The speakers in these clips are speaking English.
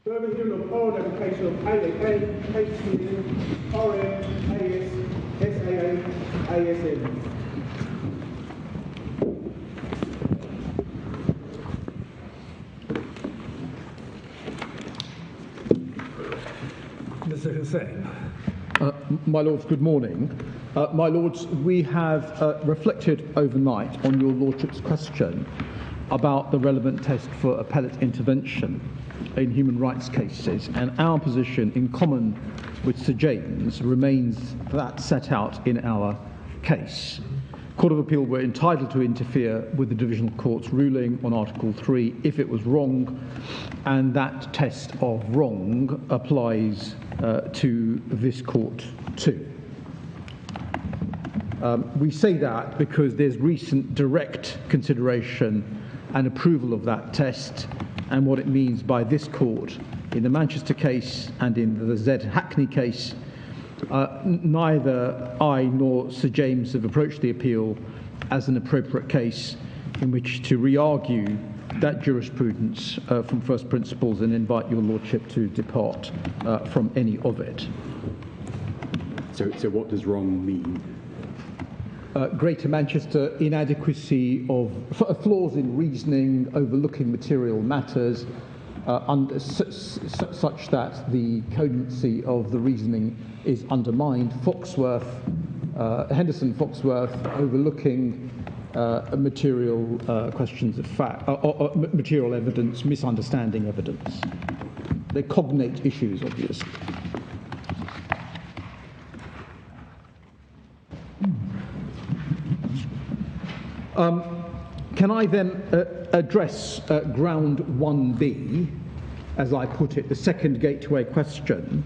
Further hearing of oral application of AAA, HCN, RM, AS, SAA, ASN. Mr. Hussain. My Lords, good morning. My Lords, we have reflected overnight on your Lordship's question about the relevant test for appellate intervention in human rights cases, and our position, in common with Sir James, remains that set out in our case. Court of Appeal were entitled to interfere with the Divisional Court's ruling on Article 3 if it was wrong, and that test of wrong applies to this court too. We say that because there's recent direct consideration and approval of that test and what it means by this court in the Manchester case and in the Z Hackney case. Neither I nor Sir James have approached the appeal as an appropriate case in which to re-argue that jurisprudence from first principles and invite your Lordship to depart from any of it. So what does wrong mean? Greater Manchester inadequacy of flaws in reasoning, overlooking material matters, such that the cogency of the reasoning is undermined. Henderson-Foxworth, overlooking material questions of fact, material evidence, misunderstanding evidence. They're cognate issues, obviously. Can I then address ground 1B, as I put it, the second gateway question?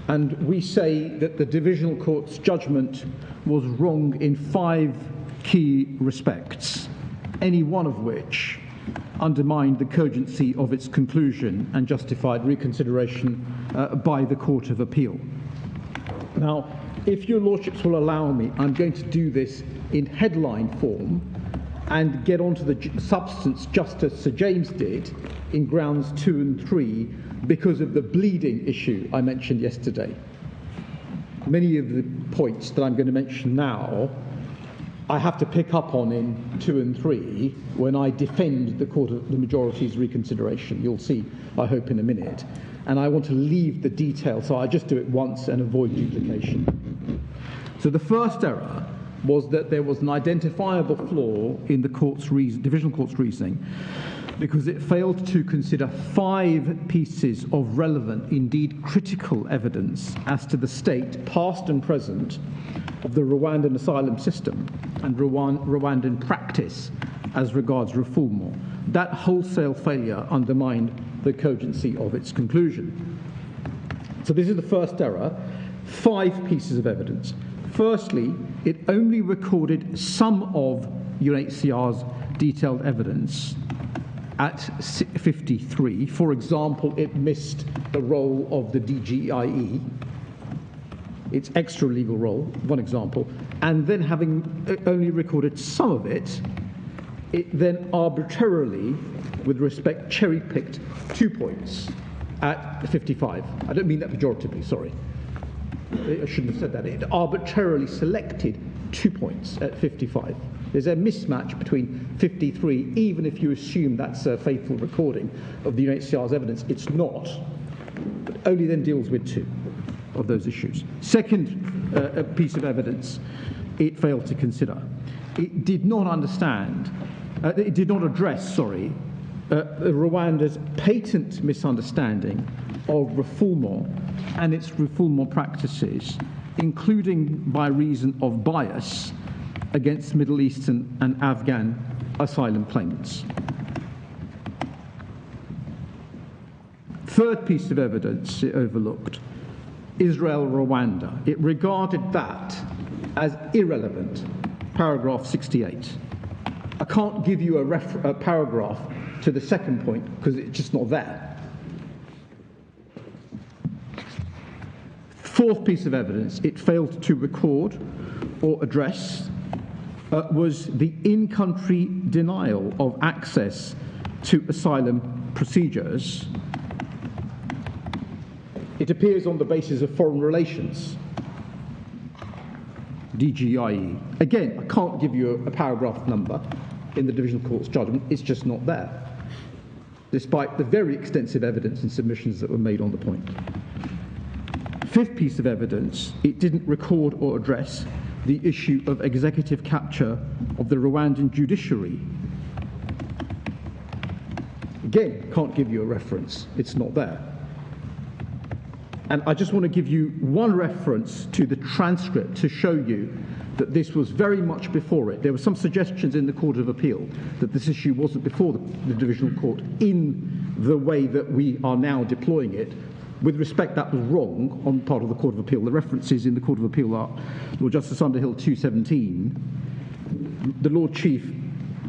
And we say that the Divisional Court's judgment was wrong in 5 key respects, any one of which undermined the cogency of its conclusion and justified reconsideration by the Court of Appeal. Now, if your Lordships will allow me, I'm going to do this in headline form and get on to the substance just as Sir James did in grounds 2 and 3 because of the bleeding issue I mentioned yesterday. Many of the points that I'm going to mention now I have to pick up on in 2 and 3 when I defend the majority's reconsideration. You'll see, I hope, in a minute. And I want to leave the detail, so I just do it once and avoid duplication. So the first error was that there was an identifiable flaw in the Divisional Court's reasoning because it failed to consider 5 pieces of relevant, indeed critical evidence as to the state, past and present, of the Rwandan asylum system and Rwandan practice as regards reform. That wholesale failure undermined the cogency of its conclusion. So this is the first error. 5 pieces of evidence. Firstly, it only recorded some of UNHCR's detailed evidence at 53. For example, it missed the role of the DGIE, its extra legal role, one example, and then having only recorded some of it, it then arbitrarily, with respect, cherry-picked 2 points at 55. I don't mean that pejoratively, sorry. I shouldn't have said that. It arbitrarily selected 2 points at 55. There's a mismatch between 53, even if you assume that's a faithful recording of the UNHCR's evidence. It's not, but only then deals with 2 of those issues. Second piece of evidence it failed to consider. It did not address Rwanda's patent misunderstanding of refoulement and its refoulement practices, including by reason of bias against Middle Eastern and Afghan asylum claimants. Third piece of evidence it overlooked, Israel-Rwanda. It regarded that as irrelevant, paragraph 68. I can't give you a paragraph to the second point because it's just not there. Fourth piece of evidence it failed to record or address was the in-country denial of access to asylum procedures, it appears on the basis of foreign relations, DGIE. Again, I can't give you a paragraph number in the Divisional Court's judgment, it's just not there, despite the very extensive evidence and submissions that were made on the point. Fifth piece of evidence, it didn't record or address the issue of executive capture of the Rwandan judiciary. Again, can't give you a reference, it's not there. And I just want to give you one reference to the transcript to show you that this was very much before it. There were some suggestions in the Court of Appeal that this issue wasn't before the Divisional Court in the way that we are now deploying it. With respect, that was wrong on part of the Court of Appeal. The references in the Court of Appeal are Lord Justice Underhill 217, the Lord Chief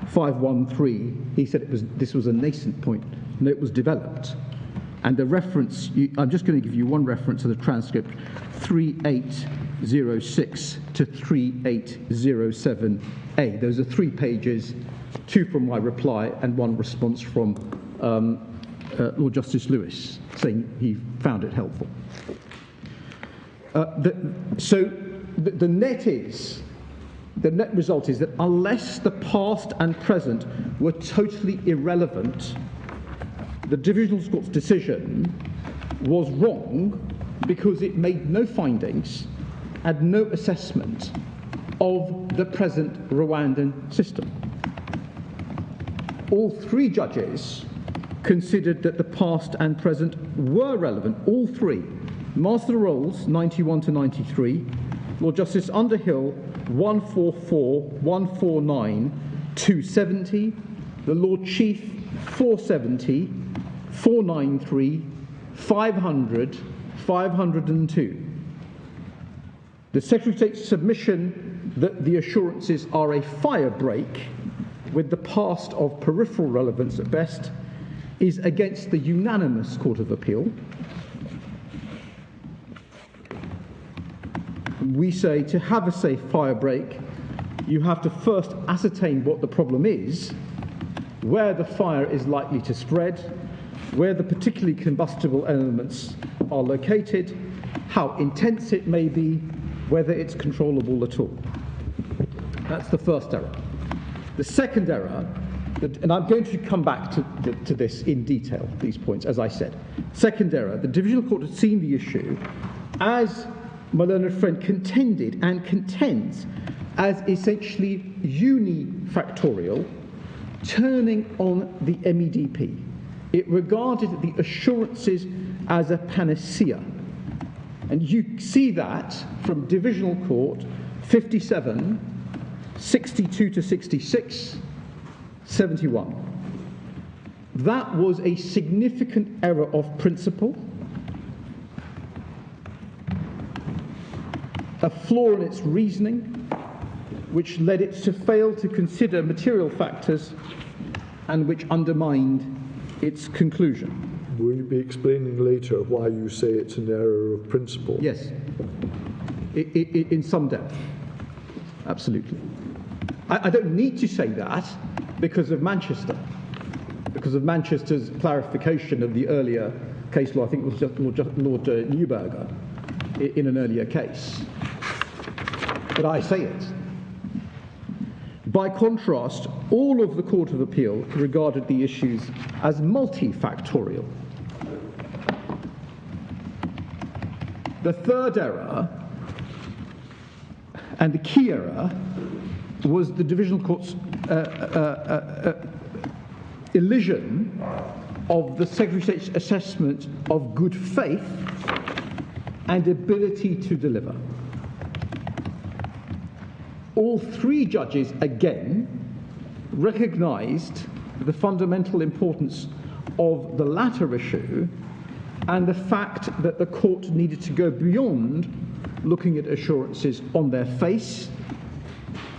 513. He said this was a nascent point, and it was developed. And the reference, I'm just going to give you one reference to the transcript, 3806 to 3807A. Those are 3 pages, 2 from my reply and 1 response from Lord Justice Lewis, saying he found it helpful. The net result is that unless the past and present were totally irrelevant, the Divisional Court's decision was wrong because it made no findings and no assessment of the present Rwandan system. All 3 judges considered that the past and present were relevant, all 3. Master of the Rolls, 91 to 93, Lord Justice Underhill, 144, 149, 270, the Lord Chief, 470, 493, 500, 502. The Secretary of State's submission that the assurances are a fire break with the past of peripheral relevance at best is against the unanimous Court of Appeal. We say to have a safe fire break, you have to first ascertain what the problem is, where the fire is likely to spread, where the particularly combustible elements are located, how intense it may be, whether it's controllable at all. That's the first error. The second error, and I'm going to come back to this in detail, these points, as I said. Second error, the Divisional Court had seen the issue as my learned friend contended and contends as essentially unifactorial, turning on the MEDP. It regarded the assurances as a panacea. And you see that from Divisional Court 57, 62 to 66, 71. That was a significant error of principle, a flaw in its reasoning, which led it to fail to consider material factors and which undermined its conclusion. Will you be explaining later why you say it's an error of principle? Yes, in some depth, absolutely. I don't need to say that because of Manchester, because of Manchester's clarification of the earlier case law. I think it was just Lord Neuberger in an earlier case. But I say it. By contrast, all of the Court of Appeal regarded the issues as multifactorial. The third error, and the key error, was the Divisional Court's elision of the Secretary of State's assessment of good faith and ability to deliver. All 3 judges, again, recognised the fundamental importance of the latter issue and the fact that the court needed to go beyond looking at assurances on their face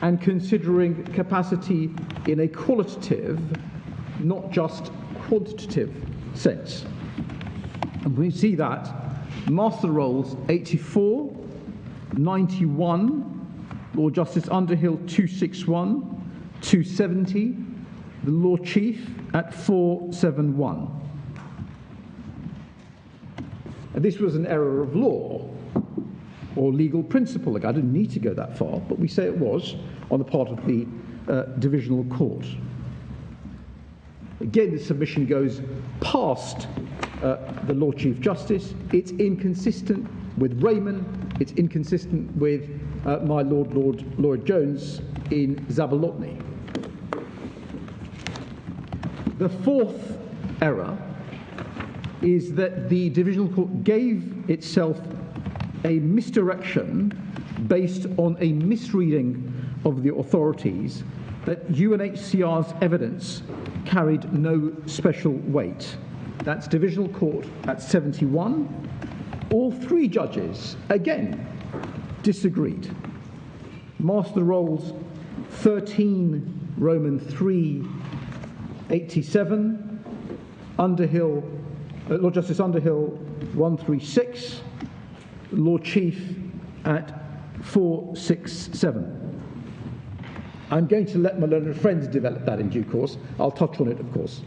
and considering capacity in a qualitative, not just quantitative sense. And we see that Master Rolls 84, 91, Lord Justice Underhill 261, 270, the Lord Chief at 471. And this was an error of law or legal principle. Like, I didn't need to go that far, but we say it was on the part of the divisional court. Again, the submission goes past the Lord Chief Justice. It's inconsistent with Raymond. It's inconsistent with my Lord Lloyd Jones in Zabolotny. The fourth error is that the divisional court gave itself a misdirection based on a misreading of the authorities that UNHCR's evidence carried no special weight. That's divisional court at 71. All three judges, again, disagreed. Master Rolls 13, Roman 3, 87, Underhill, Lord Justice Underhill 136, Lord Chief at 467. I'm going to let my learned friends develop that in due course. I'll touch on it, of course.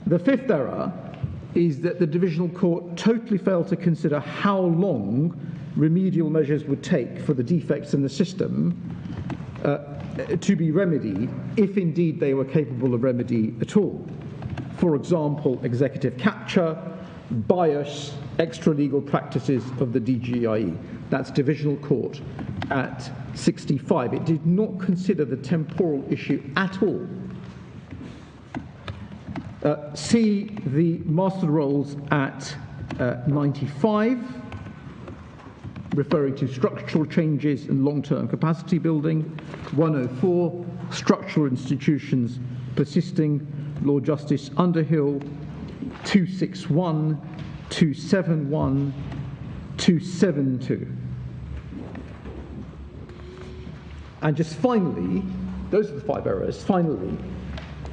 The fifth error is that the divisional court totally failed to consider how long remedial measures would take for the defects in the system to be remedied, if indeed they were capable of remedy at all. For example, executive capture, bias, extra-legal practices of the DGIE. That's divisional court at 65. It did not consider the temporal issue at all. See the Master Rolls at 95, referring to structural changes and long-term capacity building. 104, structural institutions persisting. Lord Justice Underhill, 261, 271, 272. And just finally, those are the five errors. Finally,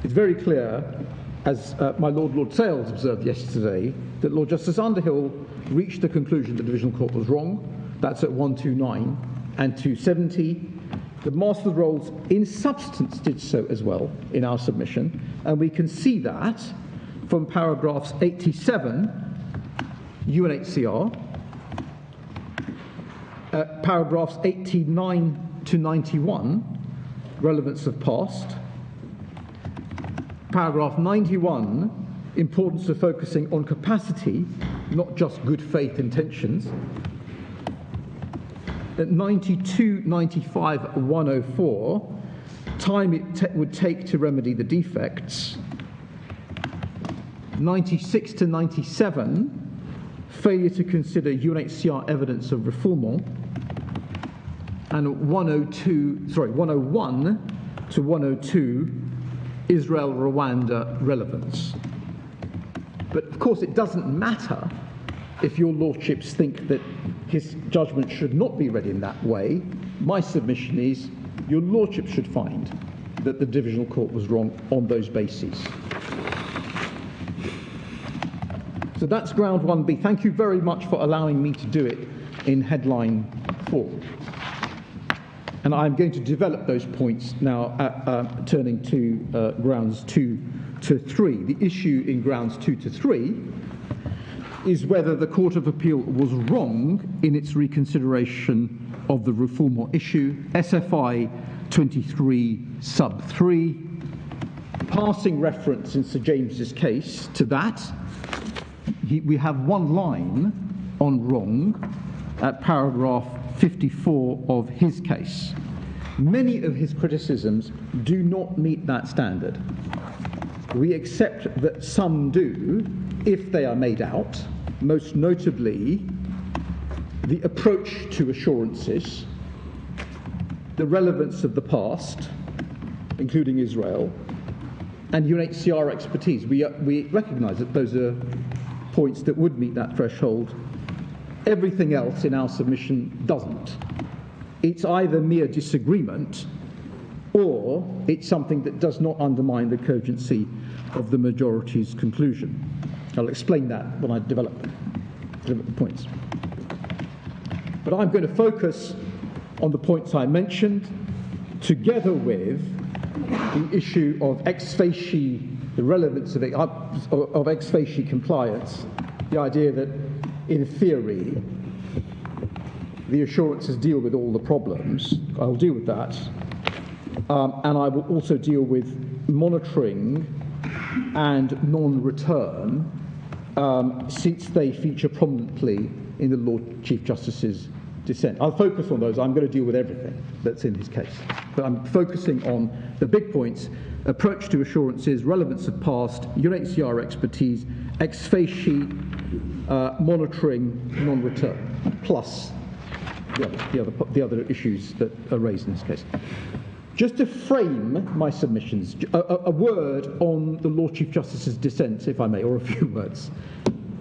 it's very clear, as my Lord Sales observed yesterday, that Lord Justice Underhill reached the conclusion the divisional court was wrong. That's at 129 and 270. The Master Rolls in substance did so as well in our submission, and we can see that from paragraphs 87, UNHCR, paragraphs 89 to 91, relevance of past, paragraph 91, importance of focusing on capacity, not just good faith intentions. At 92, 95, 104, time it would take to remedy the defects. 96 to 97, failure to consider UNHCR evidence of refoulement. And 101 to 102, Israel-Rwanda relevance. But of course it doesn't matter if your lordships think that his judgment should not be read in that way. My submission is your lordship should find that the divisional court was wrong on those bases. So that's ground 1B. Thank you very much for allowing me to do it in headline form. And I'm going to develop those points now, turning to grounds 2 to 3. The issue in grounds 2 to 3 is whether the Court of Appeal was wrong in its reconsideration of the refoulement issue, SFI 23 sub 3. Passing reference in Sir James's case to that, we have one line on wrong at paragraph 54 of his case. Many of his criticisms do not meet that standard. We accept that some do, if they are made out, most notably the approach to assurances, the relevance of the past, including Israel, and UNHCR expertise. We recognise that those are points that would meet that threshold. Everything else in our submission doesn't. It's either mere disagreement or it's something that does not undermine the cogency of the majority's conclusion. I'll explain that when I develop the points. But I'm going to focus on the points I mentioned, together with the issue of ex facie, the relevance of ex facie compliance, the idea that, in theory, the assurances deal with all the problems. I'll deal with that. And I will also deal with monitoring and non-return, since they feature prominently in the Lord Chief Justice's dissent. I'll focus on those. I'm going to deal with everything that's in his case. But I'm focusing on the big points: approach to assurances, relevance of past, UNHCR expertise, ex facie, monitoring, non-return, plus the other issues that are raised in this case. Just to frame my submissions, a word on the Lord Chief Justice's dissent, if I may, or a few words.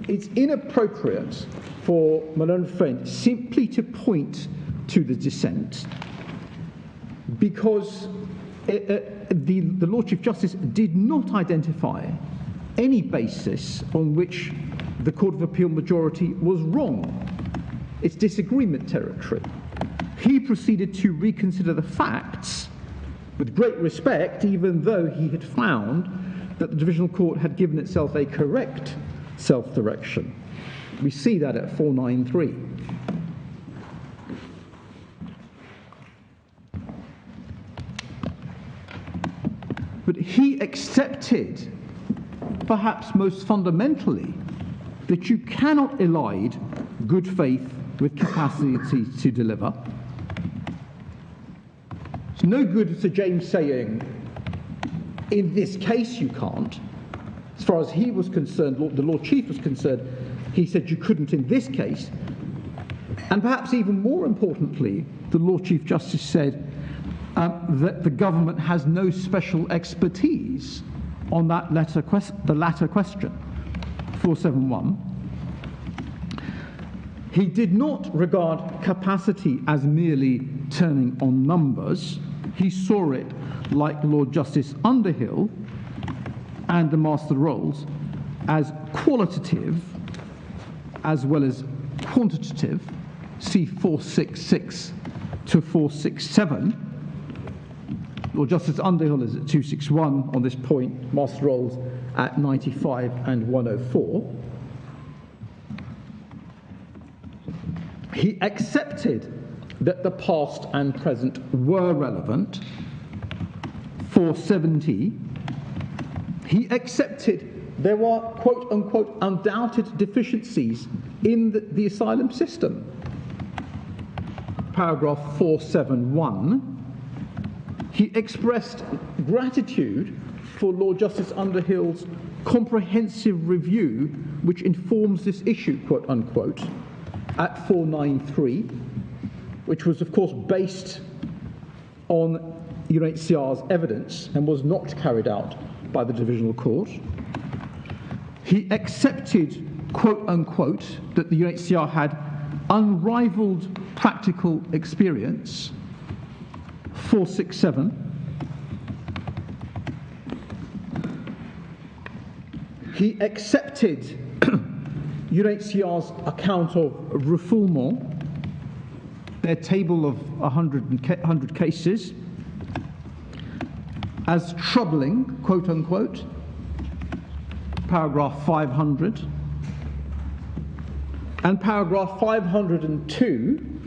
It's inappropriate for my learned friend simply to point to the dissent, because the Lord Chief Justice did not identify any basis on which the Court of Appeal majority was wrong. It's disagreement territory. He proceeded to reconsider the facts with great respect, even though he had found that the Divisional Court had given itself a correct self-direction. We see that at 493. But he accepted, perhaps most fundamentally, that you cannot elide good faith with capacity to deliver. It's no good Sir James saying, in this case you can't. As far as he was concerned, the Lord Chief was concerned, he said you couldn't in this case. And perhaps even more importantly, the Lord Chief Justice said that the government has no special expertise on that the latter question, 471. He did not regard capacity as merely turning on numbers. He saw it, like Lord Justice Underhill and the Master Rolls, as qualitative as well as quantitative. See 466 to 467. Lord Justice Underhill is at 261 on this point, Master Rolls at 95 and 104. He accepted that the past and present were relevant, 470. He accepted there were, quote unquote, undoubted deficiencies in the asylum system, paragraph 471. He expressed gratitude for Lord Justice Underhill's comprehensive review, which informs this issue, quote unquote, at 493, which was, of course, based on UNHCR's evidence and was not carried out by the Divisional Court. He accepted, quote unquote, that the UNHCR had unrivaled practical experience, 467. He accepted UNHCR's account of refoulement, their table of 100 cases, as troubling, quote unquote, paragraph 500. And paragraph 502,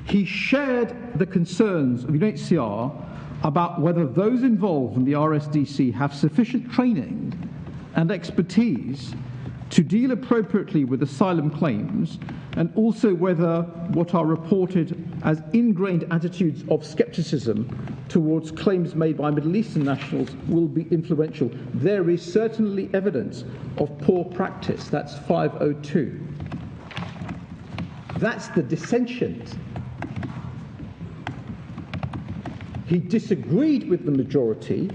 he shared the concerns of UNHCR about whether those involved in the RSDC have sufficient training and expertise to deal appropriately with asylum claims, and also whether what are reported as ingrained attitudes of skepticism towards claims made by Middle Eastern nationals will be influential. There is certainly evidence of poor practice. That's 502. That's the dissentient. He disagreed with the majority.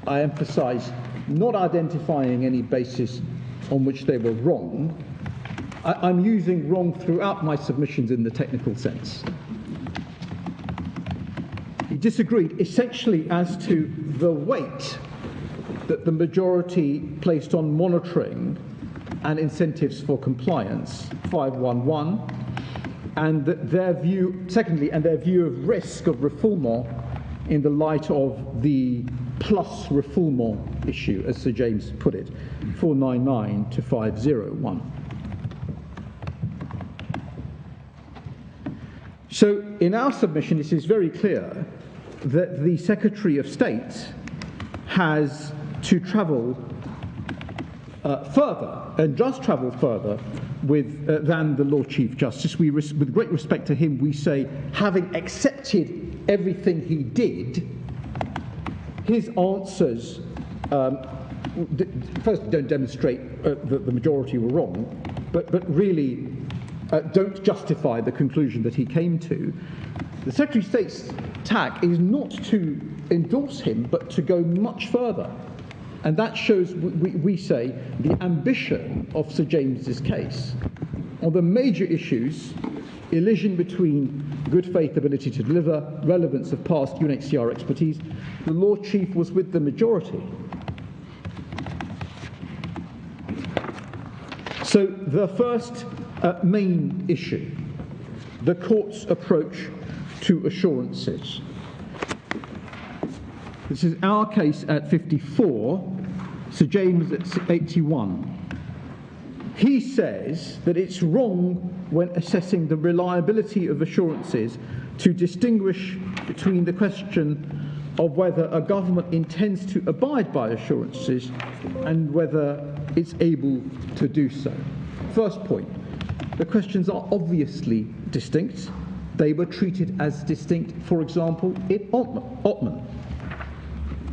I emphasize not identifying any basis on which they were wrong. I'm using wrong throughout my submissions in the technical sense. He disagreed essentially as to the weight that the majority placed on monitoring and incentives for compliance, 511, and that their view, secondly, and their view of risk of refoulement in the light of the plus refoulement issue, as Sir James put it, 499 to 501. So in our submission, it is very clear that the Secretary of State has to travel further, and does travel further than the Lord Chief Justice. With great respect to him, we say, having accepted everything he did, his answers first don't demonstrate that the majority were wrong, but really don't justify the conclusion that he came to. The Secretary of State's tack is not to endorse him, but to go much further. And that shows, we say, the ambition of Sir James's case. On the major issues, elision between good faith ability to deliver, relevance of past UNHCR expertise, the Lord Chief was with the majority. So the first main issue, the court's approach to assurances. This is our case at 54, Sir James at 81. He says that it's wrong when assessing the reliability of assurances to distinguish between the question of whether a government intends to abide by assurances and whether it's able to do so. First point, the questions are obviously distinct. They were treated as distinct, for example, in Ottman.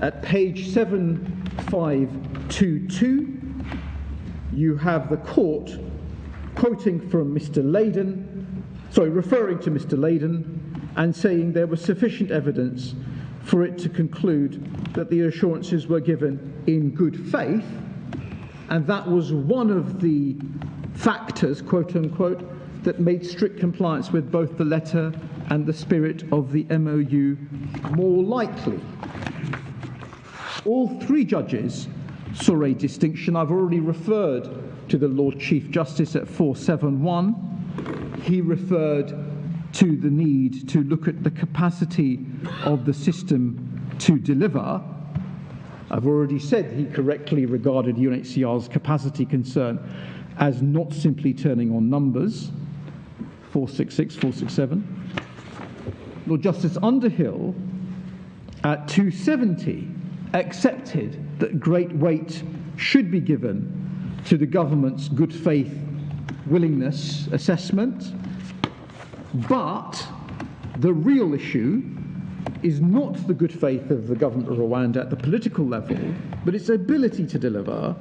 At page 7522, you have the court quoting from referring to Mr. Layden and saying there was sufficient evidence for it to conclude that the assurances were given in good faith, and that was one of the factors, quote unquote, that made strict compliance with both the letter and the spirit of the MOU more likely. All three judges saw a distinction. I've already referred to the Lord Chief Justice at 471. He referred to the need to look at the capacity of the system to deliver. I've already said he correctly regarded UNHCR's capacity concern as not simply turning on numbers, 466, 467. Lord Justice Underhill, at 270, accepted that great weight should be given to the government's good faith willingness assessment, but the real issue is not the good faith of the government of Rwanda at the political level, but its ability to deliver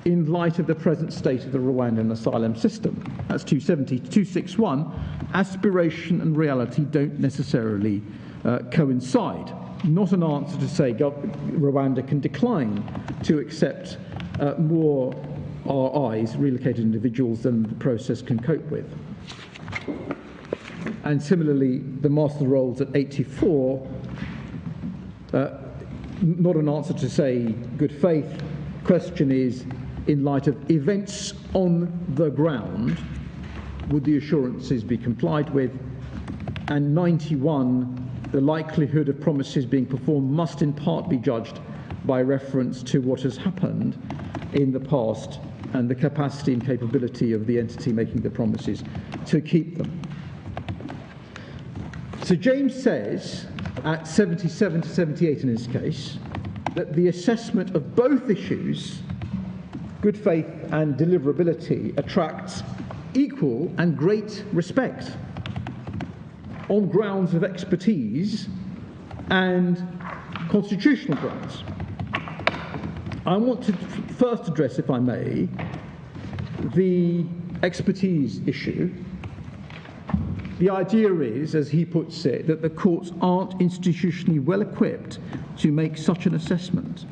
in light of the present state of the Rwandan asylum system. That's 270. 261, aspiration and reality don't necessarily coincide. Not an answer to say Rwanda can decline to accept more RIs, relocated individuals, than the process can cope with. And similarly, the master rolls at 84, not an answer to say good faith. Question is, in light of events on the ground, would the assurances be complied with? And 91, the likelihood of promises being performed must in part be judged by reference to what has happened in the past and the capacity and capability of the entity making the promises to keep them. So James says, at 77 to 78 in his case, that the assessment of both issues, good faith and deliverability, attracts equal and great respect on grounds of expertise and constitutional grounds. I want to first address, if I may, the expertise issue. The idea is, as he puts it, that the courts aren't institutionally well equipped to make such an assessment.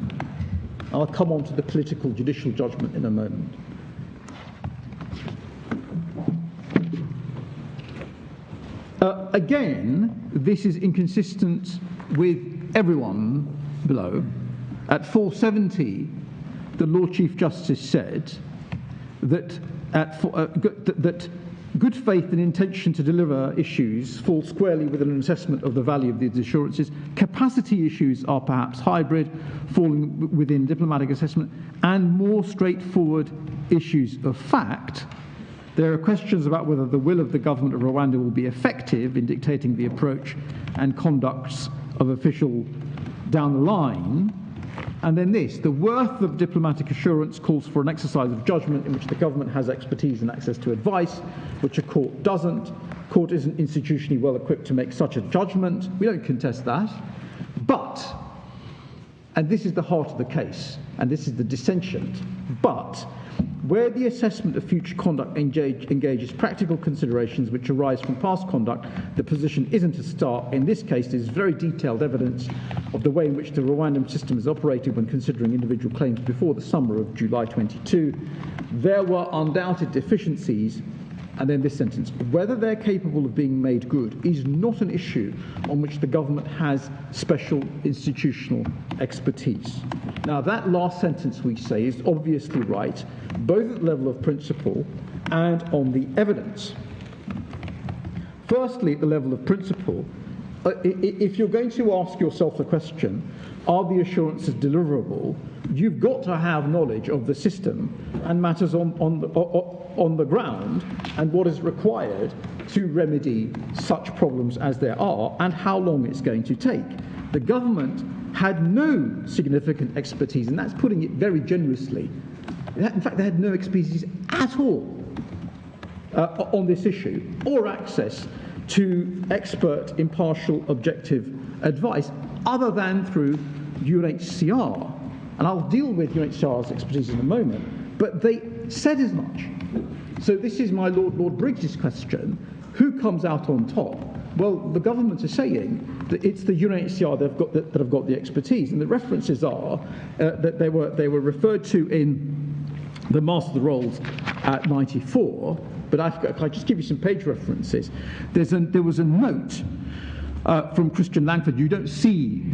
I'll come on to the political judicial judgment in a moment. Again, this is inconsistent with everyone below. At 470, the Lord Chief Justice said that Good faith and intention to deliver issues fall squarely within an assessment of the value of these assurances. Capacity issues are perhaps hybrid, falling within diplomatic assessment, and more straightforward issues of fact. There are questions about whether the will of the government of Rwanda will be effective in dictating the approach and conducts of official down the line. And then this, the worth of diplomatic assurance calls for an exercise of judgment in which the government has expertise and access to advice, which a court doesn't. Court isn't institutionally well equipped to make such a judgment. We don't contest that. But, and this is the heart of the case, and this is the dissentient, but where the assessment of future conduct engages practical considerations which arise from past conduct, the position isn't a start. In this case, there is very detailed evidence of the way in which the Rwandan system is operated when considering individual claims before the summer of July 22. There were undoubted deficiencies, and then this sentence, whether they're capable of being made good is not an issue on which the government has special institutional expertise. Now, that last sentence, we say, is obviously right, both at the level of principle and on the evidence. Firstly, at the level of principle, if you're going to ask yourself the question, are the assurances deliverable, you've got to have knowledge of the system and matters on the ground and what is required to remedy such problems as there are and how long it's going to take. The government had no significant expertise, and that's putting it very generously. In fact, they had no expertise at all on this issue, or access to expert, impartial, objective advice, other than through UNHCR. And I'll deal with UNHCR's expertise in a moment, but they said as much. So this is my Lord Briggs' question. Who comes out on top? Well, the government is saying that it's the UNHCR that have got the expertise, and the references are that they were referred to in the Master of the Rolls at 94, but I just give you some page references. There was a note from Christian Langford. You don't see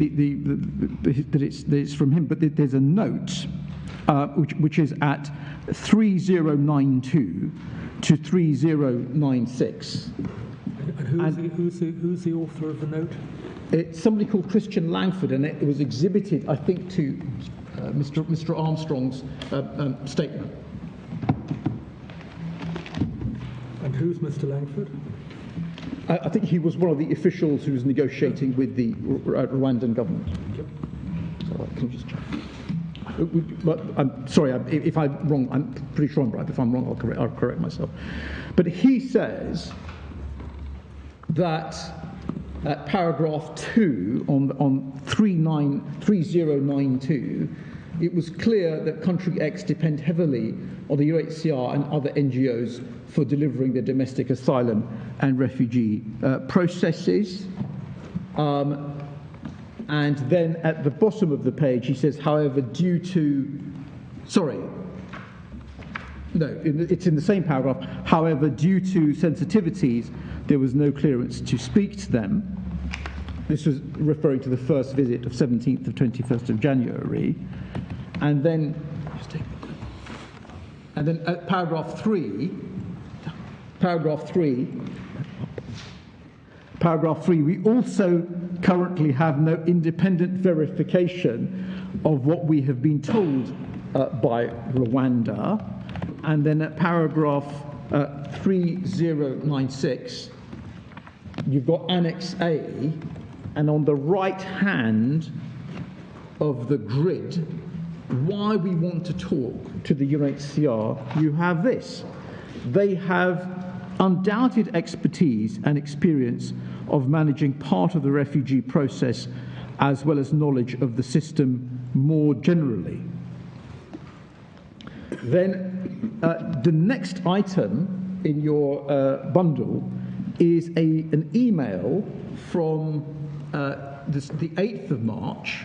that it's from him, but there's a note which is at 3092 to 3096. And who's the author of the note? It's somebody called Christian Langford, and it was exhibited, I think, to Mr. Armstrong's statement. And who's Mr. Langford? I think he was one of the officials who was negotiating with the Rwandan government. So can you just check? But I'm sorry if I'm wrong. I'm pretty sure I'm right. If I'm wrong, I'll correct myself. But he says that at paragraph 2 on 3092, it was clear that country X depend heavily on the UNHCR and other NGOs for delivering the domestic asylum and refugee processes. And then at the bottom of the page, he says, however, due to... Sorry. No, it's in the same paragraph. However, due to sensitivities, there was no clearance to speak to them. This was referring to the first visit of 17th of 21st of January. And then at paragraph 3, we also currently have no independent verification of what we have been told by Rwanda. And then at paragraph 3096, you've got Annex A, and on the right hand of the grid, why we want to talk to the UNHCR, you have this. They have undoubted expertise and experience of managing part of the refugee process, as well as knowledge of the system more generally. Then the next item in your bundle is an email from the 8th of March.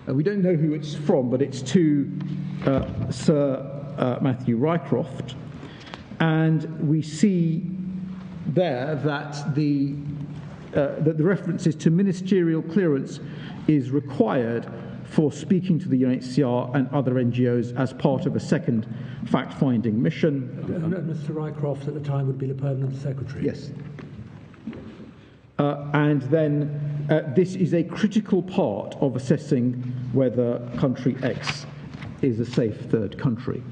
We don't know who it's from, but it's to Sir Matthew Rycroft. And we see there that the references to ministerial clearance is required for speaking to the UNHCR and other NGOs as part of a second fact-finding mission. And Mr. Rycroft at the time would be the permanent secretary. Yes. And then this is a critical part of assessing whether country X is a safe third country.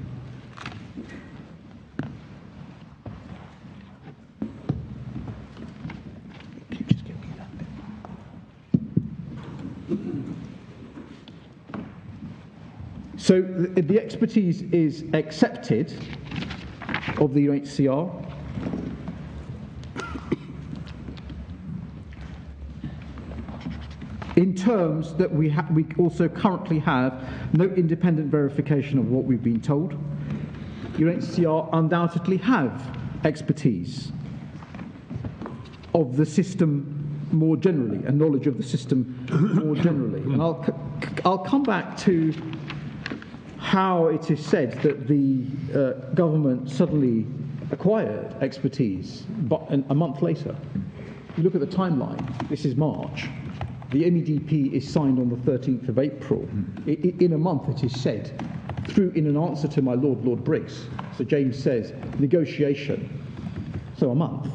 So the expertise is accepted of the UNHCR. In terms that we also currently have no independent verification of what we've been told. UNHCR undoubtedly have expertise of the system more generally, and knowledge of the system more generally. And I'll come back to how it is said that the government suddenly acquired expertise, but a month later. You look at the timeline. This is March. The MEDP is signed on the 13th of April. In a month, it is said, in an answer to my Lord Briggs, Sir James says, negotiation. So a month.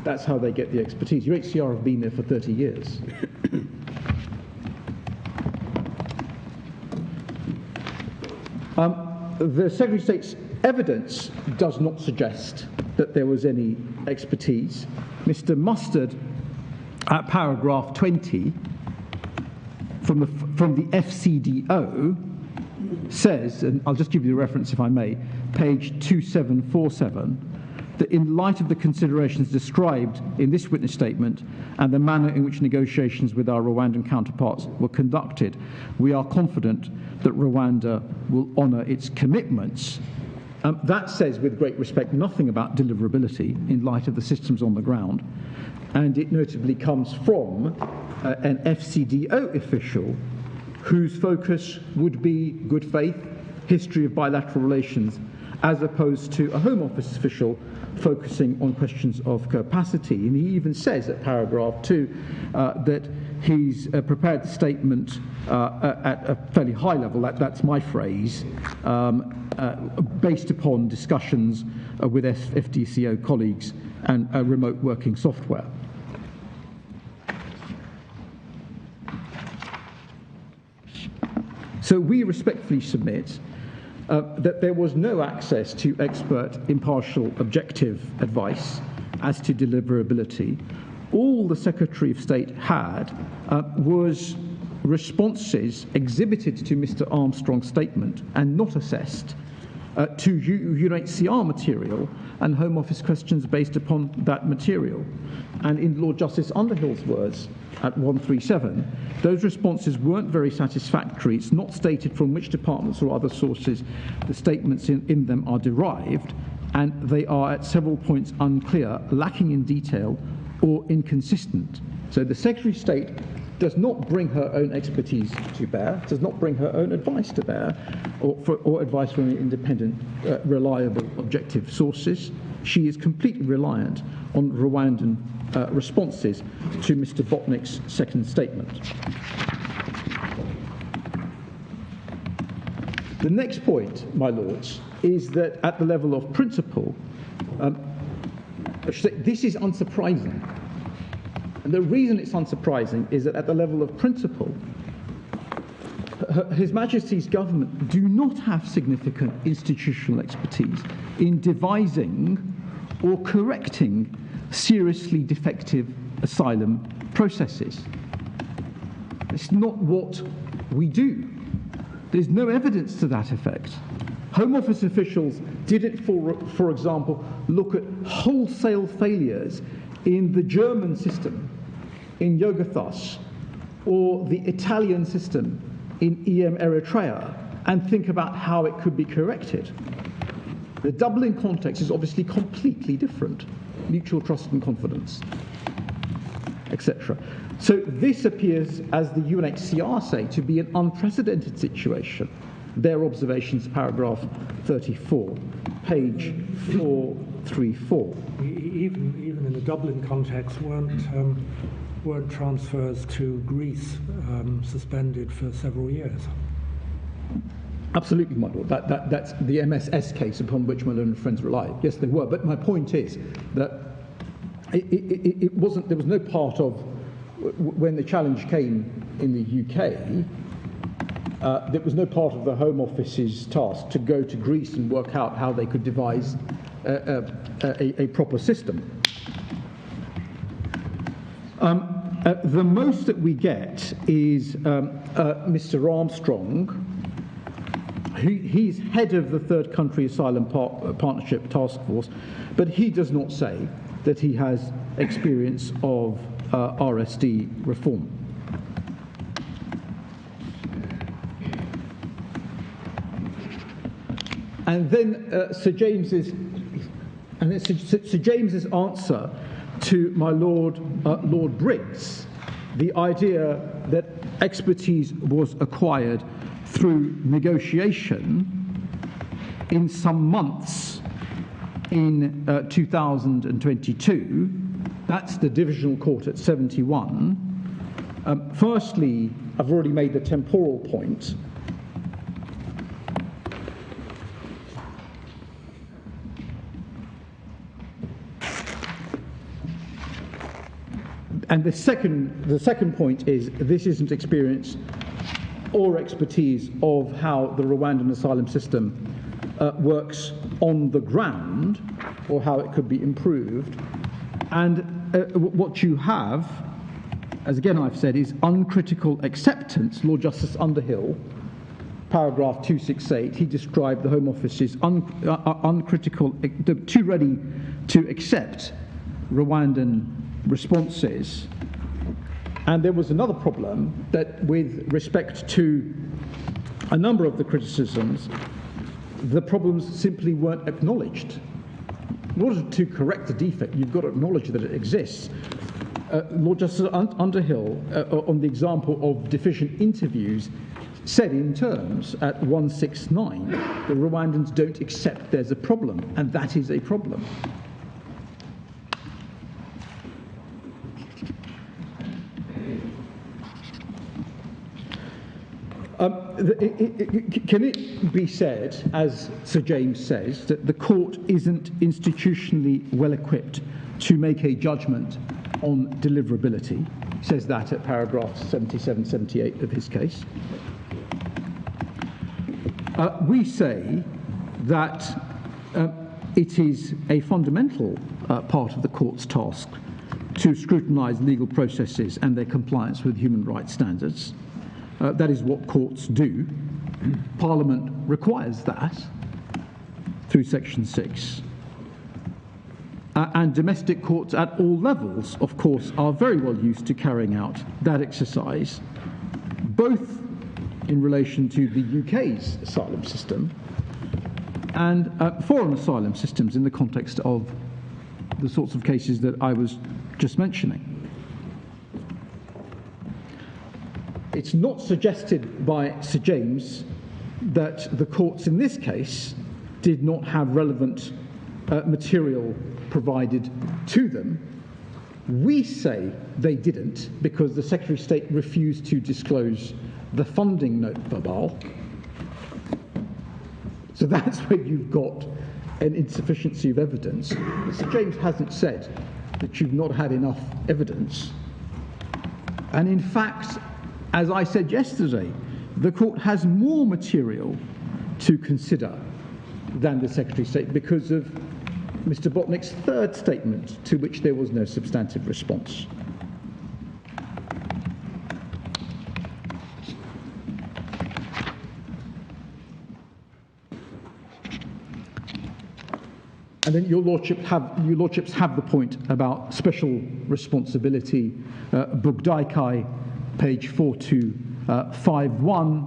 That's how they get the expertise. UNHCR have been there for 30 years. The Secretary of State's evidence does not suggest that there was any expertise. Mr. Mustard, at paragraph 20, from the FCDO, says, and I'll just give you the reference if I may, page 2747, that in light of the considerations described in this witness statement and the manner in which negotiations with our Rwandan counterparts were conducted, we are confident that Rwanda will honour its commitments. That says, with great respect, nothing about deliverability in light of the systems on the ground. And it notably comes from an FCDO official whose focus would be good faith, history of bilateral relations, as opposed to a Home Office official focusing on questions of capacity. And he even says at paragraph 2 that he's prepared the statement at a fairly high level, that's my phrase, based upon discussions with FDCO colleagues and remote working software. So we respectfully submit that there was no access to expert, impartial, objective advice as to deliverability. All the Secretary of State had was responses exhibited to Mr. Armstrong's statement and not assessed to UNHCR material and Home Office questions based upon that material. And in Lord Justice Underhill's words at 137, those responses weren't very satisfactory. It's not stated from which departments or other sources the statements in them are derived, and they are at several points unclear, lacking in detail, or inconsistent. So the Secretary of State does not bring her own expertise to bear, does not bring her own advice to bear, or advice from independent, reliable, objective sources. She is completely reliant on Rwandan responses to Mr. Botnick's second statement. The next point, my lords, is that at the level of principle, this is unsurprising. And the reason it's unsurprising is that at the level of principle, His Majesty's government do not have significant institutional expertise in devising or correcting seriously defective asylum processes. It's not what we do. There's no evidence to that effect. Home Office officials didn't, for example, look at wholesale failures in the German system, in Yogathos, or the Italian system in EM Eritrea, and think about how it could be corrected. The Dublin context is obviously completely different. Mutual trust and confidence, etc. So this appears, as the UNHCR say, to be an unprecedented situation. Their observations, paragraph 34, page 434. Even in the Dublin context, weren't weren't transfers to Greece suspended for several years? Absolutely, my lord. That's the MSS case upon which my learned friends rely. Yes, they were. But my point is that it wasn't. There was no part of when the challenge came in the UK. There was no part of the Home Office's task to go to Greece and work out how they could devise a proper system. The most that we get is Mr. Armstrong. He's head of the Third Country Asylum Partnership Task Force, but he does not say that he has experience of RSD reform. And then Sir James's answer to my Lord Briggs, the idea that expertise was acquired through negotiation in some months in 2022. That's the divisional court at 71. Firstly, I've already made the temporal point. And the second point is this isn't experience or expertise of how the Rwandan asylum system works on the ground or how it could be improved. And what you have, as again I've said, is uncritical acceptance. Lord Justice Underhill, paragraph 268, he described the Home Office's uncritical, too ready to accept Rwandan responses. And there was another problem that with respect to a number of the criticisms, the problems simply weren't acknowledged. In order to correct the defect, you've got to acknowledge that it exists. Lord Justice Underhill, on the example of deficient interviews, said in terms at 169, the Rwandans don't accept there's a problem, and that is a problem. Can it be said, as Sir James says, that the court isn't institutionally well equipped to make a judgment on deliverability? He says that at paragraphs 77, 78 of his case. We say that it is a fundamental part of the court's task to scrutinise legal processes and their compliance with human rights standards. That is what courts do. Parliament requires that through Section 6. And domestic courts at all levels, of course, are very well used to carrying out that exercise, both in relation to the UK's asylum system and foreign asylum systems in the context of the sorts of cases that I was just mentioning. It's not suggested by Sir James that the courts in this case did not have relevant material provided to them. We say they didn't because the Secretary of State refused to disclose the funding note verbal. So that's where you've got an insufficiency of evidence. Sir James hasn't said that you've not had enough evidence. And in fact, as I said yesterday, the court has more material to consider than the Secretary of State because of Mr. Botnick's third statement, to which there was no substantive response. And then your lordships have the point about special responsibility. Bugdaikai, page 4251,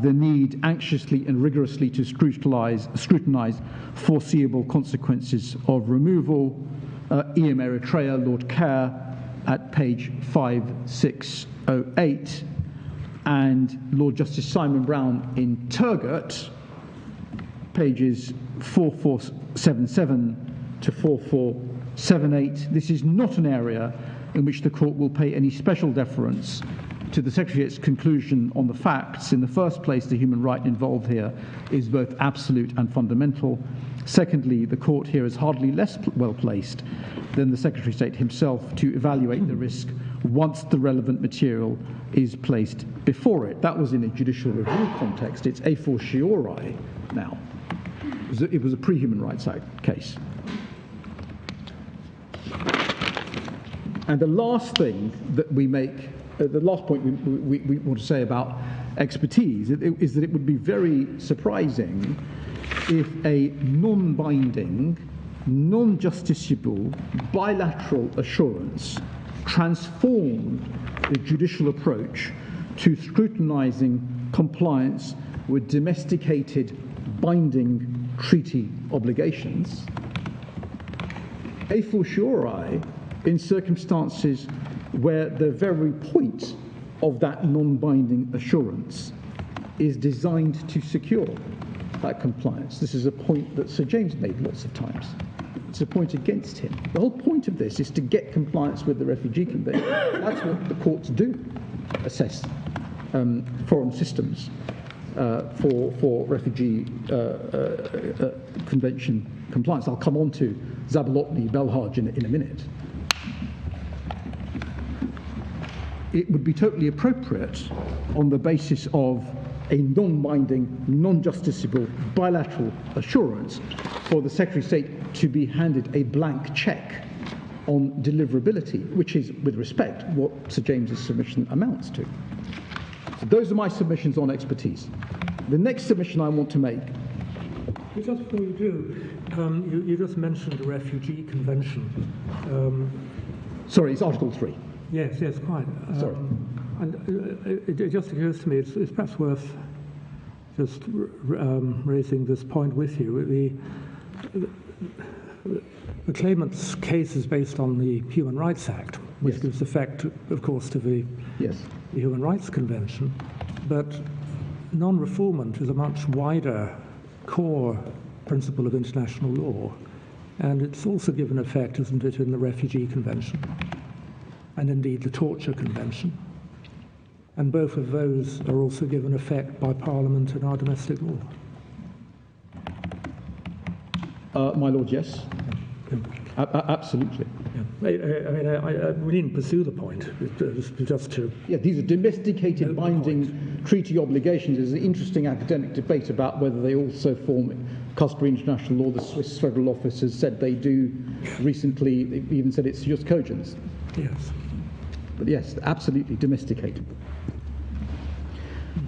the need anxiously and rigorously to scrutinise foreseeable consequences of removal. EM Eritrea, Lord Kerr, at page 5608, and Lord Justice Simon Brown in Turgot, pages 4477 to 4478. This is not an area in which the court will pay any special deference to the Secretary's conclusion on the facts. In the first place, the human right involved here is both absolute and fundamental. Secondly, the court here is hardly less well placed than the Secretary of State himself to evaluate the risk once the relevant material is placed before it. That was in a judicial review context. It's a fortiori now. It was a pre-Human Rights Act case. And the last thing that we make, the last point we want to say about expertise is that it would be very surprising if a non-binding, non-justiciable, bilateral assurance transformed the judicial approach to scrutinizing compliance with domesticated, binding treaty obligations. A fortiori, in circumstances where the very point of that non-binding assurance is designed to secure that compliance. This is a point that Sir James made lots of times. It's a point against him. The whole point of this is to get compliance with the Refugee Convention. That's what the courts do, assess foreign systems for Refugee Convention compliance. I'll come on to Zabolotny, Belhaj in a minute. It would be totally appropriate on the basis of a non-binding, non-justiciable, bilateral assurance for the Secretary of State to be handed a blank cheque on deliverability, which is, with respect, what Sir James's submission amounts to. So those are my submissions on expertise. The next submission I want to make... Just before you do, you just mentioned the Refugee Convention. Sorry, it's Article 3. Yes, quite. Sorry. And it just occurs to me it's perhaps worth just raising this point with you. The claimant's case is based on the Human Rights Act, which gives effect, of course, to the Human Rights Convention. But non-refoulement is a much wider core principle of international law, and it's also given effect, isn't it, in the Refugee Convention, and indeed the Torture Convention. And both of those are also given effect by Parliament in our domestic law. My Lord, yes. Absolutely. Yeah. We needn't pursue the point, just to... Yeah, these are domesticated binding treaty obligations. There's an interesting academic debate about whether they also form customary international law. The Swiss Federal Office has said they do. Recently, they even said it's just cogence. Yes. But yes, absolutely domesticated.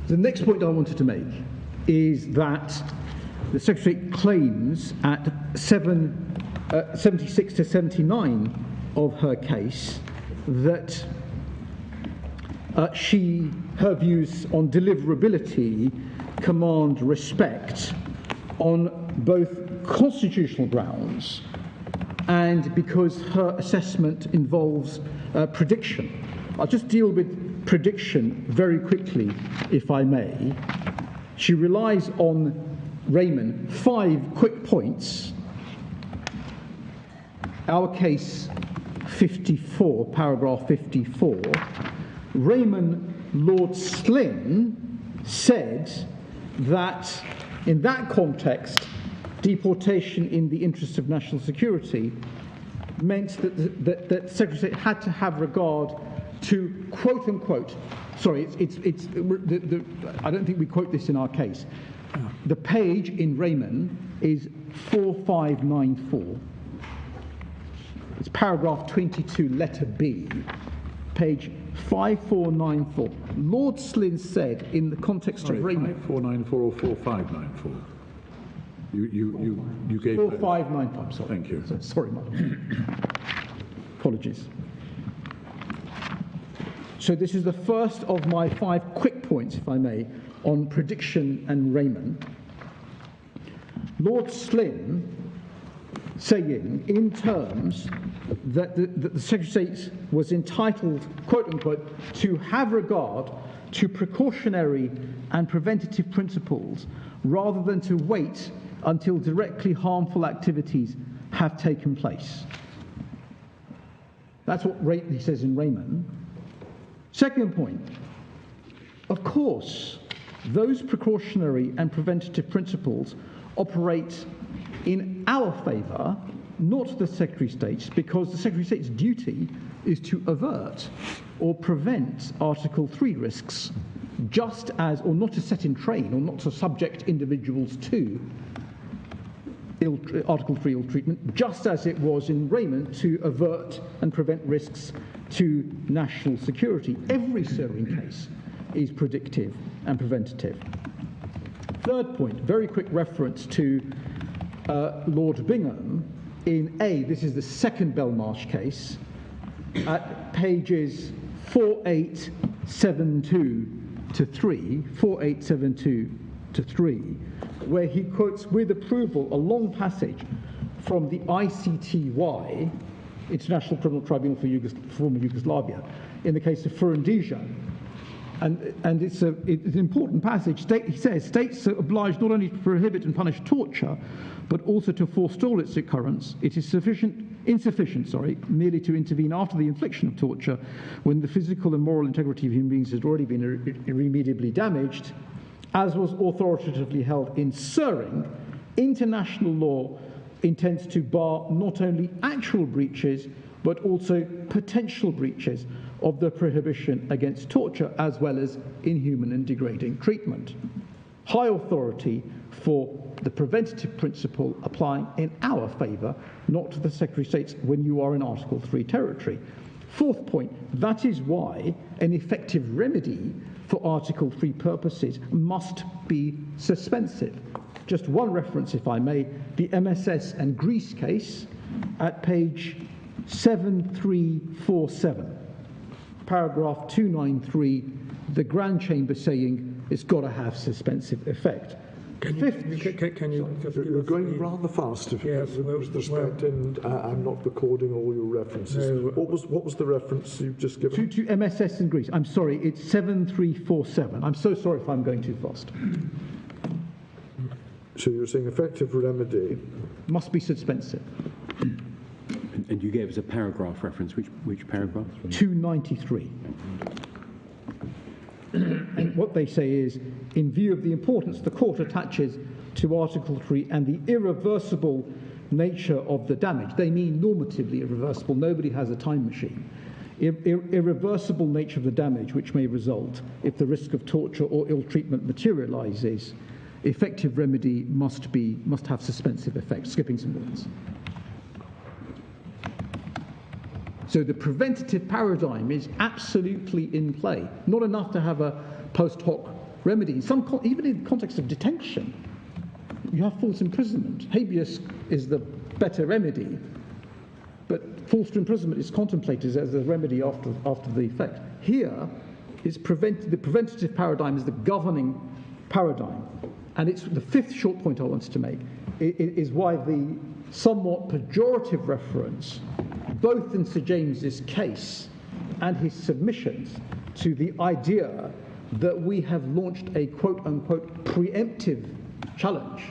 The next point I wanted to make is that the Secretary claims at 76 to 79 of her case that her views on deliverability command respect on both constitutional grounds and because her assessment involves prediction. I'll just deal with prediction very quickly, if I may. She relies on Raymond, 5 quick points. Our case 54, paragraph 54. Raymond Lord Slynn said that in that context, deportation in the interest of national security meant that the Secretary had to have regard to quote unquote. Sorry, I don't think we quote this in our case. The page in Raymond is 4594. It's paragraph 22, letter B, page 5494. Lord Slynn said in the context of Raymond. 5494 or 4594? You gave 4595. I'm sorry. Thank you. Sorry, apologies. So this is the first of my 5 quick points, if I may, on prediction and Raymond. Lord Slynn saying in terms that the Secretary of State was entitled, quote unquote, to have regard to precautionary and preventative principles rather than to wait until directly harmful activities have taken place. That's what he says in Raymond. Second point, of course, those precautionary and preventative principles operate in our favour, not the Secretary of State's, because the Secretary of State's duty is to avert or prevent Article 3 risks, just as, or not to set in train, or not to subject individuals to Article 3 ill treatment, just as it was in Raymond to avert and prevent risks to national security. Every Syrian case is predictive and preventative. Third point, very quick reference to Lord Bingham in this is the second Belmarsh case, at pages 4872 to 3, where he quotes with approval a long passage from the ICTY, International Criminal Tribunal for former Yugoslavia, in the case of Furundija. And it's an important passage. He says, states are obliged not only to prohibit and punish torture, but also to forestall its occurrence. It is insufficient, merely to intervene after the infliction of torture when the physical and moral integrity of human beings has already been irremediably damaged. As was authoritatively held in Suring, international law intends to bar not only actual breaches, but also potential breaches of the prohibition against torture, as well as inhuman and degrading treatment. High authority for the preventative principle applying in our favour, not to the Secretary of State's when you are in Article 3 territory. Fourth point, that is why an effective remedy for Article 3 purposes must be suspensive. Just one reference, if I may, the MSS and Greece case at page 7347, paragraph 293, the Grand Chamber saying it's got to have suspensive effect. Can you just You're going rather fast, with respect, and I'm not recording all your references. No. What was the reference you've just given? To MSS in Greece. I'm sorry, it's 7347. I'm so sorry if I'm going too fast. So you're saying effective remedy must be suspensive. And you gave us a paragraph reference. Which paragraph? 293. And what they say is, in view of the importance the court attaches to Article 3 and the irreversible nature of the damage, they mean normatively irreversible, nobody has a time machine, irreversible nature of the damage which may result if the risk of torture or ill treatment materialises, effective remedy must have suspensive effect, skipping some words. So the preventative paradigm is absolutely in play. Not enough to have a post hoc remedy. Even in the context of detention, you have false imprisonment. Habeas is the better remedy, but false imprisonment is contemplated as a remedy after the effect. Here, the preventative paradigm is the governing paradigm. And it's the fifth short point I wanted to make, is why the somewhat pejorative reference, both in Sir James's case and his submissions, to the idea that we have launched a quote-unquote preemptive challenge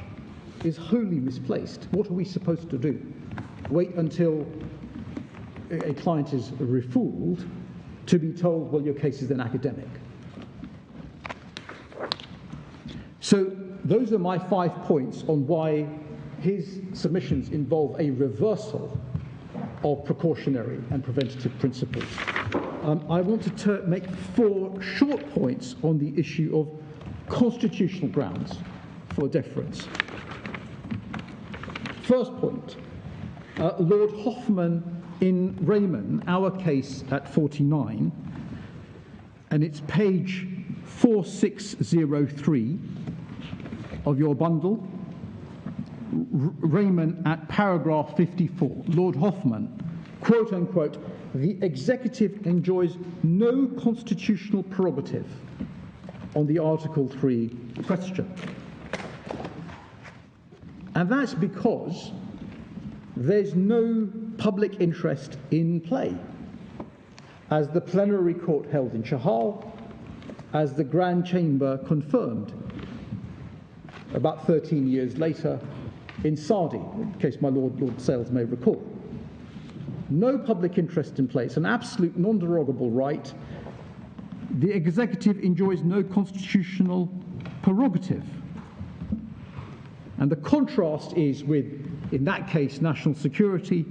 is wholly misplaced. What are we supposed to do? Wait until a client is refooled to be told, well, your case is an academic. So those are my 5 points on why his submissions involve a reversal of precautionary and preventative principles. I want to make 4 short points on the issue of constitutional grounds for deference. First point, Lord Hoffman in Raymond, our case at 49, and it's page 4603 of your bundle. Raymond at paragraph 54, Lord Hoffman, quote unquote, the executive enjoys no constitutional prerogative on the Article 3 question. And that's because there's no public interest in play, as the plenary court held in Chahal, as the Grand Chamber confirmed about 13 years later in Sardi, in case my Lord Sales may recall. no public interest in place, an absolute non-derogable right, the executive enjoys no constitutional prerogative. And the contrast is with, in that case, national security,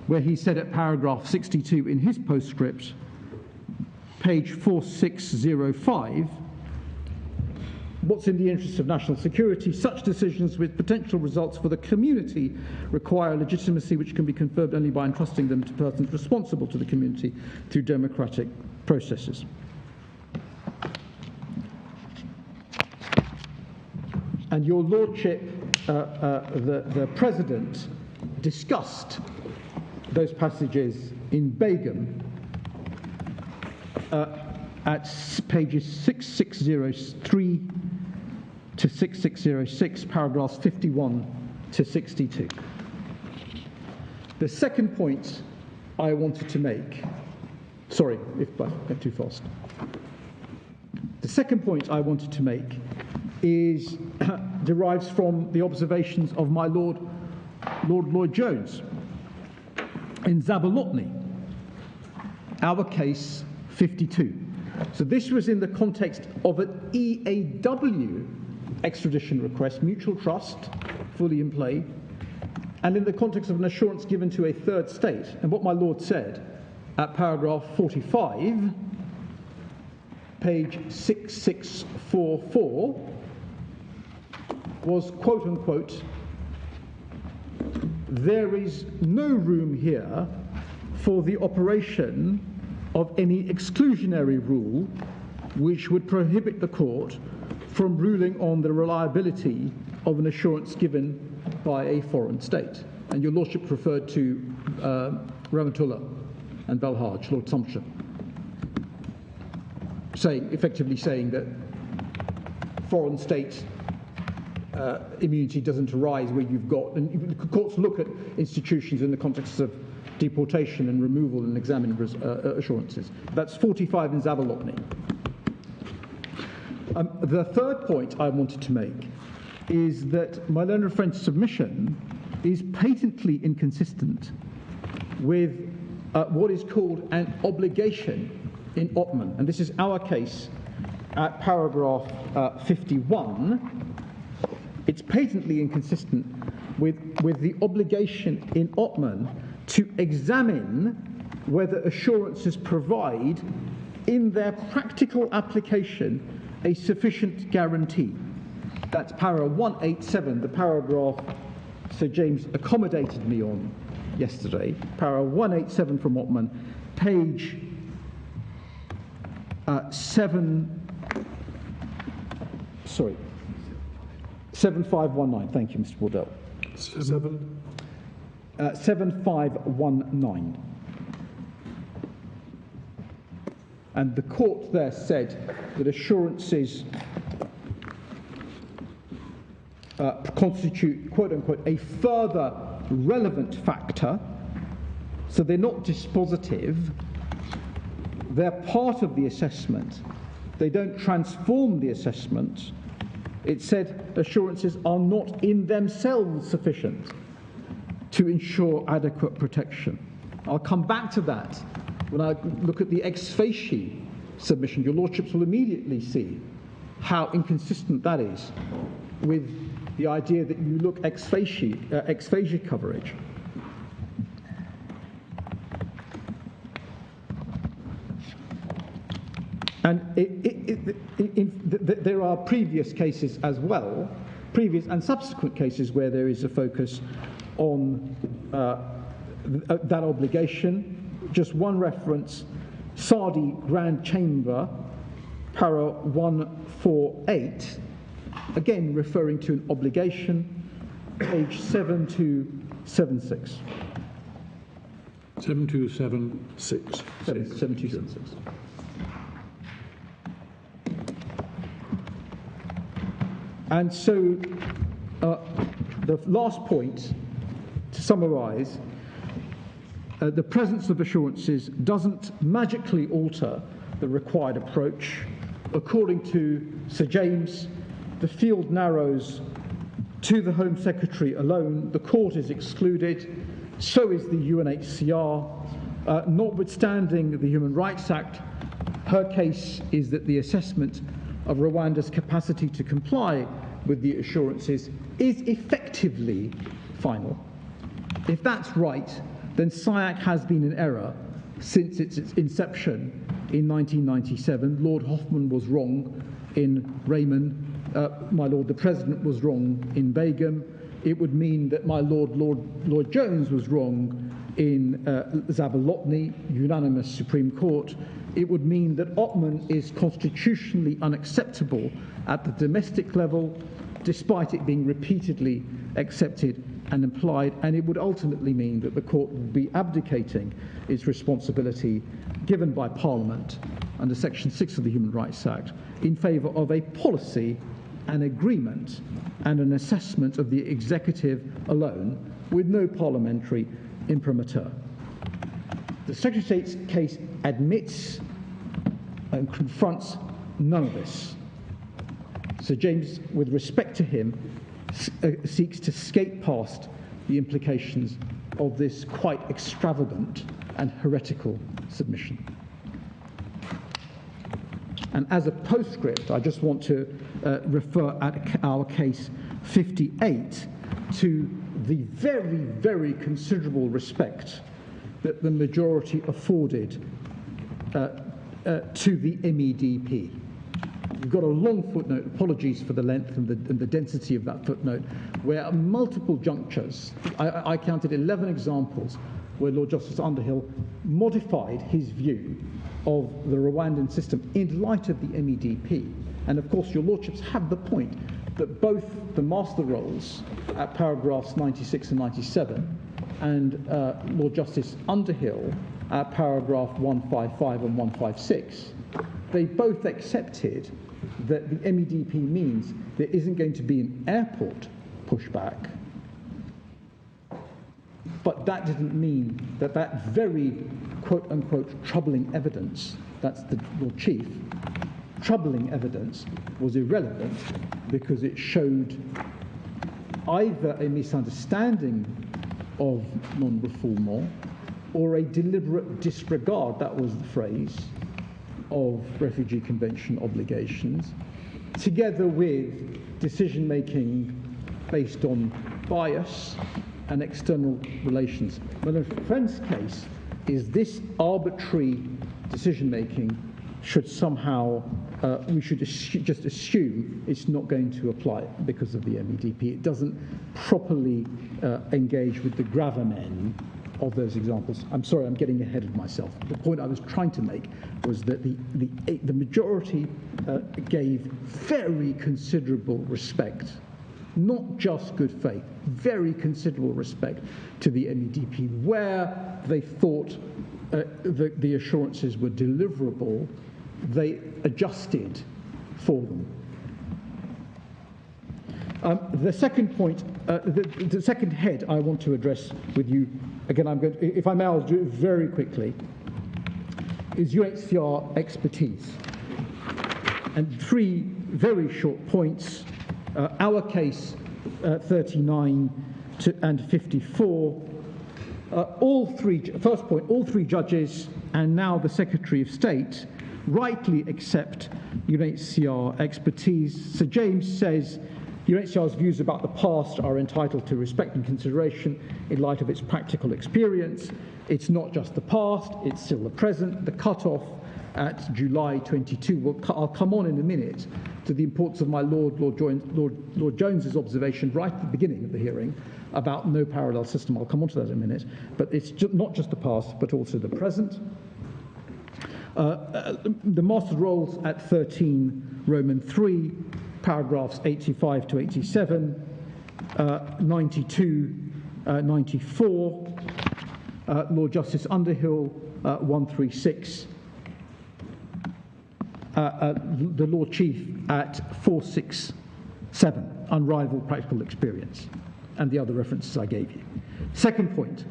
where he said at paragraph 62 in his postscript, page 4605, what's in the interest of national security? Such decisions with potential results for the community require legitimacy which can be conferred only by entrusting them to persons responsible to the community through democratic processes. And your lordship, the President, discussed those passages in Begum at pages 6603 to 6606, paragraphs 51 to 62. The second point I wanted to make, sorry if I went too fast. The second point I wanted to make is derives from the observations of my Lord Lloyd-Jones in Zabolotny, our case 52. So this was in the context of an EAW extradition request, mutual trust, fully in play, and in the context of an assurance given to a third state. And what my Lord said at paragraph 45, page 6644, was, quote unquote, there is no room here for the operation of any exclusionary rule which would prohibit the court from ruling on the reliability of an assurance given by a foreign state. And your lordship referred to Rahmatullah and Belhaj, Lord Sumption, effectively saying that foreign state immunity doesn't arise where you've got, and courts look at institutions in the context of deportation and removal and examine assurances. That's 45 in Zabolotny. The third point I wanted to make is that my learned friend's submission is patently inconsistent with what is called an obligation in Ottman. And this is our case at paragraph 51. It's patently inconsistent with the obligation in Ottman to examine whether assurances provide, in their practical application, a sufficient guarantee. That's para 187, the paragraph Sir James accommodated me on yesterday. Para 187 from Ottman, page 7519. Thank you, Mr. Wardell. 7519. And the court there said that assurances constitute, quote unquote, a further relevant factor. So they're not dispositive. They're part of the assessment. They don't transform the assessment. It said assurances are not in themselves sufficient to ensure adequate protection. I'll come back to that when I look at the ex facie submission. Your lordships will immediately see how inconsistent that is with the idea that you look ex facie coverage. And there are previous cases as well, previous and subsequent cases where there is a focus on that obligation. Just one reference, Sadi Grand Chamber, para 148, again referring to an obligation, page 7276. 7276. 7276. And so the last point, to summarise, the presence of assurances doesn't magically alter the required approach. According to Sir James, the field narrows to the Home Secretary alone, the court is excluded, So is the UNHCR. Notwithstanding the Human Rights Act, her case is that the assessment of Rwanda's capacity to comply with the assurances is effectively final. If that's right, then SIAC has been in error since its inception in 1997. Lord Hoffman was wrong in Raymond. My Lord the President was wrong in Begum. It would mean that my Lord Jones was wrong in Zabolotny, unanimous Supreme Court. It would mean that Ottman is constitutionally unacceptable at the domestic level, despite it being repeatedly accepted and implied, and it would ultimately mean that the court would be abdicating its responsibility given by Parliament under Section 6 of the Human Rights Act in favour of a policy, an agreement and an assessment of the executive alone with no parliamentary imprimatur. The Secretary of State's case admits and confronts none of this. Sir James, with respect to him, seeks to skate past the implications of this quite extravagant and heretical submission. And as a postscript, I just want to refer at our case 58 to the very, very considerable respect that the majority afforded to the MEDP. We've got a long footnote, apologies for the length and the density of that footnote, where at multiple junctures, I counted 11 examples where Lord Justice Underhill modified his view of the Rwandan system in light of the MEDP. And of course, your lordships have the point that both the master rolls at paragraphs 96 and 97 and Lord Justice Underhill at paragraph 155 and 156, they both accepted that the MEDP means there isn't going to be an airport pushback. But that didn't mean that that very quote-unquote troubling evidence, that's the Lord Chief, troubling evidence was irrelevant because it showed either a misunderstanding of non-refoulement or a deliberate disregard, that was the phrase, of Refugee Convention obligations, together with decision-making based on bias and external relations. Well, the friend's case is this arbitrary decision-making should somehow, we should just assume it's not going to apply because of the MEDP. It doesn't properly engage with the gravamen of those examples. I'm sorry, I'm getting ahead of myself. The point I was trying to make was that the majority gave very considerable respect, not just good faith, very considerable respect to the MEDP. Where they thought the assurances were deliverable, they adjusted for them. The second point, the second head I want to address with you, again, I'm going to, if I may, I'll do it very quickly, is UKSC expertise. And three very short points. Our case 39 and 54, first point, all three judges and now the Secretary of State rightly accept UKSC expertise. Sir James says UKSC's views about the past are entitled to respect and consideration in light of its practical experience. It's not just the past, it's still the present. The cut-off at July 22, I'll come on in a minute to the importance of my Lord Jones's observation right at the beginning of the hearing about no parallel system. I'll come on to that in a minute. But it's not just the past, but also the present. The master rolls at 13 Roman 3, paragraphs 85 to 87, 92, 94, Lord Justice Underhill 136, the Lord Chief at 467, unrivaled practical experience, and the other references I gave you. Second point,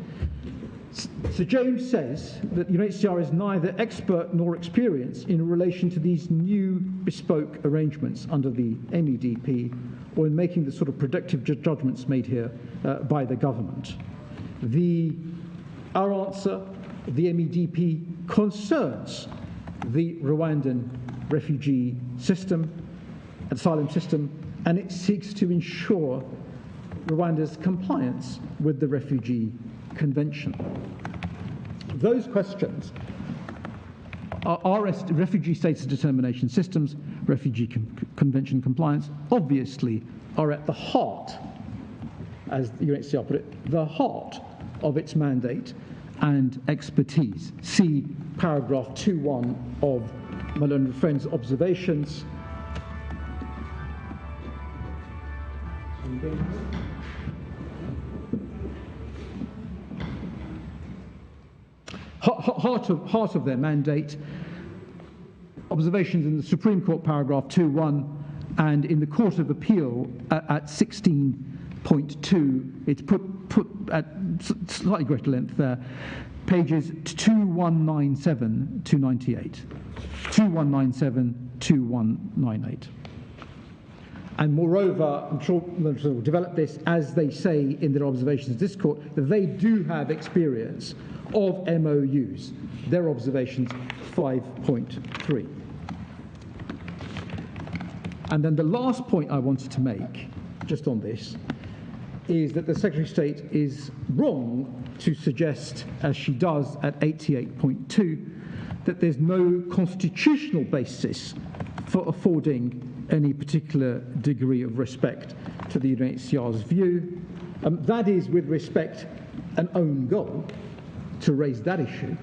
Sir James says that UKSC is neither expert nor experienced in relation to these new bespoke arrangements under the MEDP or in making the sort of predictive judgments made here by the government. Our answer, the MEDP, concerns the Rwandan refugee system, asylum system, and it seeks to ensure Rwanda's compliance with the Refugee Convention. Those questions are refugee status determination systems, Refugee Convention compliance, obviously are at the heart, as the UNHCR put it, the heart of its mandate and expertise. See paragraph 2.1 of my learned friend's observations. Heart of their mandate, observations in the Supreme Court paragraph 2.1 and in the Court of Appeal at 16.2, it's put at slightly greater length there, pages 2197 to 98, 2197 to 198. And moreover, I'm sure they'll develop this as they say in their observations of this court, that they do have experience of MOUs. Their observations 5.3. And then the last point I wanted to make, just on this, is that the Secretary of State is wrong to suggest, as she does at 88.2, that there's no constitutional basis for affording any particular degree of respect to the UNHCR's view. That is, with respect, an own goal to raise that issue,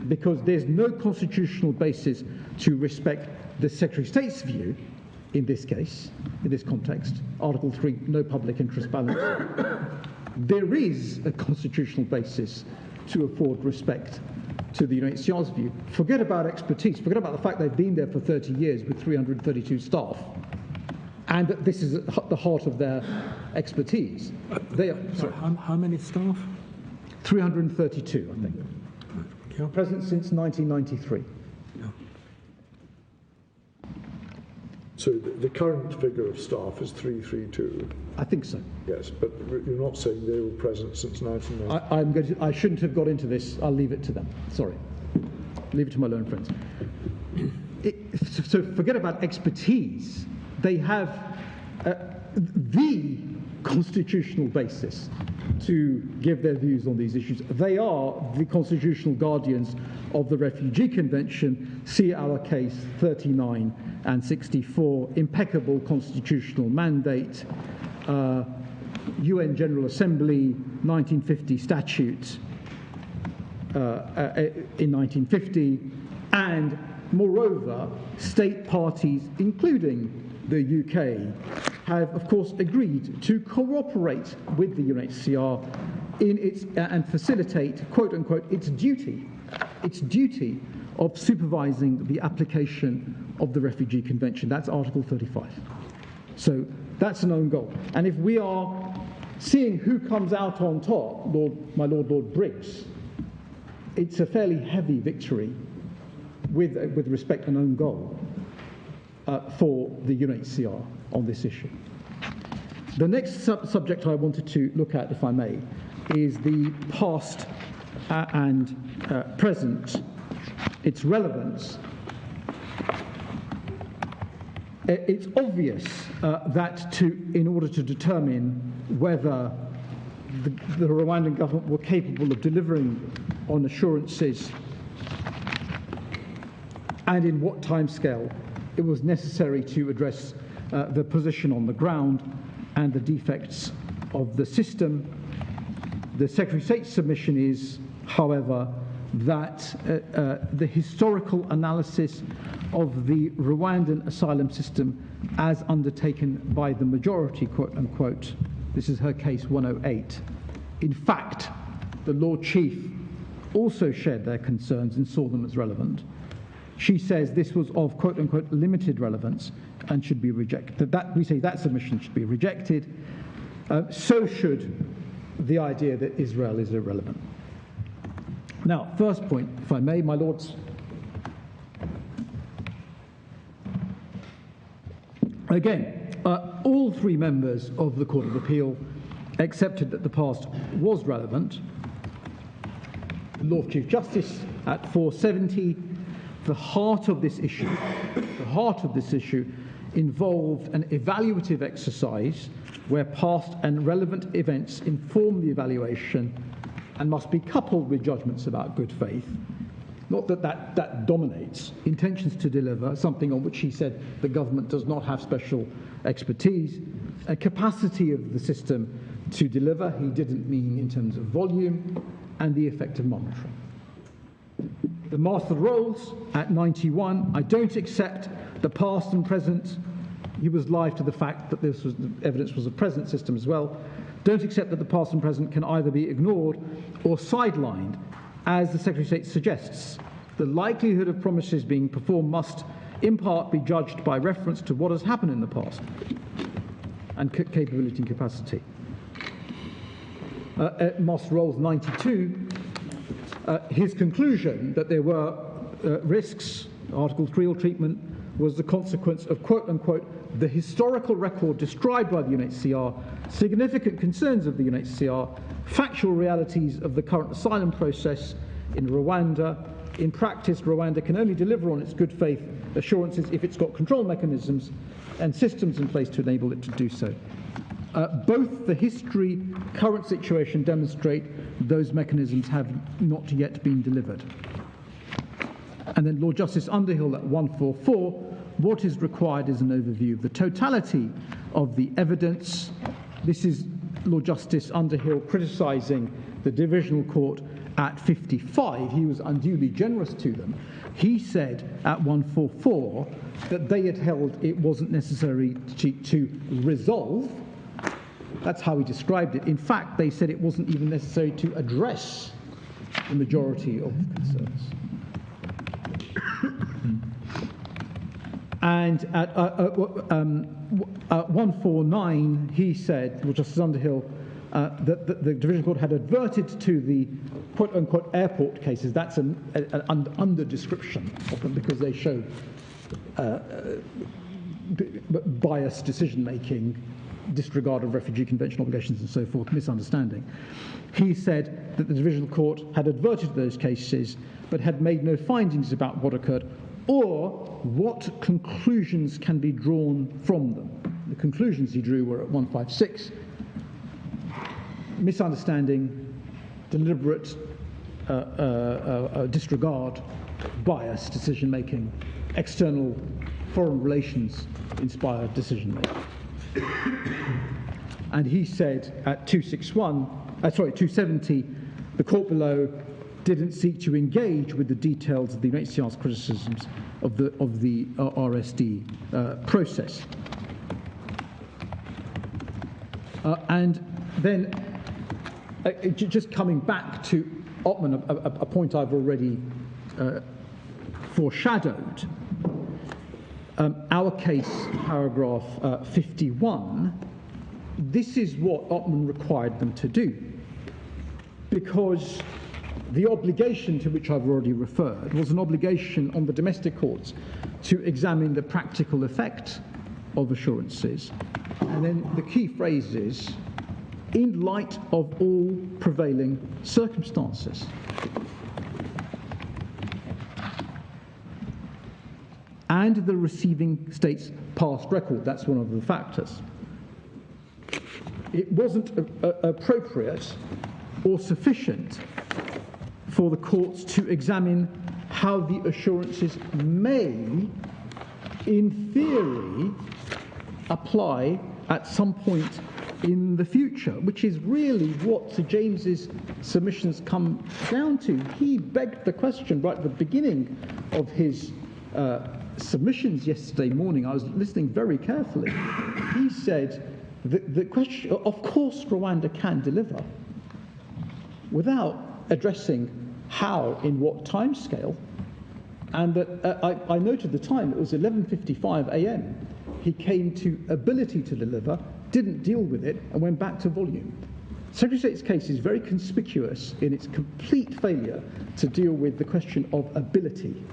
because there's no constitutional basis to respect the Secretary of State's view in this case, in this context, Article 3, no public interest balance. There is a constitutional basis to afford respect to the UNHCR's view. Forget about expertise, forget about the fact they've been there for 30 years with 332 staff, and that this is at the heart of their expertise. They are, sorry. How many staff? 332, I think. Yeah. Present since 1993. So the current figure of staff is 332. I think so. Yes, but you're not saying they were present since 1990. I shouldn't have got into this. I'll leave it to them. Sorry. Leave it to my learned friends. So forget about expertise. They have the constitutional basis to give their views on these issues. They are the constitutional guardians of the Refugee Convention. See our case 39 and 64, impeccable constitutional mandate, UN General Assembly 1950 statute in 1950, and moreover, state parties, including the UK, have of course agreed to cooperate with the UNHCR in its and facilitate, quote unquote, its duty of supervising the application of the Refugee Convention. That's Article 35. So that's an own goal. And if we are seeing who comes out on top, my Lord Briggs, it's a fairly heavy victory with respect to an own goal for the UNHCR on this issue. The next subject I wanted to look at, if I may, is the past and present, its relevance. It's obvious that in order to determine whether the Rwandan government were capable of delivering on assurances and in what timescale, it was necessary to address the position on the ground and the defects of the system. The Secretary of State's submission is, however, that the historical analysis of the Rwandan asylum system as undertaken by the majority, quote unquote, this is her case 108. In fact, the Lord Chief also shared their concerns and saw them as relevant. She says this was of, quote unquote, limited relevance and should be rejected. We say that submission should be rejected. So should the idea that Israel is irrelevant. Now, first point, if I may, my lords. Again, all three members of the Court of Appeal accepted that the past was relevant. The Lord Chief Justice at 470, the heart of this issue involved an evaluative exercise where past and relevant events inform the evaluation and must be coupled with judgments about good faith. Not that dominates. Intentions to deliver, something on which he said the government does not have special expertise. A capacity of the system to deliver, he didn't mean in terms of volume, and the effect of monitoring. The Master Rolls at 91, I don't accept the past and present. He was live to the fact that the evidence was a present system as well. Don't accept that the past and present can either be ignored or sidelined, as the Secretary of State suggests. The likelihood of promises being performed must, in part, be judged by reference to what has happened in the past and capability and capacity. At Master Rolls 92, his conclusion that there were risks, Article 3 or treatment, was the consequence of, quote-unquote, the historical record described by the UNHCR, significant concerns of the UNHCR, factual realities of the current asylum process in Rwanda. In practice, Rwanda can only deliver on its good faith assurances if it's got control mechanisms and systems in place to enable it to do so. Both the history, current situation demonstrate those mechanisms have not yet been delivered. And then Lord Justice Underhill at 144, what is required is an overview of the totality of the evidence. This is Lord Justice Underhill criticising the Divisional Court at 55. He was unduly generous to them. He said at 144 that they had held it wasn't necessary to resolve. That's how he described it. In fact, they said it wasn't even necessary to address the majority of concerns. And at 149, he said, Lord Justice Underhill, that the Division Court had adverted to the quote-unquote airport cases. That's an under-description of them because they show biased decision-making, disregard of refugee convention obligations and so forth, misunderstanding. He said that the Divisional Court had adverted to those cases but had made no findings about what occurred or what conclusions can be drawn from them. The conclusions he drew were at 156, misunderstanding, deliberate disregard, bias decision-making, external foreign relations inspired decision-making. And he said at 270, the court below didn't seek to engage with the details of the UNHCR's criticisms of the RSD process. And then, just coming back to Ottman, a point I've already foreshadowed, our case, paragraph 51, this is what Ottman required them to do, because the obligation to which I've already referred was an obligation on the domestic courts to examine the practical effect of assurances. And then the key phrase is, in light of all prevailing circumstances. And the receiving state's past record, that's one of the factors. It wasn't appropriate or sufficient for the courts to examine how the assurances may, in theory, apply at some point in the future, which is really what Sir James's submissions come down to. He begged the question right at the beginning of his submissions yesterday morning. I was listening very carefully. He said the question, of course Rwanda can deliver, without addressing how, in what time scale, and that I noted the time, it was 11:55 a.m. He came to ability to deliver, didn't deal with it, and went back to volume. Secretary of State's case is very conspicuous in its complete failure to deal with the question of ability.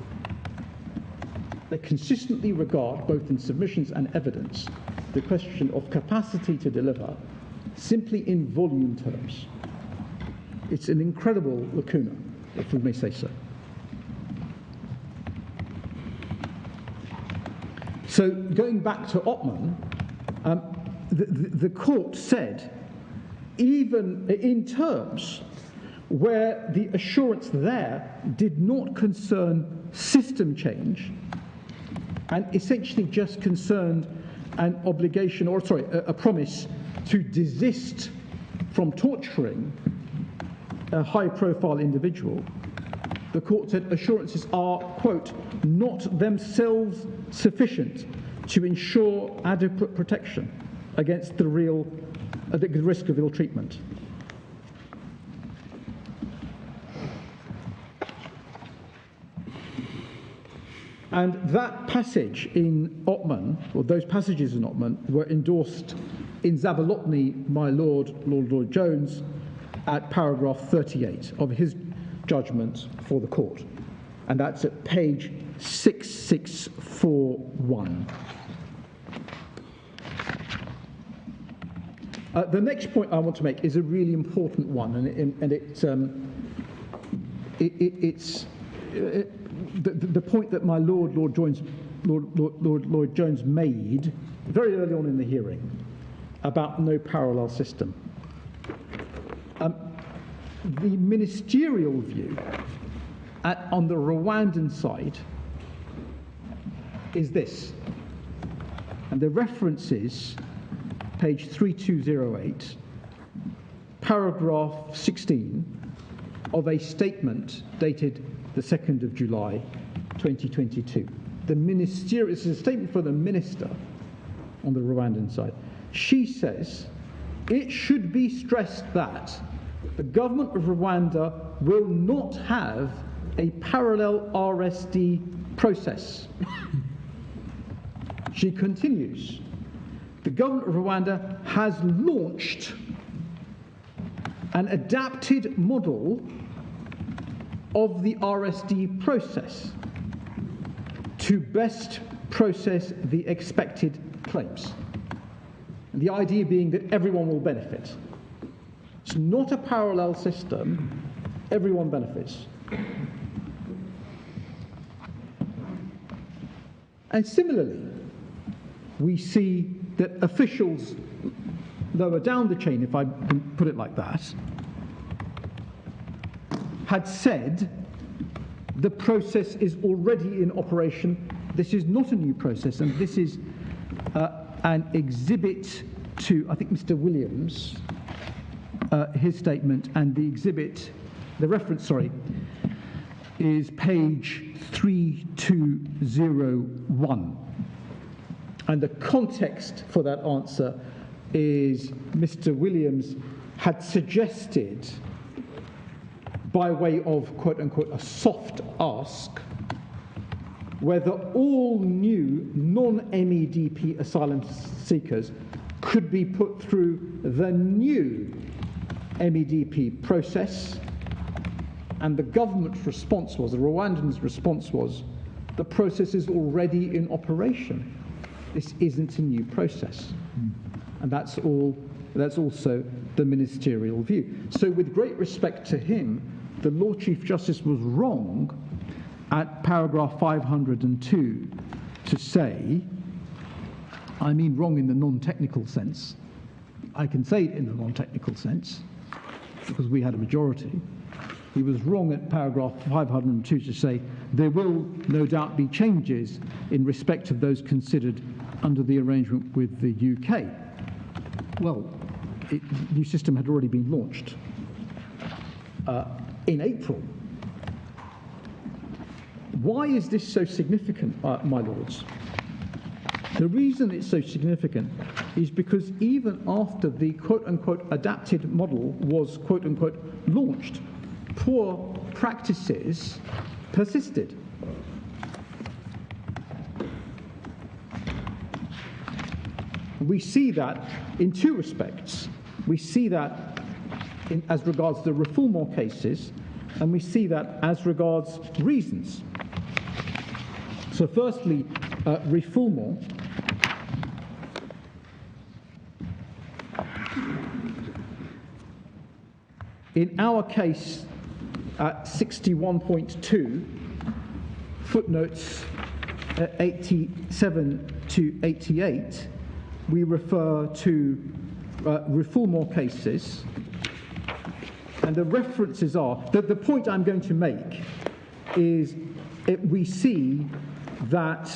They consistently regard, both in submissions and evidence, the question of capacity to deliver simply in volume terms. It's an incredible lacuna, if we may say so. So going back to Ottman, the court said, even in terms where the assurance there did not concern system change and essentially just concerned an obligation, or sorry, a promise to desist from torturing a high-profile individual, the court said assurances are, quote, not themselves sufficient to ensure adequate protection against the risk of ill treatment. And that passage in Ottman, or those passages in Ottman, were endorsed in Zavalotny by Lord Lloyd Jones at paragraph 38 of his judgment for the court. And that's at page 6641. The next point I want to make is a really important one, the point that my Lord Lloyd Jones made very early on in the hearing about no parallel system. The ministerial view on the Rwandan side is this, and the reference is page 3208, paragraph 16 of a statement dated the 2nd of July 2022. This is a statement for the minister on the Rwandan side. She says, it should be stressed that the government of Rwanda will not have a parallel RSD process. She continues, the government of Rwanda has launched an adapted model of the RSD process to best process the expected claims. And the idea being that everyone will benefit. It's not a parallel system, everyone benefits. And similarly, we see that officials lower down the chain, if I can put it like that, had said the process is already in operation. This is not a new process, and this is an exhibit to, I think, Mr. Williams, his statement, and the reference, is page 3201. And the context for that answer is Mr. Williams had suggested, by way of, quote unquote, a soft ask, whether all new non-MEDP asylum seekers could be put through the new MEDP process. And the government's response was, the Rwandans' response was, the process is already in operation. This isn't a new process. And that's also the ministerial view. So with great respect to him, the Lord Chief Justice was wrong at paragraph 502 to say, I mean wrong in the non-technical sense. I can say it in the non-technical sense, because we had a majority. He was wrong at paragraph 502 to say there will no doubt be changes in respect of those considered under the arrangement with the UK. Well, the new system had already been launched in April. Why is this so significant, my lords? The reason it's so significant is because even after the quote-unquote adapted model was quote-unquote launched, poor practices persisted. We see that in two respects. We see that as regards the reformor cases, and we see that as regards reasons. So firstly, reformor. In our case, at 61.2, footnotes 87 to 88, we refer to reformor cases, and the references are, the point I'm going to make is we see that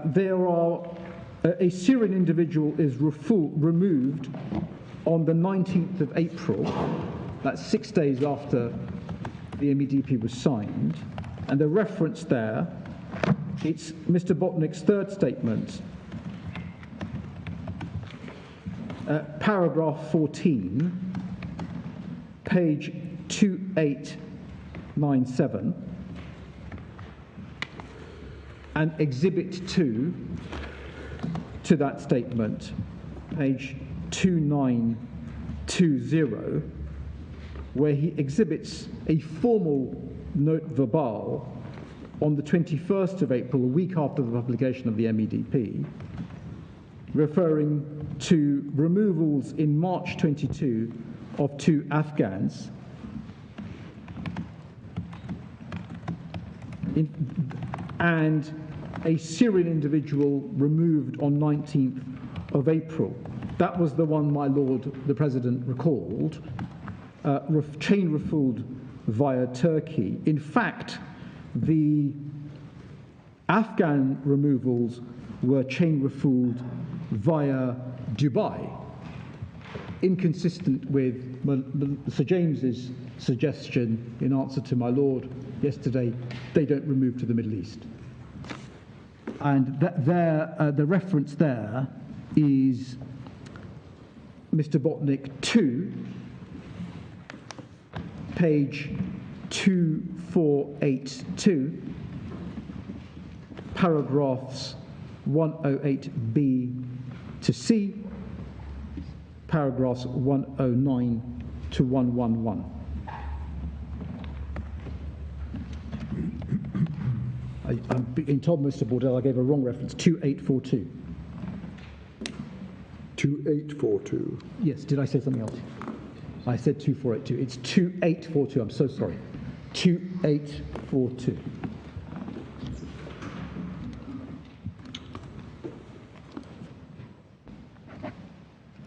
there are, a Syrian individual is removed on the 19th of April, that's 6 days after the MEDP was signed, and the reference there, it's Mr. Botnick's third statement, paragraph 14, page 2897, and Exhibit 2 to that statement, page 2920, where he exhibits a formal note verbal on the 21st of April, a week after the publication of the MEDP, referring to removals in March 22 of 2 Afghans and a Syrian individual removed on 19th of April. That was the one, my Lord, the President recalled, chain refueled via Turkey. In fact, the Afghan removals were chain refueled via Dubai, inconsistent with Sir James's suggestion in answer to my Lord yesterday, they don't remove to the Middle East. And the reference there is Mr. Botnick 2, page 2482, paragraphs 108B to C, paragraphs 109 to 111. I'm being told, Mr. Bordell, I gave a wrong reference, 2842. 2842. Yes, did I say something else? I said 2482. It's 2842. I'm so sorry. 2842.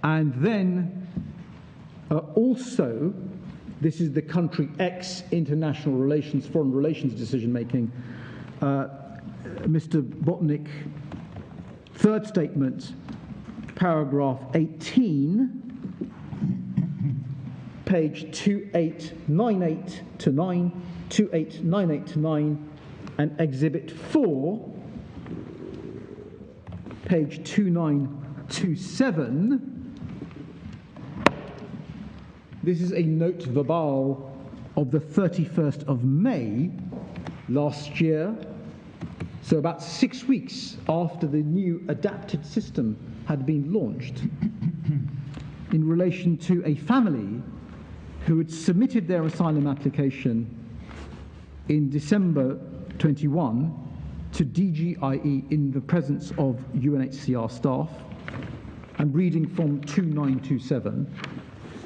And then also, this is the country X international relations, foreign relations decision making. Mr. Botnick, third statement, paragraph 18, page 2898 to 9, 2898 to 9, and Exhibit 4, page 2927. This is a note verbal of the 31st of May last year, so about 6 weeks after the new adapted system had been launched, in relation to a family who had submitted their asylum application in December 21 to DGIE in the presence of UNHCR staff. I'm reading from 2927.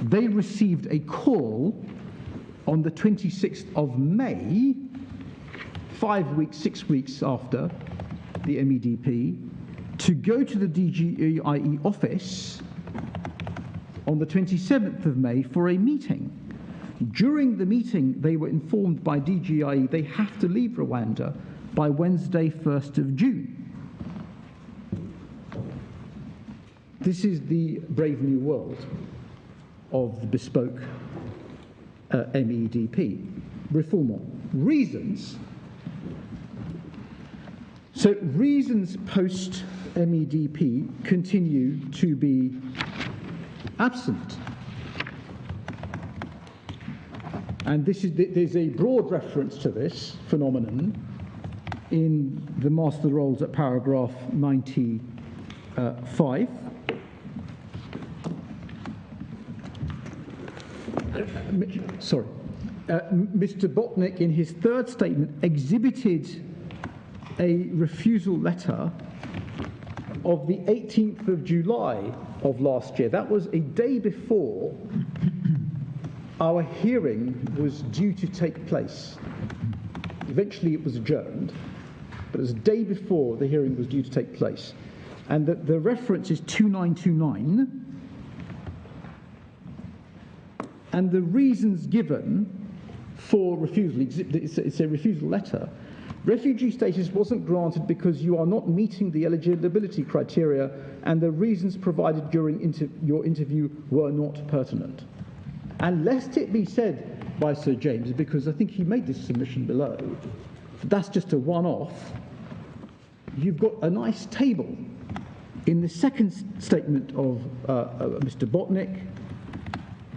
They received a call on the 26th of May, 6 weeks after the MEDP, to go to the DGIE office on the 27th of May for a meeting. During the meeting, they were informed by DGIE they have to leave Rwanda by Wednesday, 1st of June. This is the brave new world of the bespoke MEDP. Reformer. Reasons. So reasons post-MEDP continue to be absent. And there's a broad reference to this phenomenon in the Master Rolls at paragraph 95. Mr. Botnick, in his third statement, exhibited a refusal letter of the 18th of July of last year. That was a day before our hearing was due to take place. Eventually it was adjourned, but it was the day before the hearing was due to take place. And the reference is 2929. And the reasons given for refusal, it's a refusal letter. Refugee status wasn't granted because you are not meeting the eligibility criteria, and the reasons provided during your interview were not pertinent. And lest it be said by Sir James, because I think he made this submission below, that's just a one-off, you've got a nice table in the second statement of Mr. Botnick,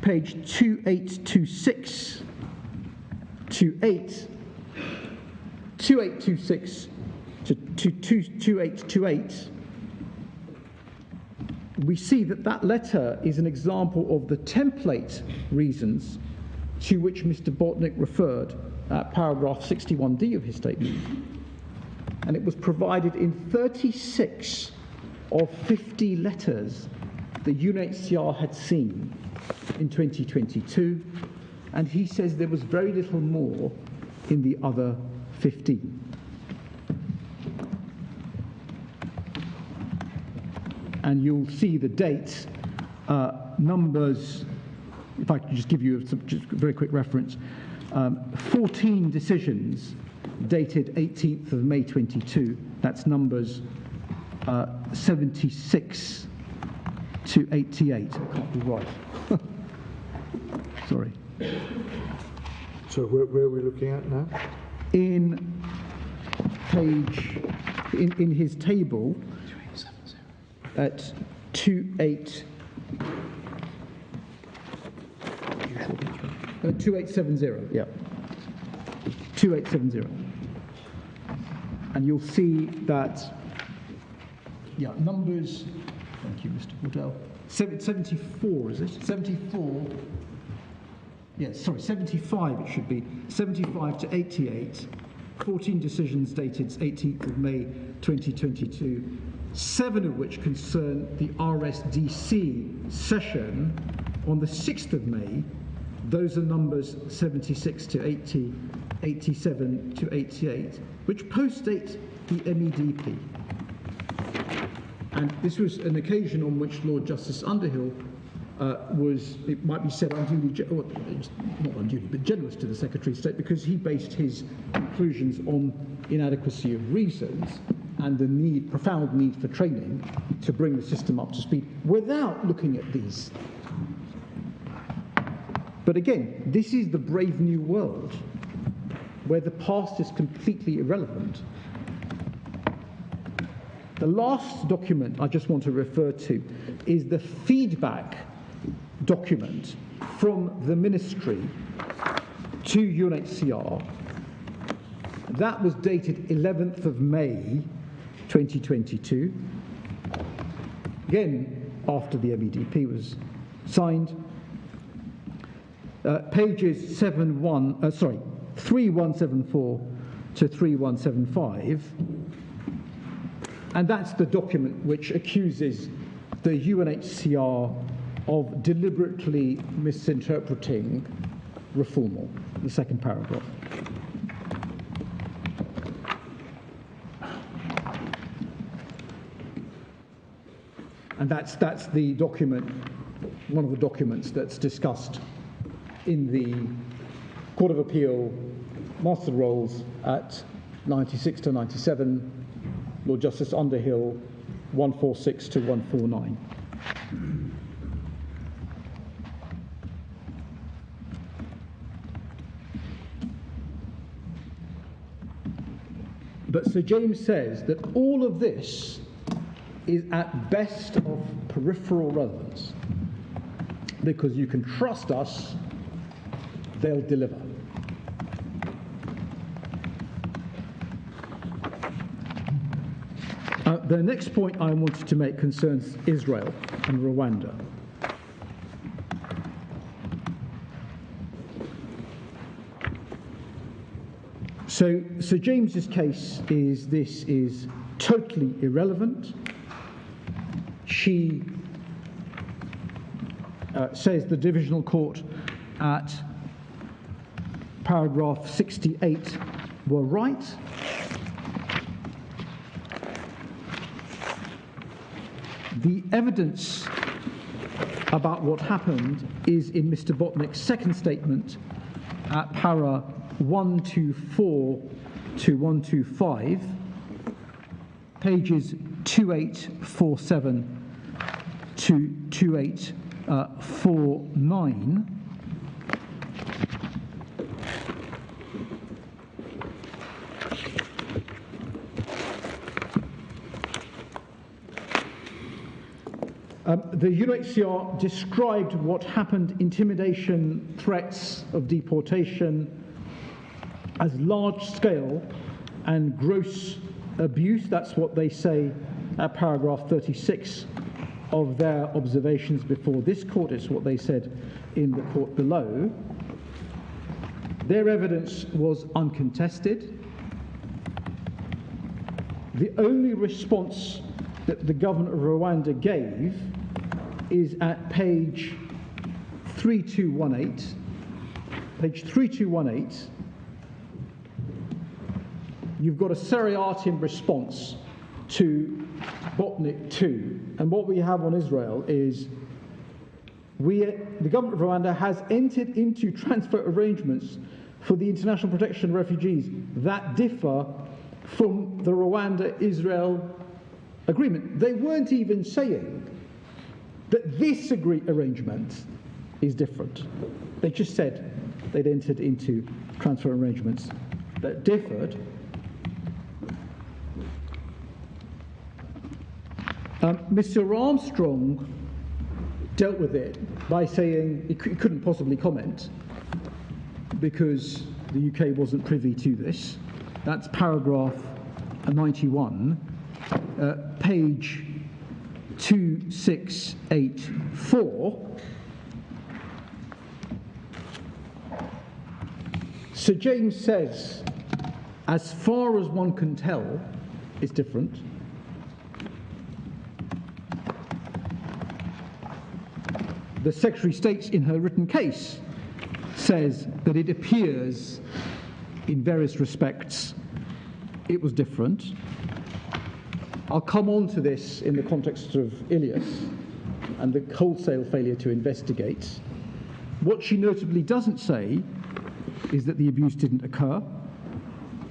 page 2826 to 2826 to 2828, we see that letter is an example of the template reasons to which Mr. Botnick referred at paragraph 61D of his statement. And it was provided in 36 of 50 letters the UNHCR had seen in 2022, and he says there was very little more in the other 15. And you'll see the dates, numbers, if I could just give you just a very quick reference, 14 decisions dated 18th of May 22, that's numbers 76 to 88. I can't be right. Sorry. So where are we looking at now? In his table at 2870, yeah. 2870. And you'll see that, yeah, numbers, thank you, Mr. Waddell, 74, is it? 74, yes, sorry, 75 it should be, 75 to 88, 14 decisions dated 18th of May 2022, 7 of which concern the RSDC session on the 6th of May. Those are numbers 76 to 80, 87 to 88, which postdate the MEDP. And this was an occasion on which Lord Justice Underhill was, it might be said, unduly, not unduly, but generous to the Secretary of State, because he based his conclusions on inadequacy of reasons and the profound need for training to bring the system up to speed without looking at these. But again, this is the brave new world where the past is completely irrelevant. The last document I just want to refer to is the feedback document from the Ministry to UNHCR. That was dated 11th of May 2022. Again, after the MEDP was signed. Pages 3174 to 3175. And that's the document which accuses the UNHCR of deliberately misinterpreting reformal, the second paragraph. And that's the document, one of the documents that's discussed in the Court of Appeal Master Rolls at 96 to 97, Lord Justice Underhill 146 to 149. But Sir James says that all of this is at best of peripheral relevance, because you can trust us, they'll deliver. The next point I wanted to make concerns Israel and Rwanda. So Sir James's case is this is totally irrelevant. She says the divisional court at paragraph 68 were right. The evidence about what happened is in Mr. Botnick's second statement at para 124 to 125, pages 2847 to 2849. The UKSC described what happened, intimidation, threats of deportation, as large-scale and gross abuse. That's what they say at paragraph 36 of their observations before this court. It's what they said in the court below. Their evidence was uncontested. The only response that the government of Rwanda gave is at page 3218. Page 3218, you've got a seriatim response to Botnick 2. And what we have on Israel is the government of Rwanda has entered into transfer arrangements for the international protection of refugees that differ from the Rwanda-Israel agreement. They weren't even saying that this arrangement is different. They just said they'd entered into transfer arrangements that differed. Mr. Armstrong dealt with it by saying he couldn't possibly comment because the UK wasn't privy to this. That's paragraph 91, page 2684. Sir James says, as far as one can tell, it's different. The Secretary states in her written case says that it appears in various respects it was different. I'll come on to this in the context of Ilias and the wholesale failure to investigate. What she notably doesn't say is that the abuse didn't occur,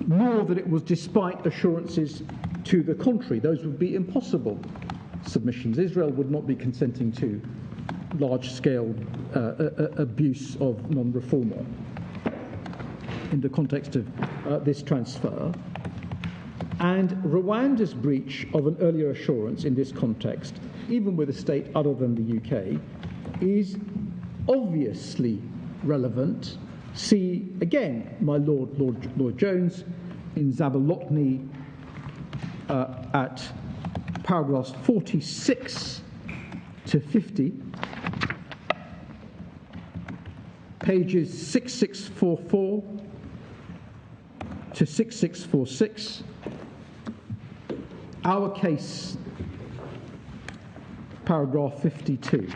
nor that it was despite assurances to the contrary. Those would be impossible submissions. Israel would not be consenting to large-scale abuse of non-reformer in the context of this transfer. And Rwanda's breach of an earlier assurance in this context, even with a state other than the UK, is obviously relevant. See, again, my Lord Jones, in Zabolotny at paragraphs 46 to 50, pages 6644 to 6646, our case, paragraph 52.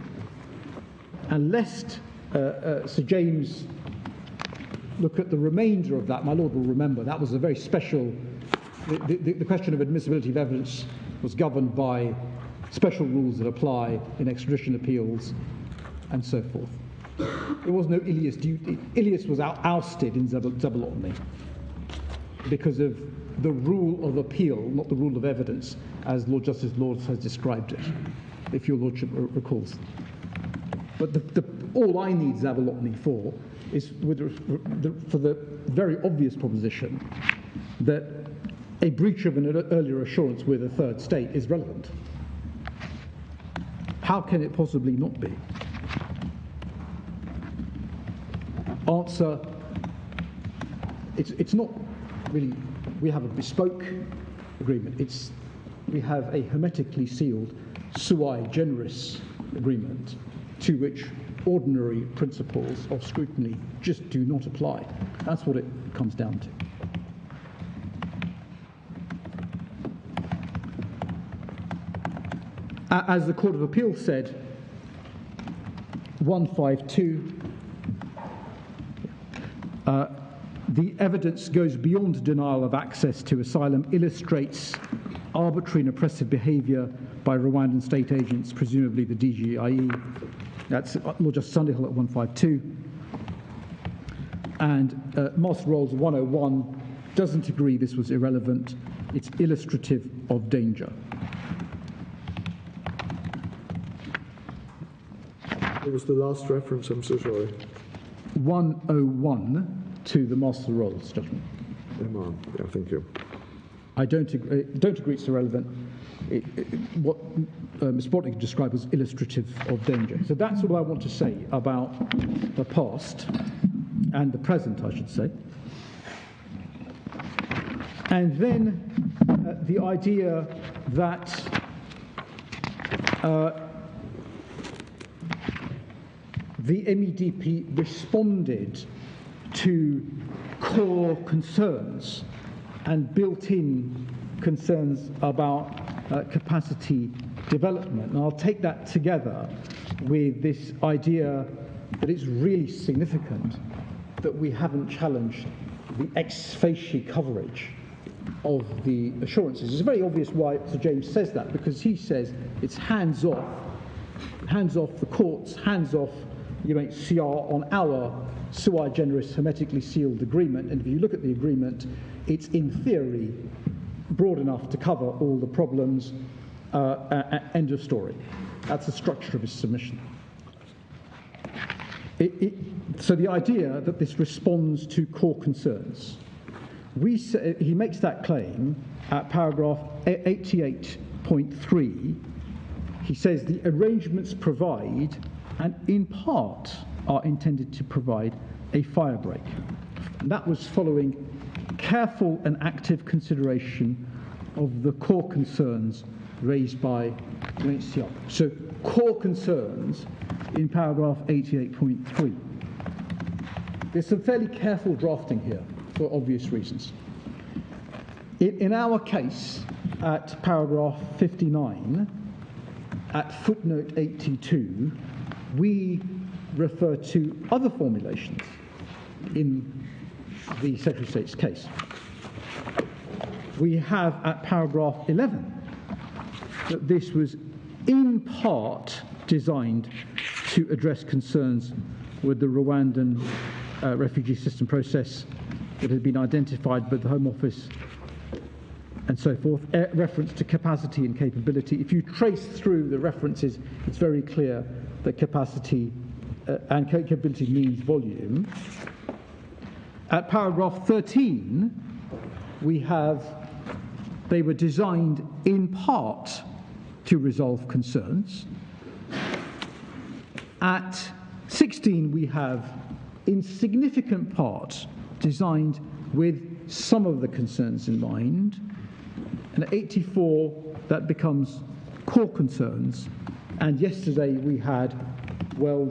And lest Sir James look at the remainder of that, my Lord will remember, that was a very special, the question of admissibility of evidence was governed by special rules that apply in extradition appeals and so forth. There was no Ilias duty. Ilias was ousted in Zabolotny because of the rule of appeal, not the rule of evidence, as Lord Justice Lords has described it, if your Lordship recalls. But all I need Zabolotny for is for the very obvious proposition that a breach of an earlier assurance with a third state is relevant. How can it possibly not be? Answer, it's not really, we have a bespoke agreement. We have a hermetically sealed sui generis agreement to which ordinary principles of scrutiny just do not apply. That's what it comes down to. As the Court of Appeal said, 152 The evidence goes beyond denial of access to asylum, illustrates arbitrary and oppressive behaviour by Rwandan state agents, presumably the DGIE. That's Lord Justice Underhill at 152. And Master Rolls 101 doesn't agree this was irrelevant. It's illustrative of danger. What was the last reference? I'm so sorry. 101 to the Master Rolls judgment. Yeah, thank you. I don't agree it's irrelevant. What Ms. Botnick described as illustrative of danger. So that's all I want to say about the past and the present, I should say. And then the idea that the MEDP responded to core concerns and built-in concerns about capacity development. And I'll take that together with this idea that it's really significant that we haven't challenged the ex facie coverage of the assurances. It's very obvious why Sir James says that, because he says it's hands-off the courts, hands-off UNHCR on our sui generis hermetically sealed agreement. And if you look at the agreement, it's in theory broad enough to cover all the problems. End of story. That's the structure of his submission. So the idea that this responds to core concerns, he makes that claim at paragraph 88.3. He says the arrangements provide, and in part are intended to provide, a fire break. And that was following careful and active consideration of the core concerns raised by UNHCR. So core concerns in paragraph 88.3. There's some fairly careful drafting here for obvious reasons. In our case, at paragraph 59, at footnote 82, we refer to other formulations in the Secretary of State's case. We have at paragraph 11 that this was in part designed to address concerns with the Rwandan refugee system process that had been identified by the Home Office and so forth, reference to capacity and capability. If you trace through the references, it's very clear that capacity and capability means volume. At paragraph 13, we have, they were designed in part to resolve concerns. At 16, we have, in significant part, designed with some of the concerns in mind. And at 84, that becomes core concerns. And yesterday we had, well,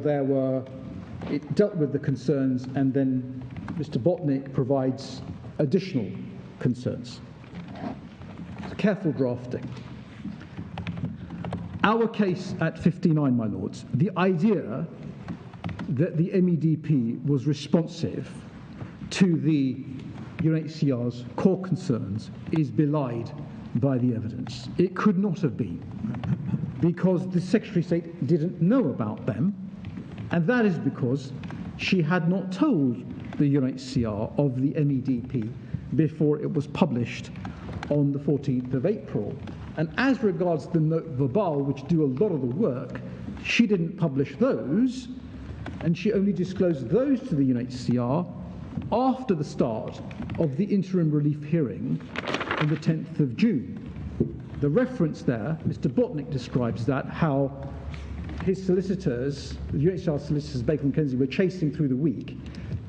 it dealt with the concerns, and then Mr. Botnick provides additional concerns. It's careful drafting. Our case at 59, my lords, the idea that the MEDP was responsive to the UNHCR's core concerns is belied by the evidence. It could not have been, because the Secretary of State didn't know about them, and that is because she had not told the UNHCR of the MEDP before it was published on the 14th of April. And as regards the note verbal, which do a lot of the work, she didn't publish those, and she only disclosed those to the UNHCR after the start of the interim relief hearing on the 10th of June. The reference there, Mr. Botnick describes that, how his solicitors, the UNHCR solicitors, Baker and Kenzie, were chasing through the week,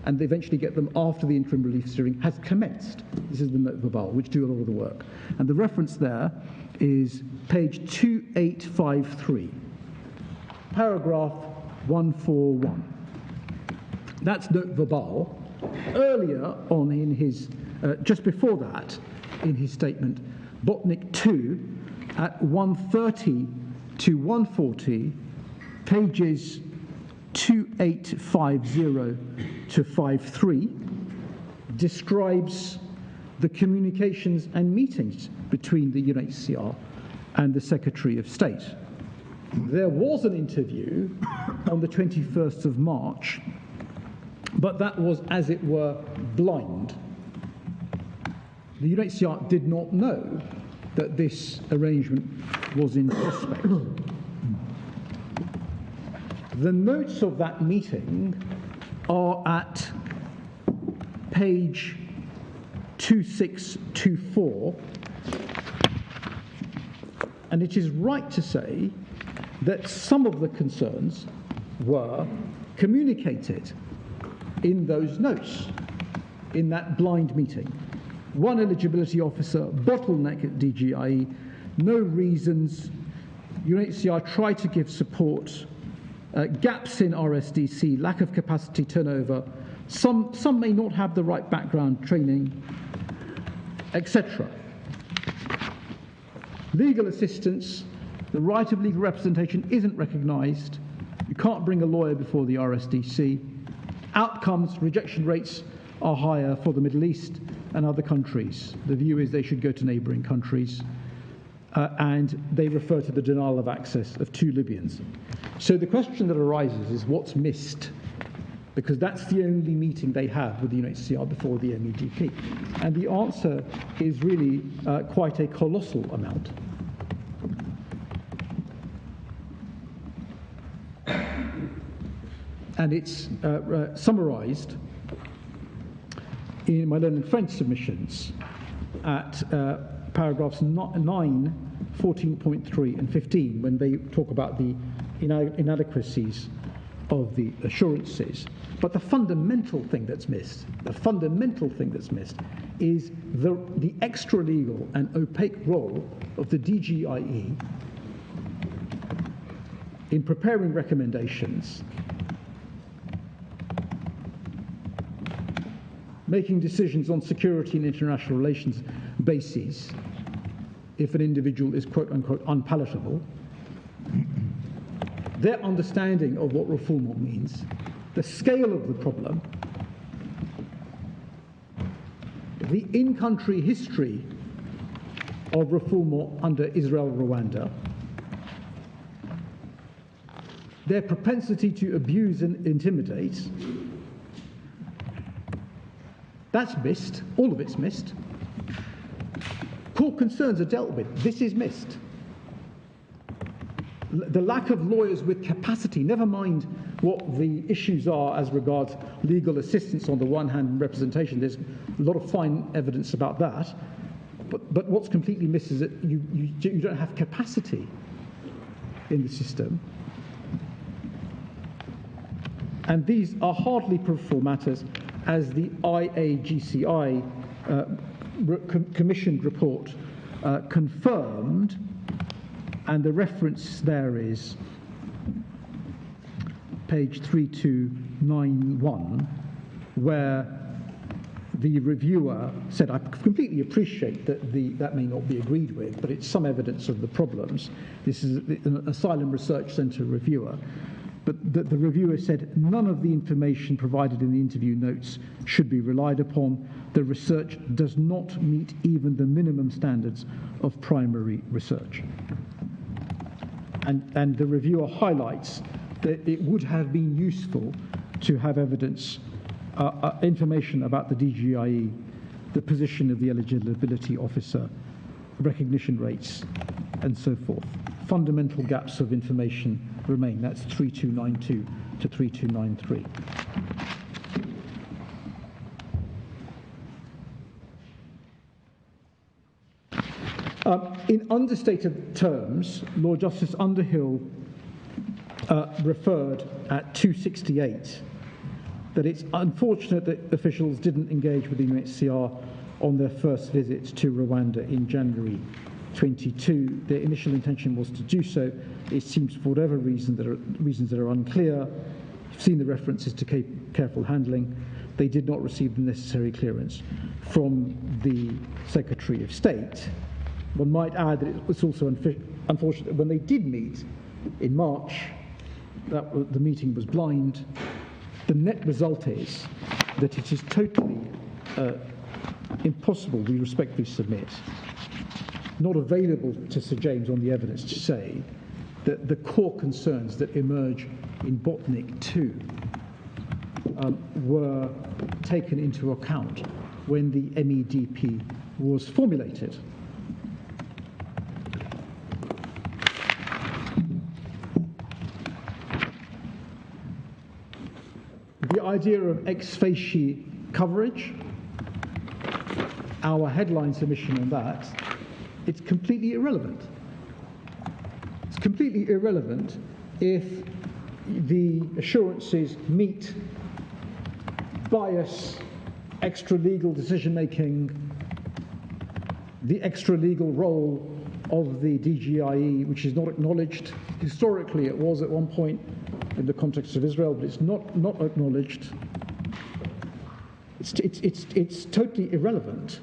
and they eventually get them after the interim relief hearing has commenced. This is the note verbal, which do a lot of the work. And the reference there is page 2853, paragraph 141. That's note verbal. Earlier on in his, just before that, in his statement, Botnick 2, at 130 to 140, pages 2850 to 53, describes the communications and meetings between the UNHCR and the Secretary of State. There was an interview on the 21st of March, but that was, as it were, blind. The UNHCR did not know that this arrangement was in prospect. The notes of that meeting are at page 2624, and it is right to say that some of the concerns were communicated in those notes, in that blind meeting. One eligibility officer, bottleneck at DGIE, no reasons, UNHCR tried to give support, gaps in RSDC, lack of capacity turnover, some may not have the right background training, etc. Legal assistance, the right of legal representation isn't recognised. You can't bring a lawyer before the RSDC. Outcomes, rejection rates are higher for the Middle East and other countries. The view is they should go to neighbouring countries. And they refer to the denial of access of 2 Libyans. So the question that arises is what's missed? Because that's the only meeting they have with the UNHCR before the MEDP. And the answer is really quite a colossal amount. And it's summarised in my learned French submissions at paragraphs 9, 14.3 and 15, when they talk about the inadequacies of the assurances. But the fundamental thing that's missed, is the extra-legal and opaque role of the DGIE in preparing recommendations, making decisions on security and international relations bases if an individual is quote-unquote unpalatable, their understanding of what refoulement means, the scale of the problem, the in-country history of refoulement under Israel-Rwanda, their propensity to abuse and intimidate. That's missed. All of it's missed. Core concerns are dealt with. This is missed. The lack of lawyers with capacity, never mind what the issues are as regards legal assistance on the one hand and representation. There's a lot of fine evidence about that. But what's completely missed is that you don't have capacity in the system. And these are hardly peripheral matters, as the IAGCI commissioned report confirmed, and the reference there is page 3291, where the reviewer said, I completely appreciate that that may not be agreed with, but it's some evidence of the problems. This is an Asylum Research Centre reviewer. But the reviewer said none of the information provided in the interview notes should be relied upon. The research does not meet even the minimum standards of primary research. And the reviewer highlights that it would have been useful to have evidence, information about the DGIE, the position of the eligibility officer, recognition rates, and so forth. Fundamental gaps of information remain. That's 3292 to 3293. In understated terms, Lord Justice Underhill referred at 268 that it's unfortunate that officials didn't engage with the UNHCR on their first visit to Rwanda in January 22. Their initial intention was to do so. It seems for whatever reason reasons that are unclear. You've seen the references to careful handling. They did not receive the necessary clearance from the Secretary of State. One might add that it was also unfortunate that when they did meet in March, that the meeting was blind. The net result is that it is totally impossible, we respectfully submit, not available to Sir James on the evidence to say that the core concerns that emerge in Botnik 2 were taken into account when the MEDP was formulated. The idea of ex facie coverage, our headline submission on that, it's completely irrelevant. It's completely irrelevant if the assurances meet bias, extra-legal decision-making, the extra-legal role of the DGIE, which is not acknowledged. Historically, it was at one point in the context of Israel, but it's not acknowledged. It's totally irrelevant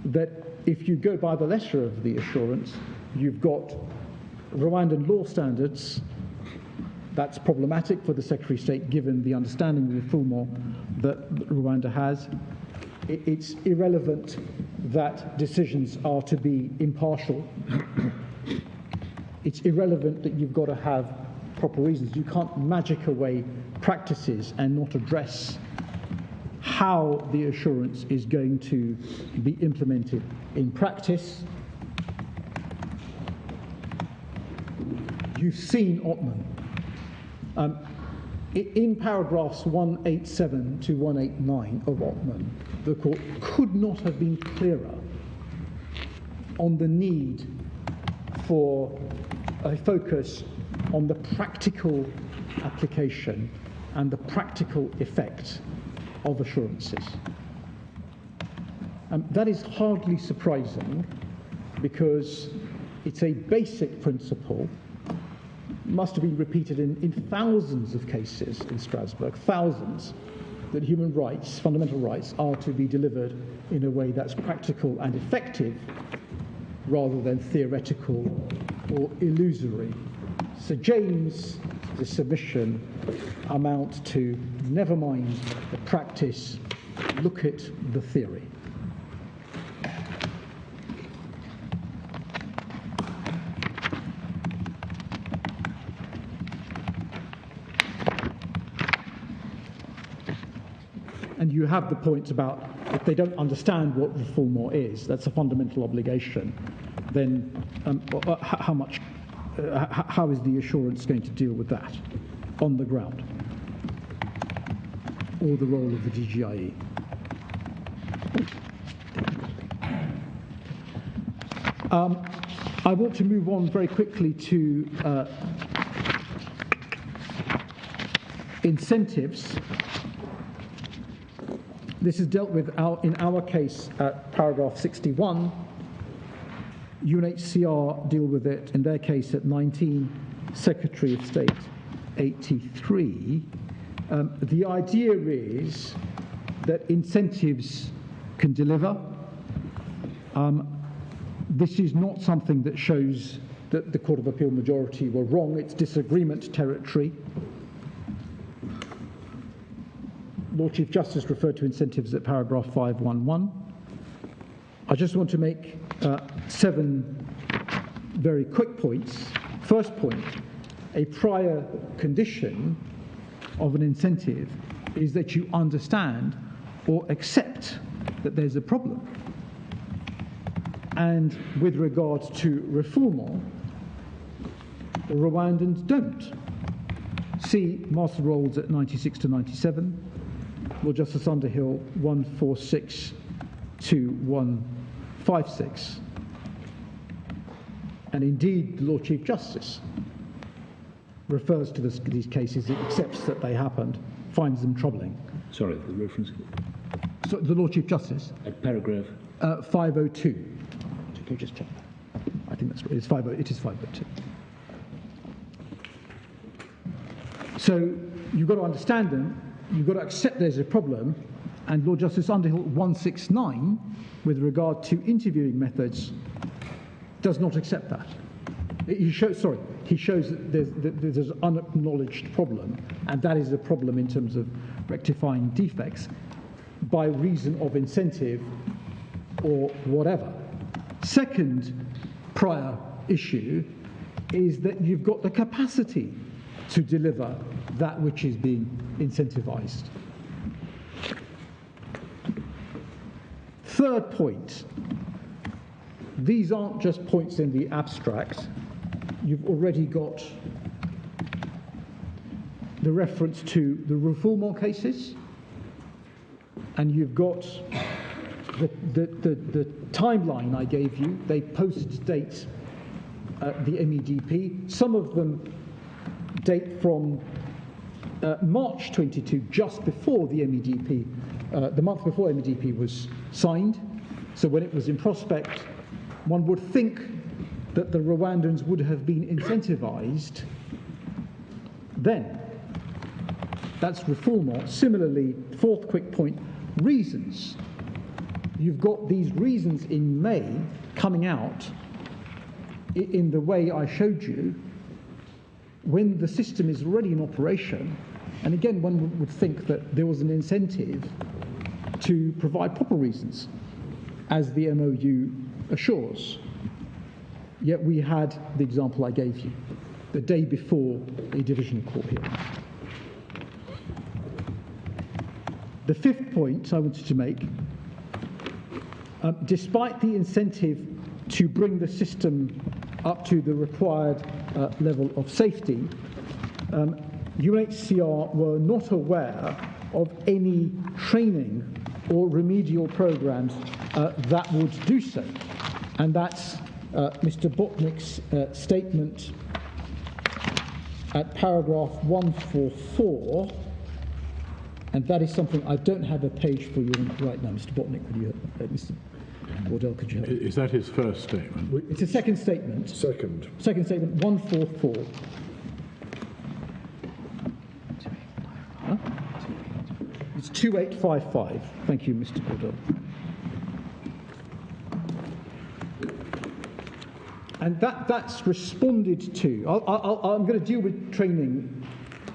that if you go by the letter of the assurance, you've got Rwandan law standards. That's problematic for the Secretary of State, given the understanding of the refoulement that Rwanda has. It's irrelevant that decisions are to be impartial. It's irrelevant that you've got to have proper reasons. You can't magic away practices and not address how the assurance is going to be implemented in practice. You've seen Ottman. In paragraphs 187 to 189 of Ottman, the court could not have been clearer on the need for a focus on the practical application and the practical effect of assurances. That is hardly surprising because it's a basic principle, must have been repeated in thousands of cases in Strasbourg, thousands, that human rights, fundamental rights, are to be delivered in a way that's practical and effective rather than theoretical or illusory. Sir James' submission amounts to never mind the practice, look at the theory. And you have the point about if they don't understand what refoulement is, that's a fundamental obligation, then how is the assurance going to deal with that on the ground? Or the role of the DGIE? I want to move on very quickly to incentives. This is dealt with in our case at paragraph 61. UNHCR deal with it in their case at 19, Secretary of State 83. The idea is that incentives can deliver. This is not something that shows that the Court of Appeal majority were wrong. It's disagreement territory. Lord Chief Justice referred to incentives at paragraph 511. I just want to make 7 very quick points. First point, a prior condition of an incentive is that you understand or accept that there's a problem. And with regard to refoulement, the Rwandans don't. See Master Rolls at 96 to 97, Lord Justice Underhill 146 to 156. And indeed, the Lord Chief Justice refers to these cases, it accepts that they happened, finds them troubling. Sorry, the reference? So the Lord Chief Justice? At paragraph? 502. Can you just check that? I think that's right. It is 502. So you've got to understand them, you've got to accept there's a problem, and Lord Justice Underhill 169, with regard to interviewing methods, does not accept that. He shows that there's an unacknowledged problem, and that is a problem in terms of rectifying defects. by reason of incentive or whatever. Second prior issue is that you've got the capacity to deliver that which is being incentivized. Third point, these aren't just points in the abstract. You've already got the reference to the refoulement cases, and you've got the timeline I gave you. They post-date the MEDP. Some of them date from March 22, just before the MEDP, the month before MEDP was signed. So when it was in prospect, one would think that the Rwandans would have been incentivized then. That's refoulement. Similarly, fourth quick point, reasons. You've got these reasons in May coming out in the way I showed you when the system is already in operation. And again, one would think that there was an incentive to provide proper reasons, as the MOU assures. Yet we had the example I gave you, the day before a divisional court hearing. The fifth point I wanted to make, despite the incentive to bring the system up to the required level of safety, UNHCR were not aware of any training or remedial programs that would do so. And that's Mr. Botnick's statement at paragraph 144, and that is something I don't have a page for you right now. Mr. Botnick, could you, Mr. Wardell, could you help? Is that his first statement? It's a second statement. Second. Second statement, 144. Huh? It's 2855. Thank you, Mr. Wardell. And that's responded to. I'm going to deal with training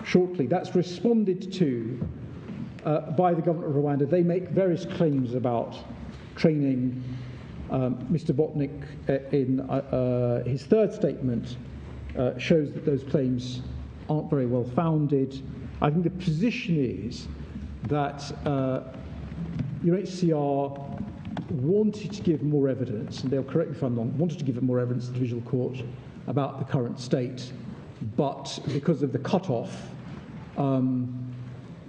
shortly. That's responded to by the government of Rwanda. They make various claims about training. Mr. Botnick, in his third statement, shows that those claims aren't very well founded. I think the position is that UNHCR wanted to give more evidence, and they'll correct me if I'm wrong, wanted to give more evidence to the Divisional Court about the current state, but because of the cut-off,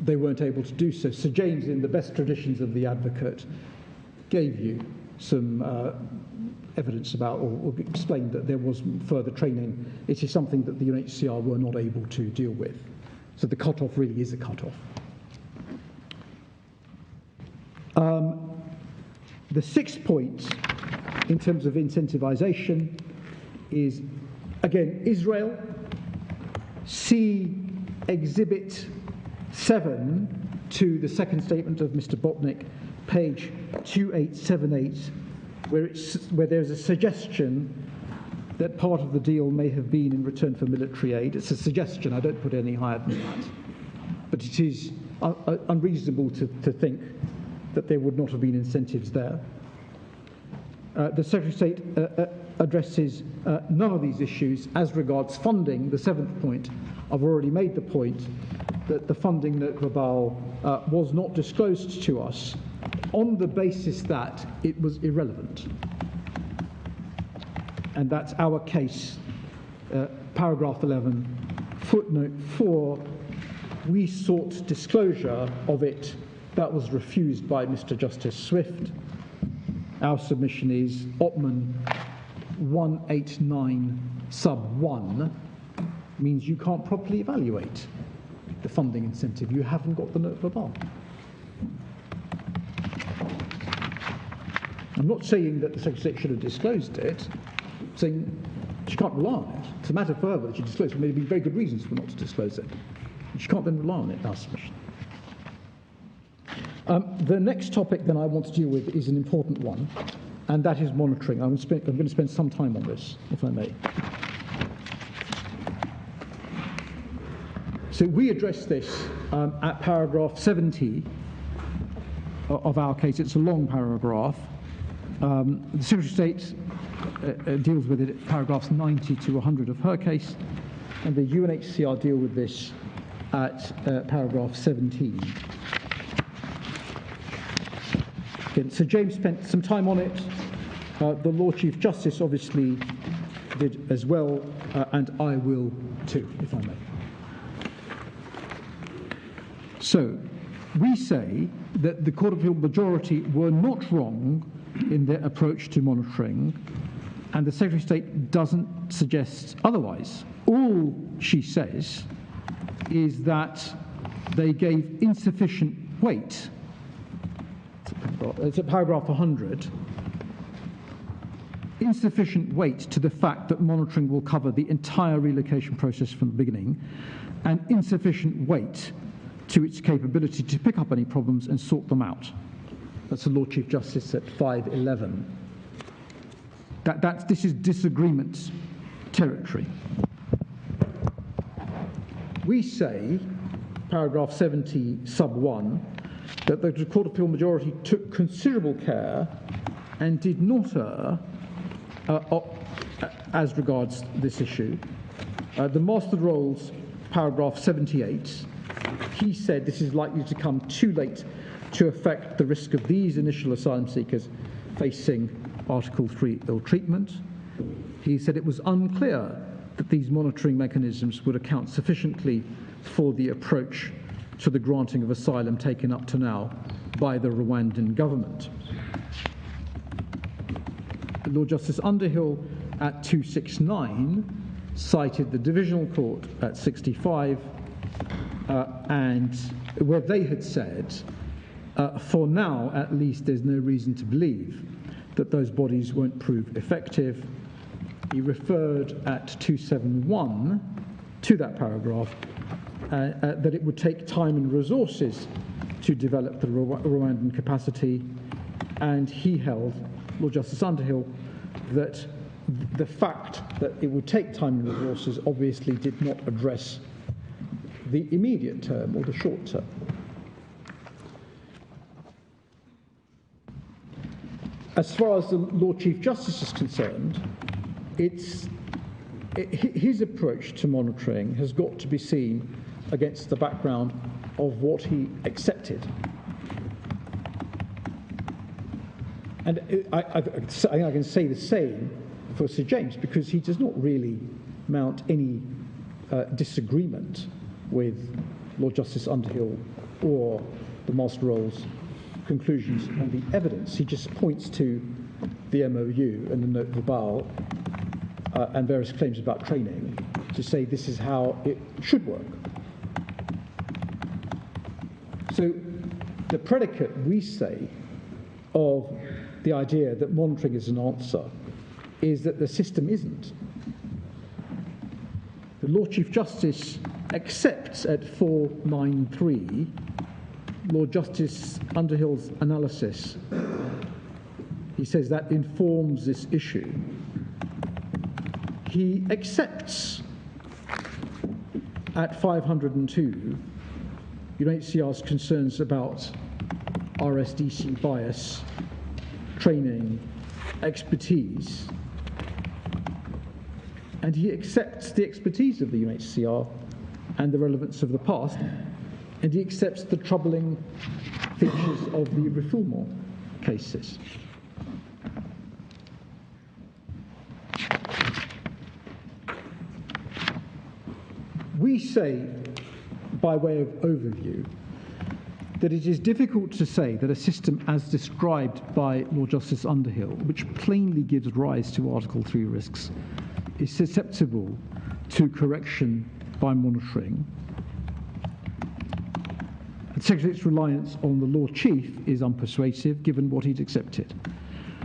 they weren't able to do so. Sir James, in the best traditions of the advocate, gave you some evidence about, or explained that there was further training. It is something that the UNHCR were not able to deal with. So the cut-off really is a cut-off. The sixth point, in terms of incentivization, is, again, Israel. See Exhibit 7 to the second statement of Mr. Botnick, page 2878, where there's a suggestion that part of the deal may have been in return for military aid. It's a suggestion, I don't put any higher than that. But it is unreasonable to think that there would not have been incentives there. The Secretary of State addresses none of these issues. As regards funding, the seventh point, I've already made the point that the funding at Global was not disclosed to us on the basis that it was irrelevant. And that's our case, paragraph 11, footnote 4. We sought disclosure of it. That was refused by Mr. Justice Swift. Our submission is Oppmann 189 sub 1 means you can't properly evaluate the funding incentive. You haven't got the note verbal. I'm not saying that the Secretary of State should have disclosed it. I'm saying she can't rely on it. It's a matter further that she disclosed it. There may be very good reasons for not to disclose it. She can't then rely on it, our submission. The next topic then I want to deal with is an important one, and that is monitoring. I'm going to spend some time on this, if I may. So we address this at paragraph 70 of our case. It's a long paragraph. The Secretary of State deals with it at paragraphs 90 to 100 of her case, and the UNHCR deal with this at paragraph 17. Again, Sir James spent some time on it. The Lord Chief Justice obviously did as well, and I will too, if I may. So, we say that the Court of Appeal majority were not wrong in their approach to monitoring, and the Secretary of State doesn't suggest otherwise. All she says is that they gave insufficient weight. It's at paragraph 100. Insufficient weight to the fact that monitoring will cover the entire relocation process from the beginning, and insufficient weight to its capability to pick up any problems and sort them out. That's the Lord Chief Justice at 511. This is disagreement territory. We say, paragraph 70, sub 1, that the Court of Appeal majority took considerable care and did not err as regards this issue. The Master Rolls, paragraph 78, he said this is likely to come too late to affect the risk of these initial asylum seekers facing Article 3 ill treatment. He said it was unclear that these monitoring mechanisms would account sufficiently for the approach to the granting of asylum taken up to now by the Rwandan government. Lord Justice Underhill at 269 cited the Divisional Court at 65, and where they had said, for now at least there's no reason to believe that those bodies won't prove effective. He referred at 271 to that paragraph that it would take time and resources to develop the Rwandan capacity, and he held, Lord Justice Underhill, that the fact that it would take time and resources obviously did not address the immediate term or the short term. As far as the Lord Chief Justice is concerned, his approach to monitoring has got to be seen against the background of what he accepted. And I can say the same for Sir James, because he does not really mount any disagreement with Lord Justice Underhill or the Master Rolls' conclusions on the evidence. He just points to the MOU and the note verbal and various claims about training to say this is how it should work. So the predicate, we say, of the idea that monitoring is an answer is that the system isn't. The Lord Chief Justice accepts at 493 Lord Justice Underhill's analysis. He says that informs this issue. He accepts at 502 UNHCR's concerns about RSDC bias, training, expertise, and he accepts the expertise of the UNHCR and the relevance of the past, and he accepts the troubling features of the refoulement cases. We say, by way of overview, that it is difficult to say that a system as described by Lord Justice Underhill, which plainly gives rise to Article 3 risks, is susceptible to correction by monitoring. The Secretary's reliance on the Lord Chief is unpersuasive, given what he'd accepted.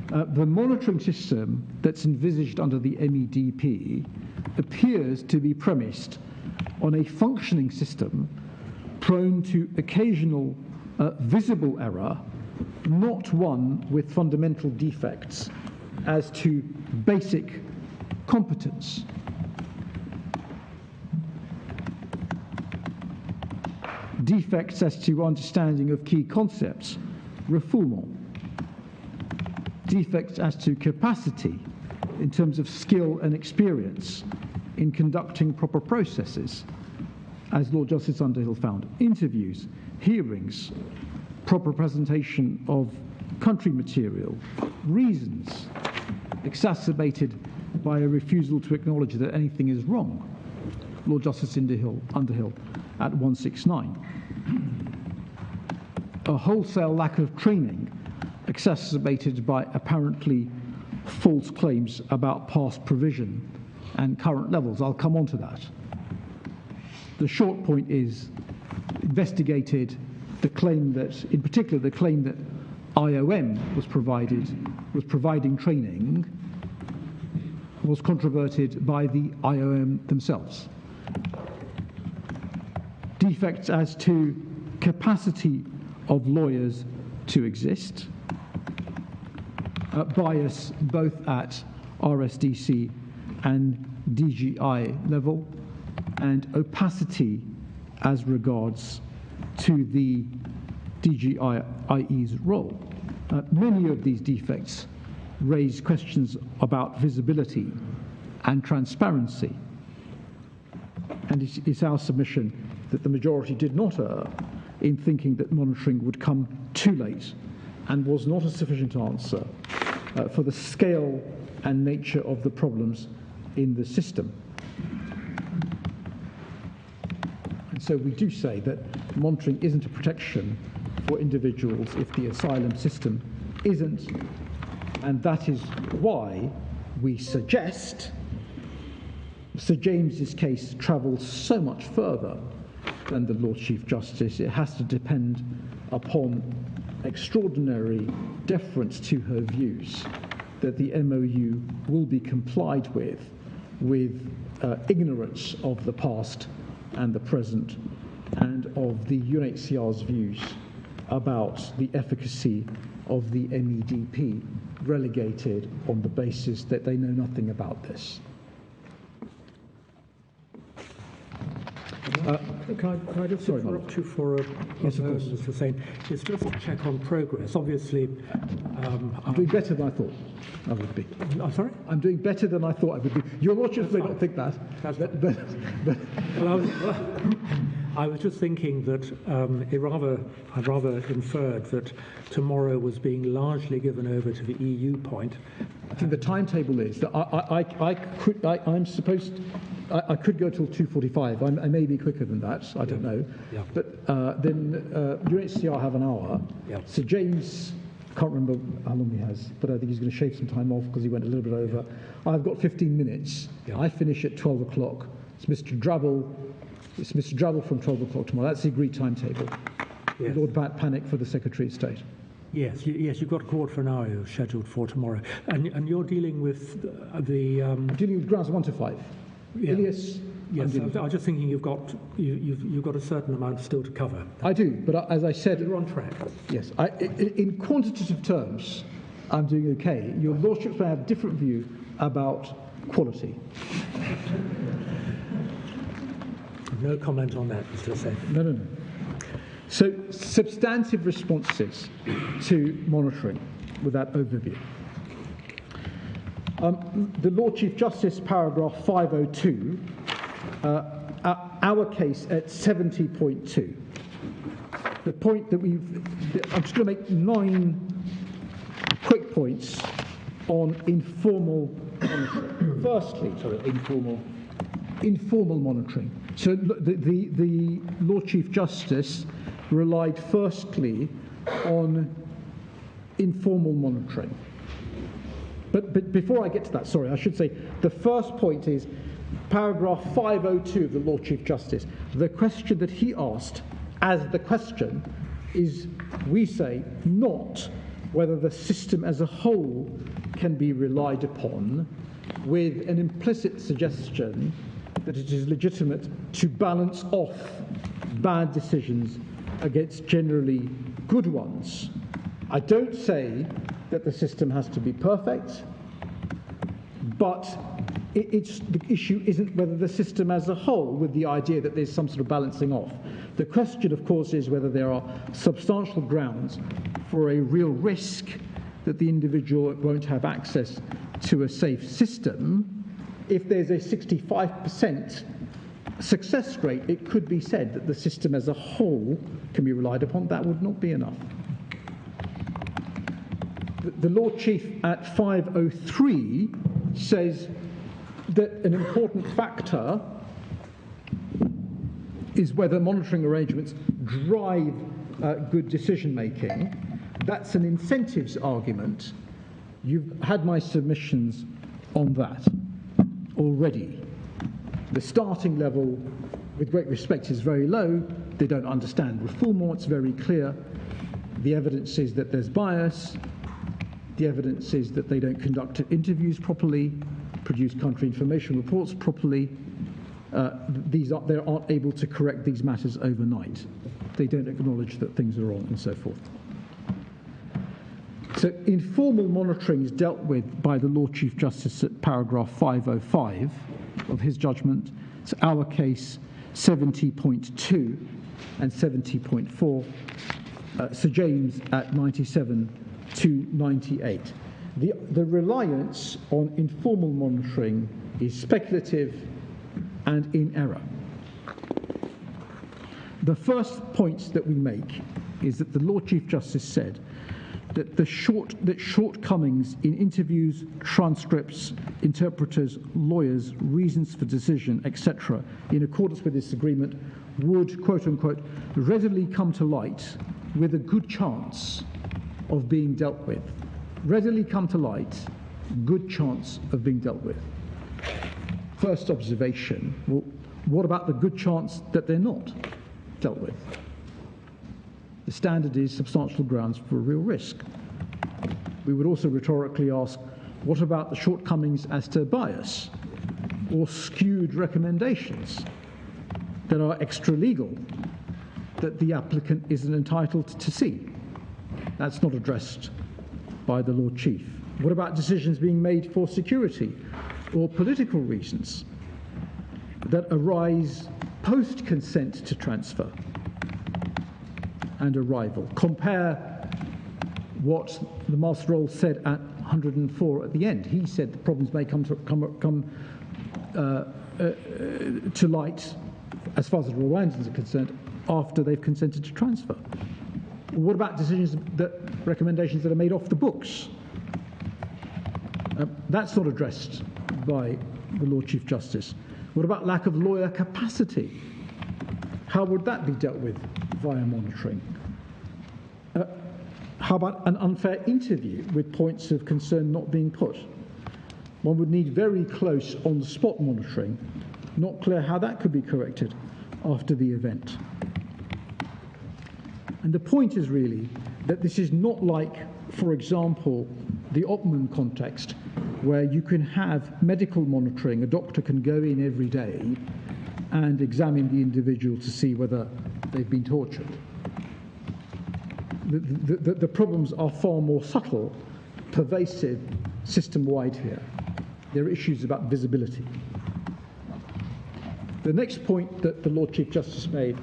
The monitoring system that's envisaged under the MEDP appears to be premised on a functioning system prone to occasional visible error, not one with fundamental defects as to basic competence. Defects as to understanding of key concepts refoulement, defects as to capacity in terms of skill and experience in conducting proper processes, as Lord Justice Underhill found, interviews, hearings, proper presentation of country material, reasons, exacerbated by a refusal to acknowledge that anything is wrong, Lord Justice Underhill at 169. A wholesale lack of training exacerbated by apparently false claims about past provision and current levels. I'll come on to that. The short point is investigated the claim that, in particular, the claim that IOM was providing training was controverted by the IOM themselves. Defects as to capacity of lawyers to exist, bias both at RSDC and DGI level, and opacity as regards to the DGIE's role. Many of these defects raise questions about visibility and transparency, and it's our submission that the majority did not err in thinking that monitoring would come too late and was not a sufficient answer for the scale and nature of the problems in the system. And so we do say that monitoring isn't a protection for individuals if the asylum system isn't, and that is why we suggest Sir James's case travels so much further than the Lord Chief Justice. It has to depend upon extraordinary deference to her views that the MOU will be complied with ignorance of the past and the present and of the UNHCR's views about the efficacy of the MEDP, relegated on the basis that they know nothing about this. Can I just interrupt you for a moment, Mr. Hussain? It's just to check on progress. Obviously, I'm doing better than I thought I would be. I'm sorry? I'm doing better than I thought I would be. Your Lordship may not think that. Well, I was just thinking that I rather inferred that tomorrow was being largely given over to the EU point. I think the timetable is that I could go till 2:45. I may be quicker than that. I don't know. Yeah. But then UNHCR have an hour. Yeah. Sir James, can't remember how long he has, but I think he's going to shave some time off because he went a little bit over. Yeah. I've got 15 minutes. Yeah. I finish at 12 o'clock. It's Mr. Drabble from 12 o'clock tomorrow. That's the agreed timetable. Yes. Lord Panic for the Secretary of State. Yes, you've got a quarter for an hour scheduled for tomorrow. And you're dealing with the... I'm dealing with grounds 1 to 5. Yeah. Ilias. Yes, I was just thinking you've got a certain amount still to cover. I do, but as I said... You're on track. Yes. In quantitative terms, I'm doing okay. Your Lordships may have a different view about quality. No comment on that, Mr. Hussain. No. So, substantive responses to monitoring with that overview. The Lord Chief Justice, paragraph 502, our case at 70.2. The point that I'm just going to make 9 quick points on informal monitoring. Firstly, informal monitoring. So the Lord Chief Justice relied firstly on informal monitoring. But before I get to that, sorry, I should say the first point is paragraph 502 of the Lord Chief Justice. The question that he asked as the question is, we say, not whether the system as a whole can be relied upon, with an implicit suggestion that it is legitimate to balance off bad decisions against generally good ones. I don't say that the system has to be perfect, but the issue isn't whether the system as a whole, with the idea that there's some sort of balancing off. The question, of course, is whether there are substantial grounds for a real risk that the individual won't have access to a safe system. If there's a 65% success rate, it could be said that the system as a whole can be relied upon. That would not be enough. The Lord Chief at 503 says that an important factor is whether monitoring arrangements drive good decision making. That's an incentives argument. You've had my submissions on that already. The starting level, with great respect, is very low. They don't understand reform law. It's very clear. The evidence is that there's bias. The evidence is that they don't conduct interviews properly, produce country information reports properly. They aren't able to correct these matters overnight. They don't acknowledge that things are wrong and so forth. So informal monitoring is dealt with by the Lord Chief Justice at paragraph 505 of his judgment. It's our case 70.2 and 70.4. Sir James at 97 to 98. The reliance on informal monitoring is speculative and in error. The first point that we make is that the Lord Chief Justice said that shortcomings in interviews, transcripts, interpreters, lawyers, reasons for decision, etc., in accordance with this agreement, would, quote unquote, readily come to light with a good chance of being dealt with. Readily come to light, good chance of being dealt with. First observation, well, what about the good chance that they're not dealt with? The standard is substantial grounds for a real risk. We would also rhetorically ask, what about the shortcomings as to bias or skewed recommendations that are extra-legal that the applicant isn't entitled to see? That's not addressed by the Lord Chief. What about decisions being made for security or political reasons that arise post-consent to transfer and arrival? Compare what the Master Roll said at 104 at the end. He said the problems may come to light, as far as the Rwandans are concerned, after they've consented to transfer. What about recommendations that are made off the books? That's not addressed by the Lord Chief Justice. What about lack of lawyer capacity? How would that be dealt with via monitoring? How about an unfair interview with points of concern not being put? One would need very close on-the-spot monitoring. Not clear how that could be corrected after the event. And the point is really that this is not like, for example, the Oppmann context, where you can have medical monitoring. A doctor can go in every day and examine the individual to see whether they've been tortured. The problems are far more subtle, pervasive, system-wide here. There are issues about visibility. The next point that the Lord Chief Justice made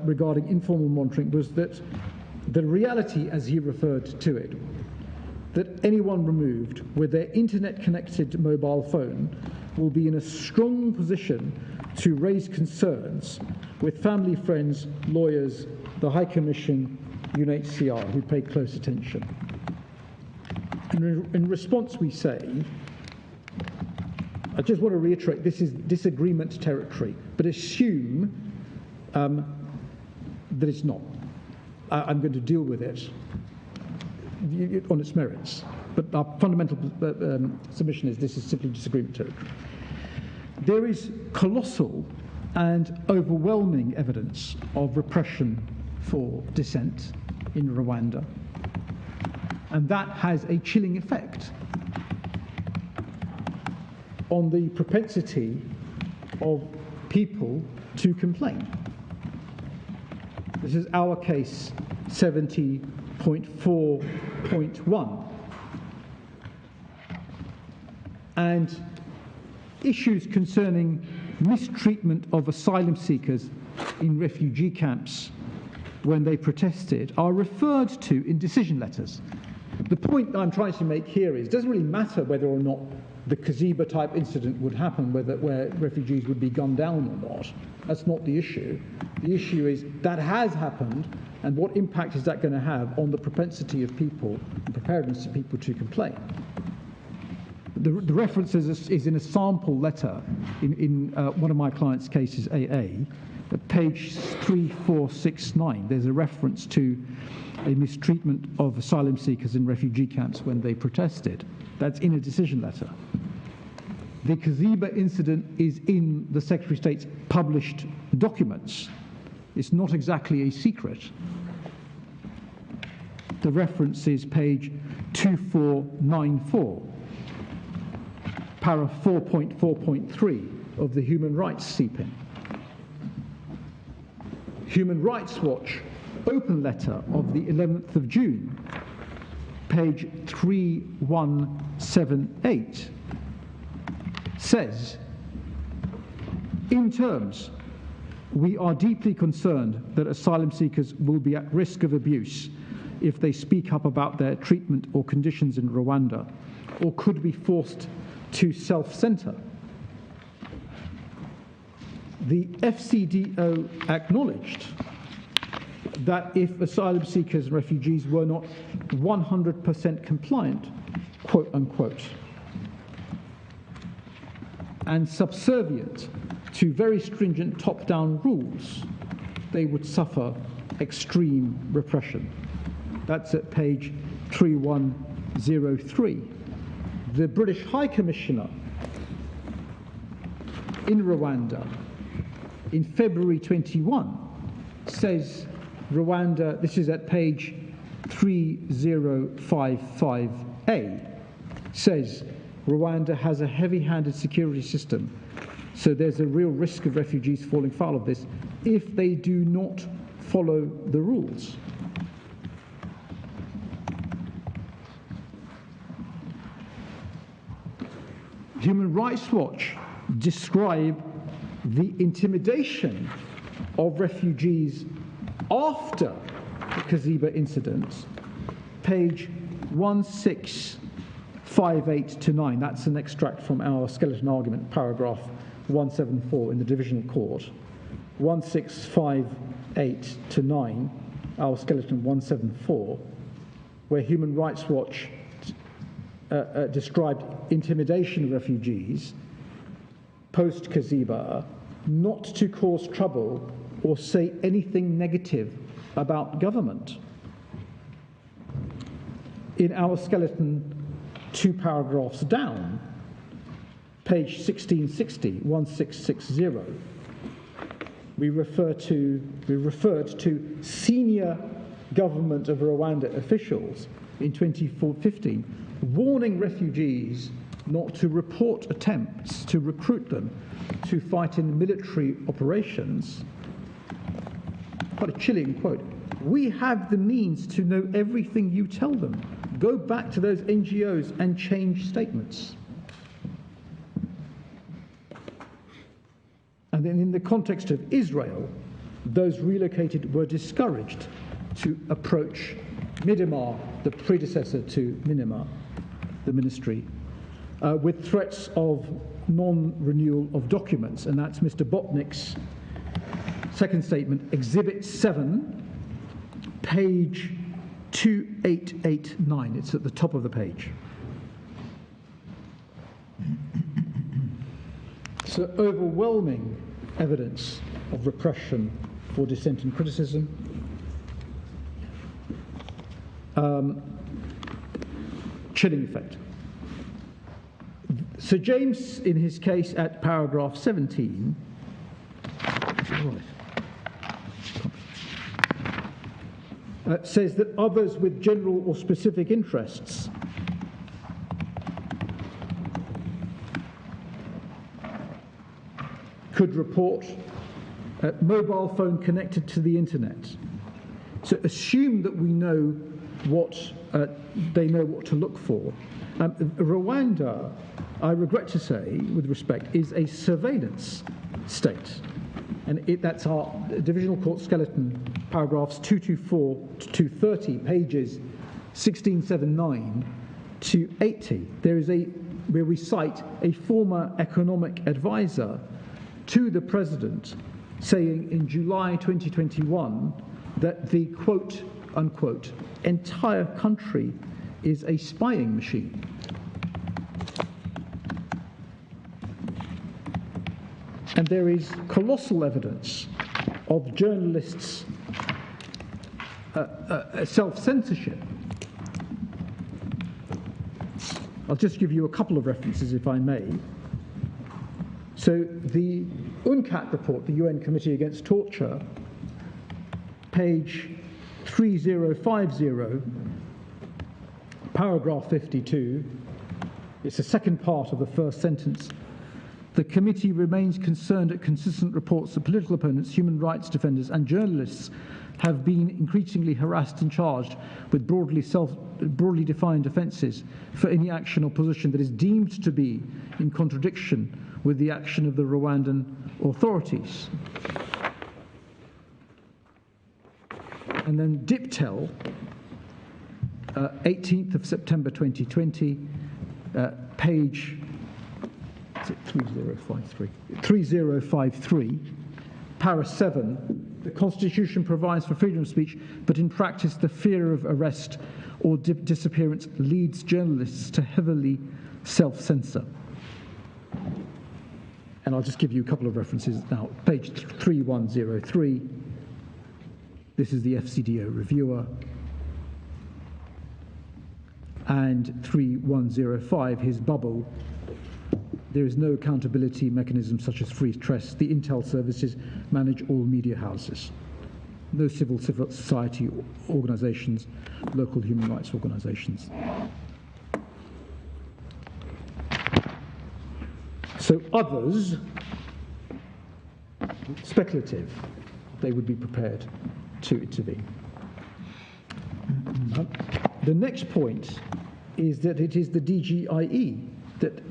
regarding informal monitoring was that the reality, as he referred to it, that anyone removed with their internet-connected mobile phone will be in a strong position to raise concerns with family, friends, lawyers, the High Commission, UNHCR, who pay close attention. In response, we say, I just want to reiterate, this is disagreement territory, but assume that it's not. I'm going to deal with it on its merits. But our fundamental submission is this is simply disagreement territory. There is colossal and overwhelming evidence of repression for dissent in Rwanda. And that has a chilling effect on the propensity of people to complain. This is our case 70.4.1. And issues concerning mistreatment of asylum seekers in refugee camps when they protested are referred to in decision letters. The point I'm trying to make here is it doesn't really matter whether or not the Kaziba type incident would happen, where refugees would be gunned down or not. That's not the issue. The issue is that has happened, and what impact is that going to have on the propensity of people and preparedness of people to complain? The reference is in a sample letter in one of my clients' cases, AA, at page 3469. There's a reference to a mistreatment of asylum seekers in refugee camps when they protested. That's in a decision letter. The Kaziba incident is in the Secretary of State's published documents. It's not exactly a secret. The reference is page 2494, para 4.4.3 of the Human Rights CPIN. Human Rights Watch open letter of the 11th of June, page 3178, says, in terms, we are deeply concerned that asylum seekers will be at risk of abuse if they speak up about their treatment or conditions in Rwanda, or could be forced to self-censor. The FCDO acknowledged that if asylum seekers and refugees were not 100% compliant, quote unquote, and subservient to very stringent top-down rules, they would suffer extreme repression. That's at page 3103. The British High Commissioner in Rwanda in February 21 says Rwanda, this is at page 3055A, says Rwanda has a heavy-handed security system, so there's a real risk of refugees falling foul of this if they do not follow the rules. Human Rights Watch describe the intimidation of refugees after the Kaziba incident, page 1658-9. That's an extract from our skeleton argument, paragraph 174 in the divisional court. 1658-9, our skeleton 174, where Human Rights Watch described intimidation of refugees post-Kaziba not to cause trouble or say anything negative about government. In our skeleton, 2 paragraphs down, page 1660, 1660, we referred to senior government of Rwanda officials in 2015 warning refugees not to report attempts to recruit them to fight in military operations. Quite a chilling quote. We have the means to know everything you tell them. Go back to those NGOs and change statements. And then in the context of Israel, those relocated were discouraged to approach Midimar, the predecessor to Minima, the ministry, with threats of non-renewal of documents. And that's Mr. Botnick's second statement, Exhibit 7, page 2889. It's at the top of the page. So overwhelming evidence of repression for dissent and criticism. Chilling effect. Sir James, in his case at paragraph 17, says that others with general or specific interests could report a mobile phone connected to the internet. So assume that we know what they know what to look for. Rwanda I regret to say, with respect, is a surveillance state. And that's our divisional court skeleton, paragraphs 224 to 230, pages 1679 to 80. There is where we cite a former economic advisor to the President saying in July 2021 that the quote unquote entire country is a spying machine. And there is colossal evidence of journalists' self-censorship. I'll just give you a couple of references, if I may. So the UNCAT report, the UN Committee Against Torture, page 3050, paragraph 52, it's the second part of the first sentence. The committee remains concerned at consistent reports that political opponents, human rights defenders and journalists have been increasingly harassed and charged with broadly defined offences for any action or position that is deemed to be in contradiction with the action of the Rwandan authorities. And then Diptel, 18th of September 2020, page 3053, para 7, the Constitution provides for freedom of speech, but in practice the fear of arrest or disappearance leads journalists to heavily self-censor. And I'll just give you a couple of references now. Page 3103, this is the FCDO reviewer. And 3105, his bubble. There is no accountability mechanism such as free press. The intel services manage all media houses. No civil society organizations, local human rights organizations. So others, speculative, they would be prepared to intervene. The next point is that it is the DGIE that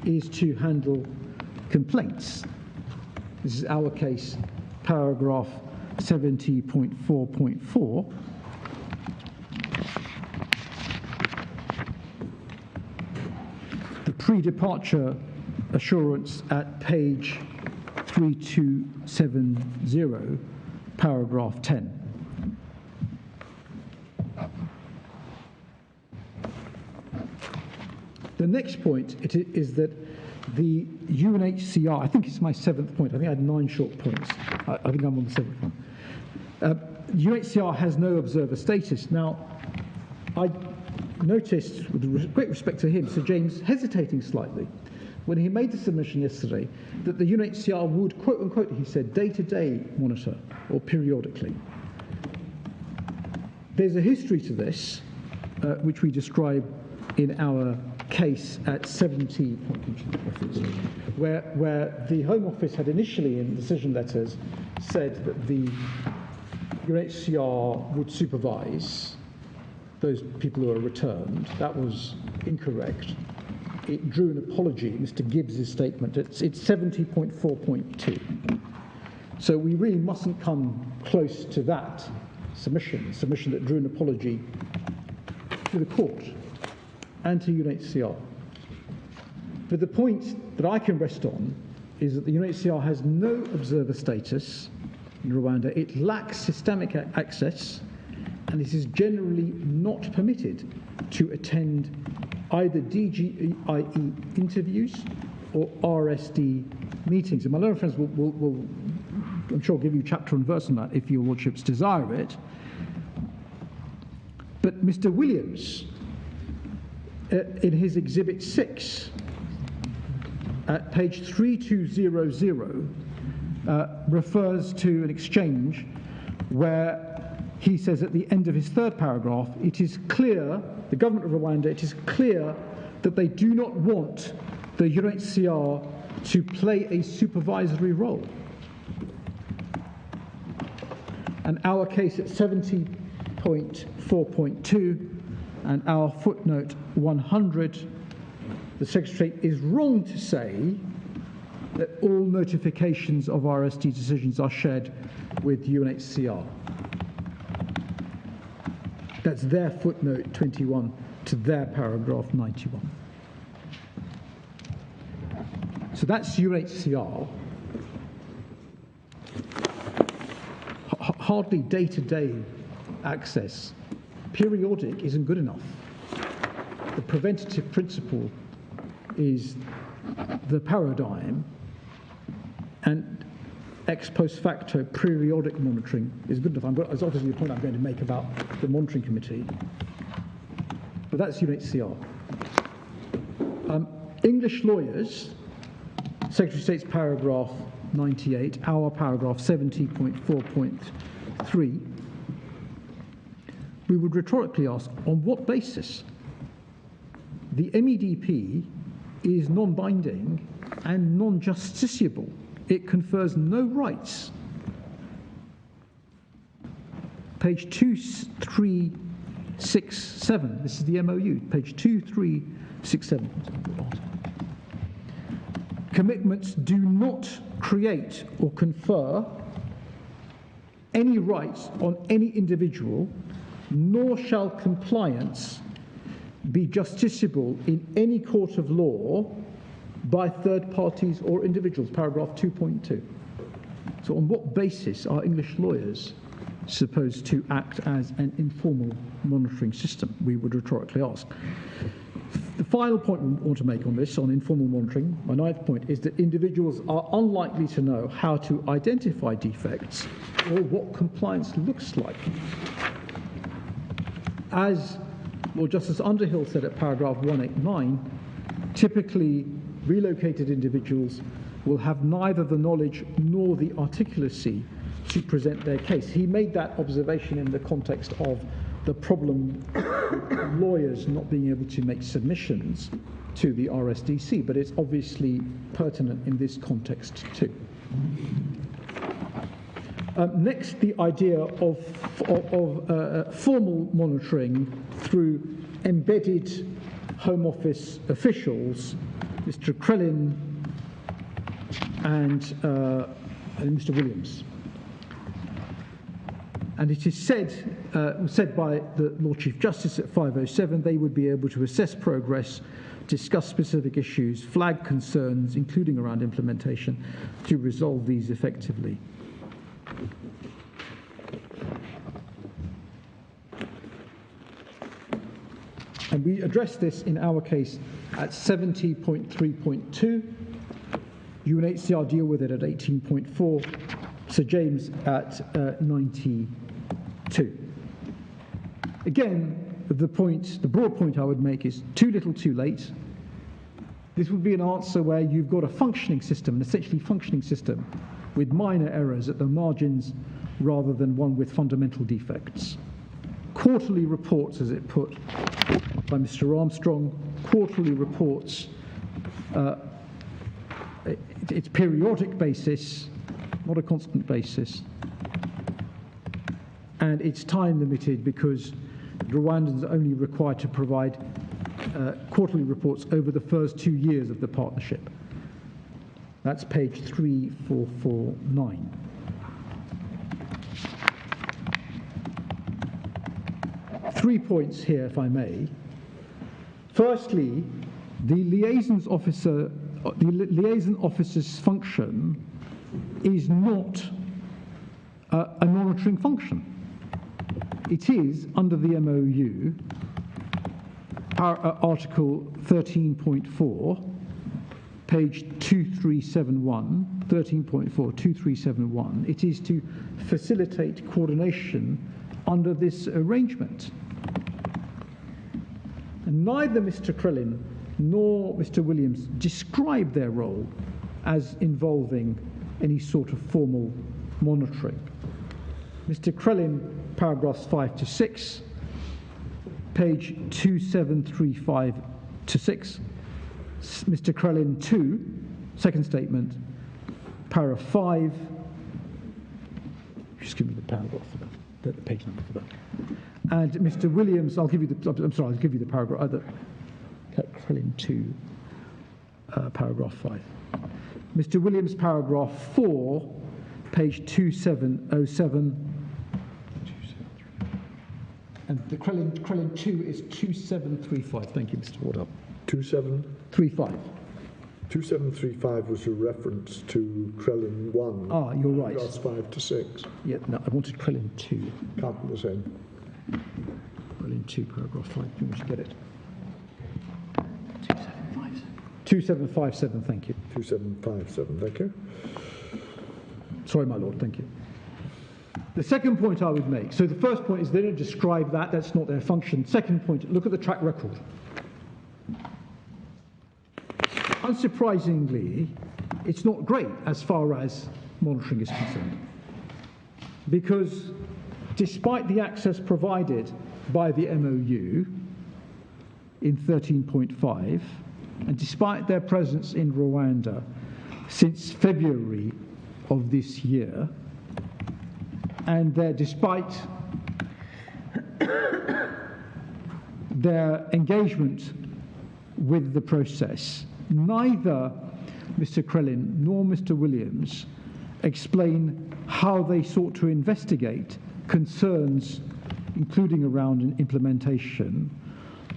is to handle complaints. This is our case, paragraph 70.4.4. The pre-departure assurance at page 3270, paragraph 10. The next point is that the UNHCR, I think it's my 7th point, I think I had 9 short points. I think I'm on the 7th one. UNHCR has no observer status. Now, I noticed, with great respect to him, Sir James hesitating slightly when he made the submission yesterday that the UNHCR would, quote unquote, he said, day-to-day monitor or periodically. There's a history to this, which we describe in our case at 70, where the Home Office had initially, in decision letters, said that the UNHCR would supervise those people who are returned. That was incorrect. It drew an apology, Mr. Gibbs' statement. It's 70.4.2. So we really mustn't come close to that submission that drew an apology to the court and to UNHCR. But the point that I can rest on is that the UNHCR has no observer status in Rwanda. It lacks systemic access, and it is generally not permitted to attend either DGIE interviews or RSD meetings. And my learned friends will I'm sure, give you chapter and verse on that if your lordships desire it. But Mr. Williams, in his Exhibit 6, at page 3200, refers to an exchange where he says at the end of his 3rd paragraph, it is clear, the government of Rwanda, it is clear that they do not want the UNHCR to play a supervisory role. And our case at 70.4.2 and our footnote 100 the Secretary is wrong to say that all notifications of RSD decisions are shared with UNHCR. That's their footnote 21 to their paragraph 91. So that's UNHCR. Hardly day-to-day access. Periodic isn't good enough. The preventative principle is the paradigm, and ex post facto periodic monitoring is good enough. That's obviously the point I'm going to make about the monitoring committee. But that's UNHCR. English lawyers, Secretary of State's paragraph 98, our paragraph 70.4.3, we would rhetorically ask, on what basis? The MEDP is non-binding and non-justiciable. It confers no rights. Page 2367, this is the MOU, page 2367. Commitments do not create or confer any rights on any individual, nor shall compliance be justiciable in any court of law by third parties or individuals, paragraph 2.2. So on what basis are English lawyers supposed to act as an informal monitoring system, we would rhetorically ask. The final point we want to make on this, on informal monitoring, my ninth point, is that individuals are unlikely to know how to identify defects or what compliance looks like. As Lord Justice Underhill said at paragraph 189, typically relocated individuals will have neither the knowledge nor the articulacy to present their case. He made that observation in the context of the problem of lawyers not being able to make submissions to the RSDC, but it's obviously pertinent in this context too. Next, the idea of formal monitoring through embedded Home Office officials, Mr. Krellin and Mr. Williams. And it is said by the Lord Chief Justice at 507, they would be able to assess progress, discuss specific issues, flag concerns, including around implementation, to resolve these effectively. And we address this in our case at 70.3.2. UNHCR deal with it at 18.4. Sir James at 92. Again, the broad point I would make is too little, too late. This would be an answer where you've got a functioning system, an essentially functioning system, with minor errors at the margins rather than one with fundamental defects. Quarterly reports, as it put by Mr. Armstrong, quarterly reports, it's periodic basis, not a constant basis, and it's time limited because Rwandans are only required to provide quarterly reports over the first 2 years of the partnership. That's page 3449. Three points here, if I may. Firstly, the liaison officer's function is not a monitoring function. It is, under the MOU, Article 13.4, page 2371, 13.4, 2371. It is to facilitate coordination under this arrangement. And neither Mr. Krellin nor Mr. Williams describe their role as involving any sort of formal monitoring. Mr. Krellin, paragraphs 5 to 6, page 2735 to 6. Mr. Krellin 2, second statement, paragraph 5. Just give me the paragraph for that, the page number for that. And Mr. Williams, I'll give you the paragraph. Krellin 2, paragraph 5. Mr. Williams, paragraph 4, page 2707. And the Crellin 2 is 2735. Thank you, Mr. Wardell. 2735. 35. 2735 was a reference to Crellin 1. Ah, you're right. Paragraphs 5 to 6. Yeah, no, I wanted Crellin 2. Can't be the same. Crellin 2, paragraph 5. You want to get it? 2757, thank you. 2757, thank you. Sorry, my lord, thank you. The second point I would make, so the first point is they don't describe that, that's not their function. Second point, look at the track record. Unsurprisingly, it's not great as far as monitoring is concerned. Because despite the access provided by the MOU in 13.5, and despite their presence in Rwanda since February of this year, and despite their engagement with the process, neither Mr. Crellin nor Mr. Williams explain how they sought to investigate concerns, including around implementation,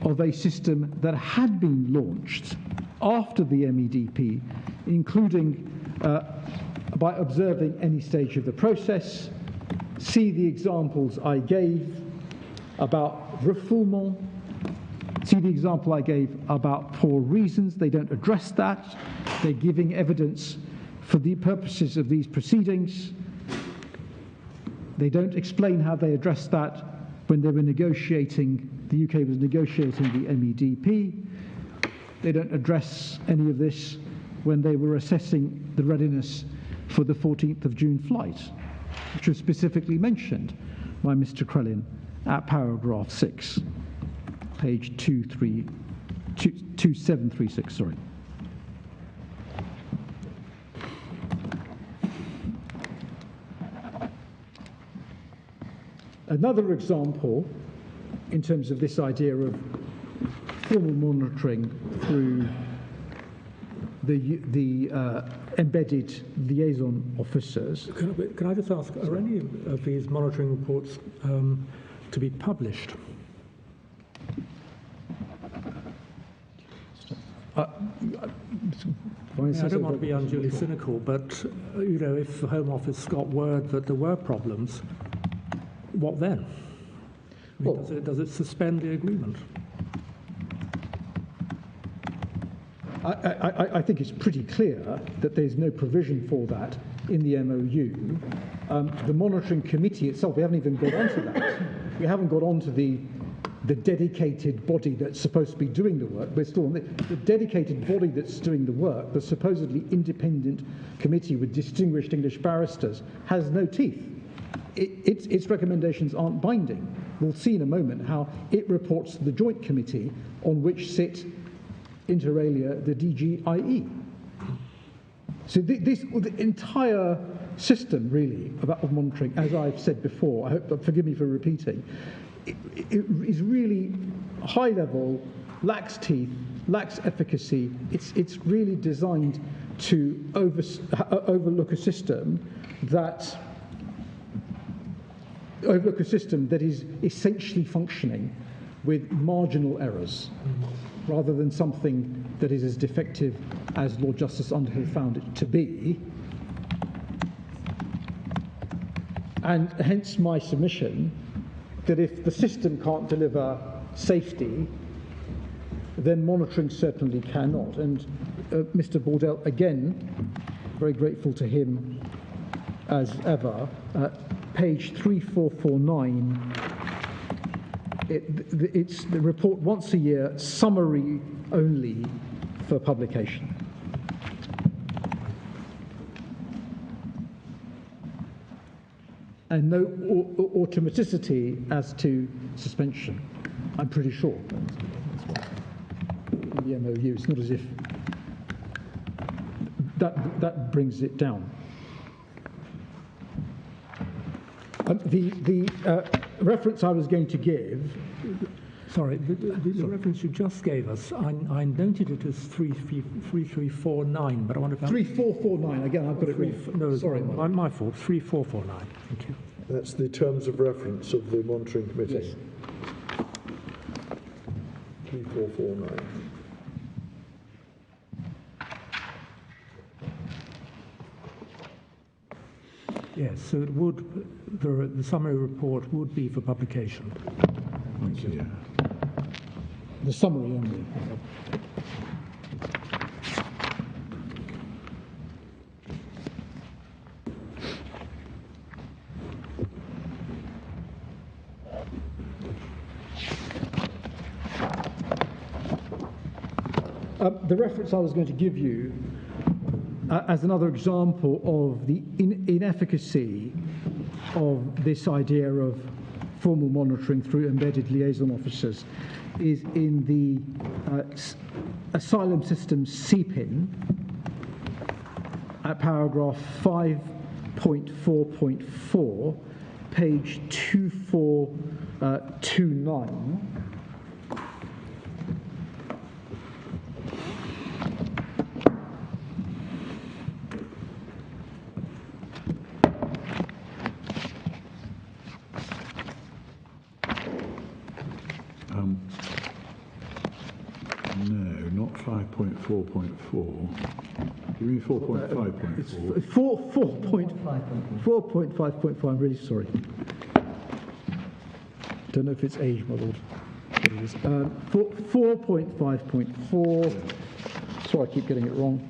of a system that had been launched after the MEDP, including by observing any stage of the process. See the examples I gave about refoulement. See the example I gave about poor reasons. They don't address that. They're giving evidence for the purposes of these proceedings. They don't explain how they addressed that when they were negotiating, the UK was negotiating the MEDP. They don't address any of this when they were assessing the readiness for the 14th of June flight, which was specifically mentioned by Mr. Crellin at paragraph 6, page 2736, sorry. Another example, in terms of this idea of formal monitoring through the embedded liaison officers. Can I just ask, are any of these monitoring reports to be published? I don't want to be unduly cynical, but if the Home Office got word that there were problems, what then? Does it suspend the agreement? I think it's pretty clear that there's no provision for that in the MOU. The monitoring committee itself, we haven't even got onto that. We haven't got onto the dedicated body that's supposed to be doing the work. We're still on the dedicated body that's doing the work, the supposedly independent committee with distinguished English barristers, has no teeth. Its recommendations aren't binding. We'll see in a moment how it reports to the joint committee on which sit, inter alia, the DGIE. So the entire system, really, of monitoring, as I've said before, I hope, forgive me for repeating, it is really high level, lacks teeth, lacks efficacy. It's really designed to overlook a system that is essentially functioning with marginal errors, rather than something that is as defective as Lord Justice Underhill found it to be. And hence my submission that if the system can't deliver safety, then monitoring certainly cannot. And Mr. Bordell, again, very grateful to him as ever, page 3449, it's the report once a year, summary only for publication. And no automaticity as to suspension, I'm pretty sure. In the MOU, it's not as if that brings it down. The reference I was going to give Sorry, the reference you just gave us, I noted it as 3349, but I wonder if 3449, again, I've got it wrong. No, sorry. My fault, 3449. Thank you. That's the terms of reference of the monitoring committee. Yes. 3449. Yes, so it would, the summary report would be for publication. Thank you. The summary only. The reference I was going to give you as another example of the inefficacy of this idea of formal monitoring through embedded liaison officers is in the asylum system CPIN at paragraph 5.4.4, page 2429. No, not 5.4.4. You mean 4.5.4? 4.5.4, I'm really sorry. Don't know if it's age modelled. 4.5.4. Sorry, I keep getting it wrong.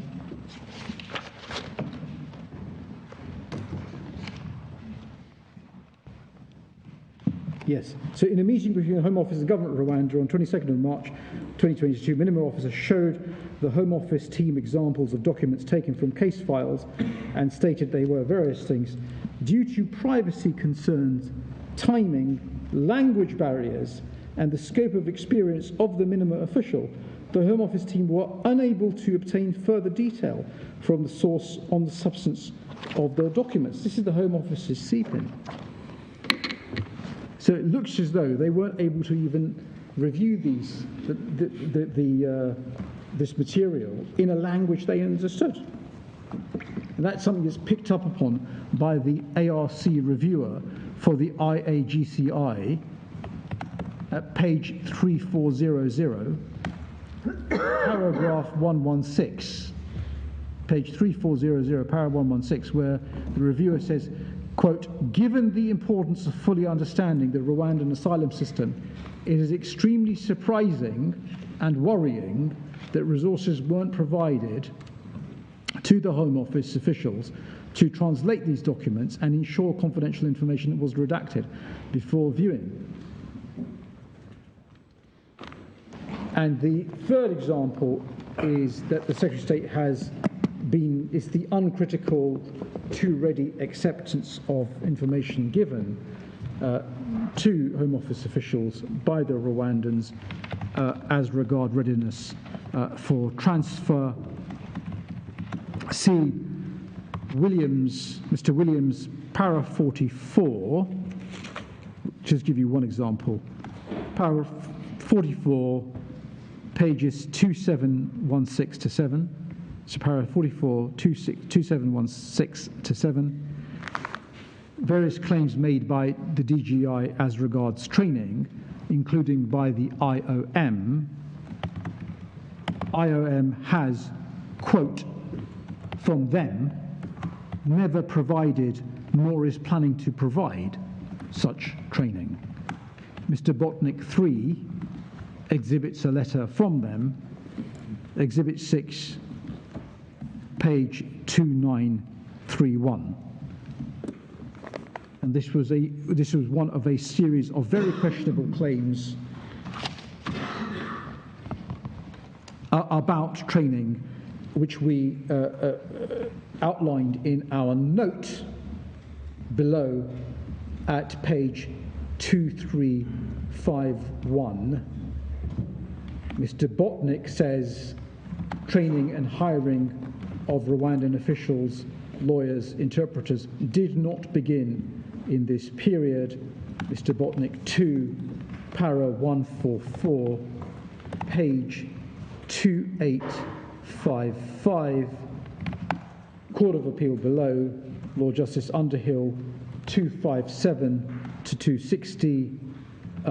Yes. So in a meeting between the Home Office and Government of Rwanda on 22nd of March 2022, Minimum Officer showed the Home Office team examples of documents taken from case files and stated they were various things. Due to privacy concerns, timing, language barriers, and the scope of experience of the minimum official, the Home Office team were unable to obtain further detail from the source on the substance of their documents. This is the Home Office's CPIN. So it looks as though they weren't able to even review this material in a language they understood. And that's something that's picked up upon by the ARC reviewer for the IAGCI at page 3400, paragraph 116. Page 3400, paragraph 116, where the reviewer says, quote, given the importance of fully understanding the Rwandan asylum system, it is extremely surprising and worrying that resources weren't provided to the Home Office officials to translate these documents and ensure confidential information was redacted before viewing. And the third example is that the Secretary of State has been, is the uncritical, too ready acceptance of information given to Home Office officials by the Rwandans as regard readiness for transfer. See Williams, Mr. Williams, para 44, just give you one example. Paragraph 44, pages 2716 to 7. So paragraph 44, 2716 to 7. Various claims made by the DGI as regards training, including by the IOM. IOM has, quote, from them, never provided nor is planning to provide such training. Mr. Botnick 3 exhibits a letter from them, Exhibit 6, page 2931. And this was one of a series of very questionable claims about training, which we outlined in our note below at page 2351. Mr. Botnick says training and hiring of Rwandan officials, lawyers, interpreters did not begin in this period. Mr. Botnick 2, para 144, page 2855, Court of Appeal below, Lord Justice Underhill, 257 to 260,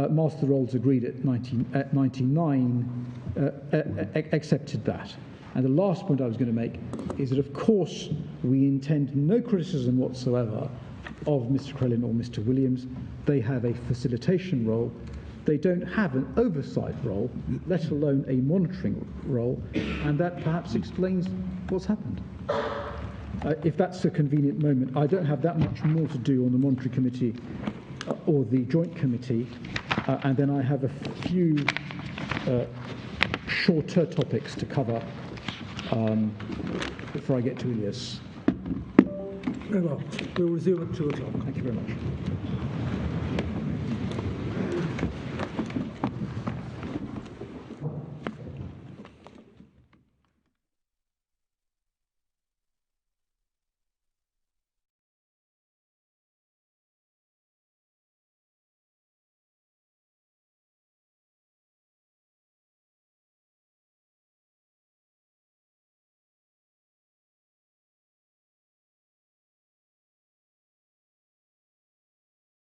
Master Rolls agreed at 99, accepted that. And the last point I was going to make is that, of course, we intend no criticism whatsoever of Mr. Crellin or Mr. Williams. They have a facilitation role. They don't have an oversight role, let alone a monitoring role, and that perhaps explains what's happened. If that's a convenient moment, I don't have that much more to do on the Monetary Committee or the Joint Committee, and then I have a few shorter topics to cover before I get to Elias. Very well. We'll resume at 2 o'clock. Thank you very much.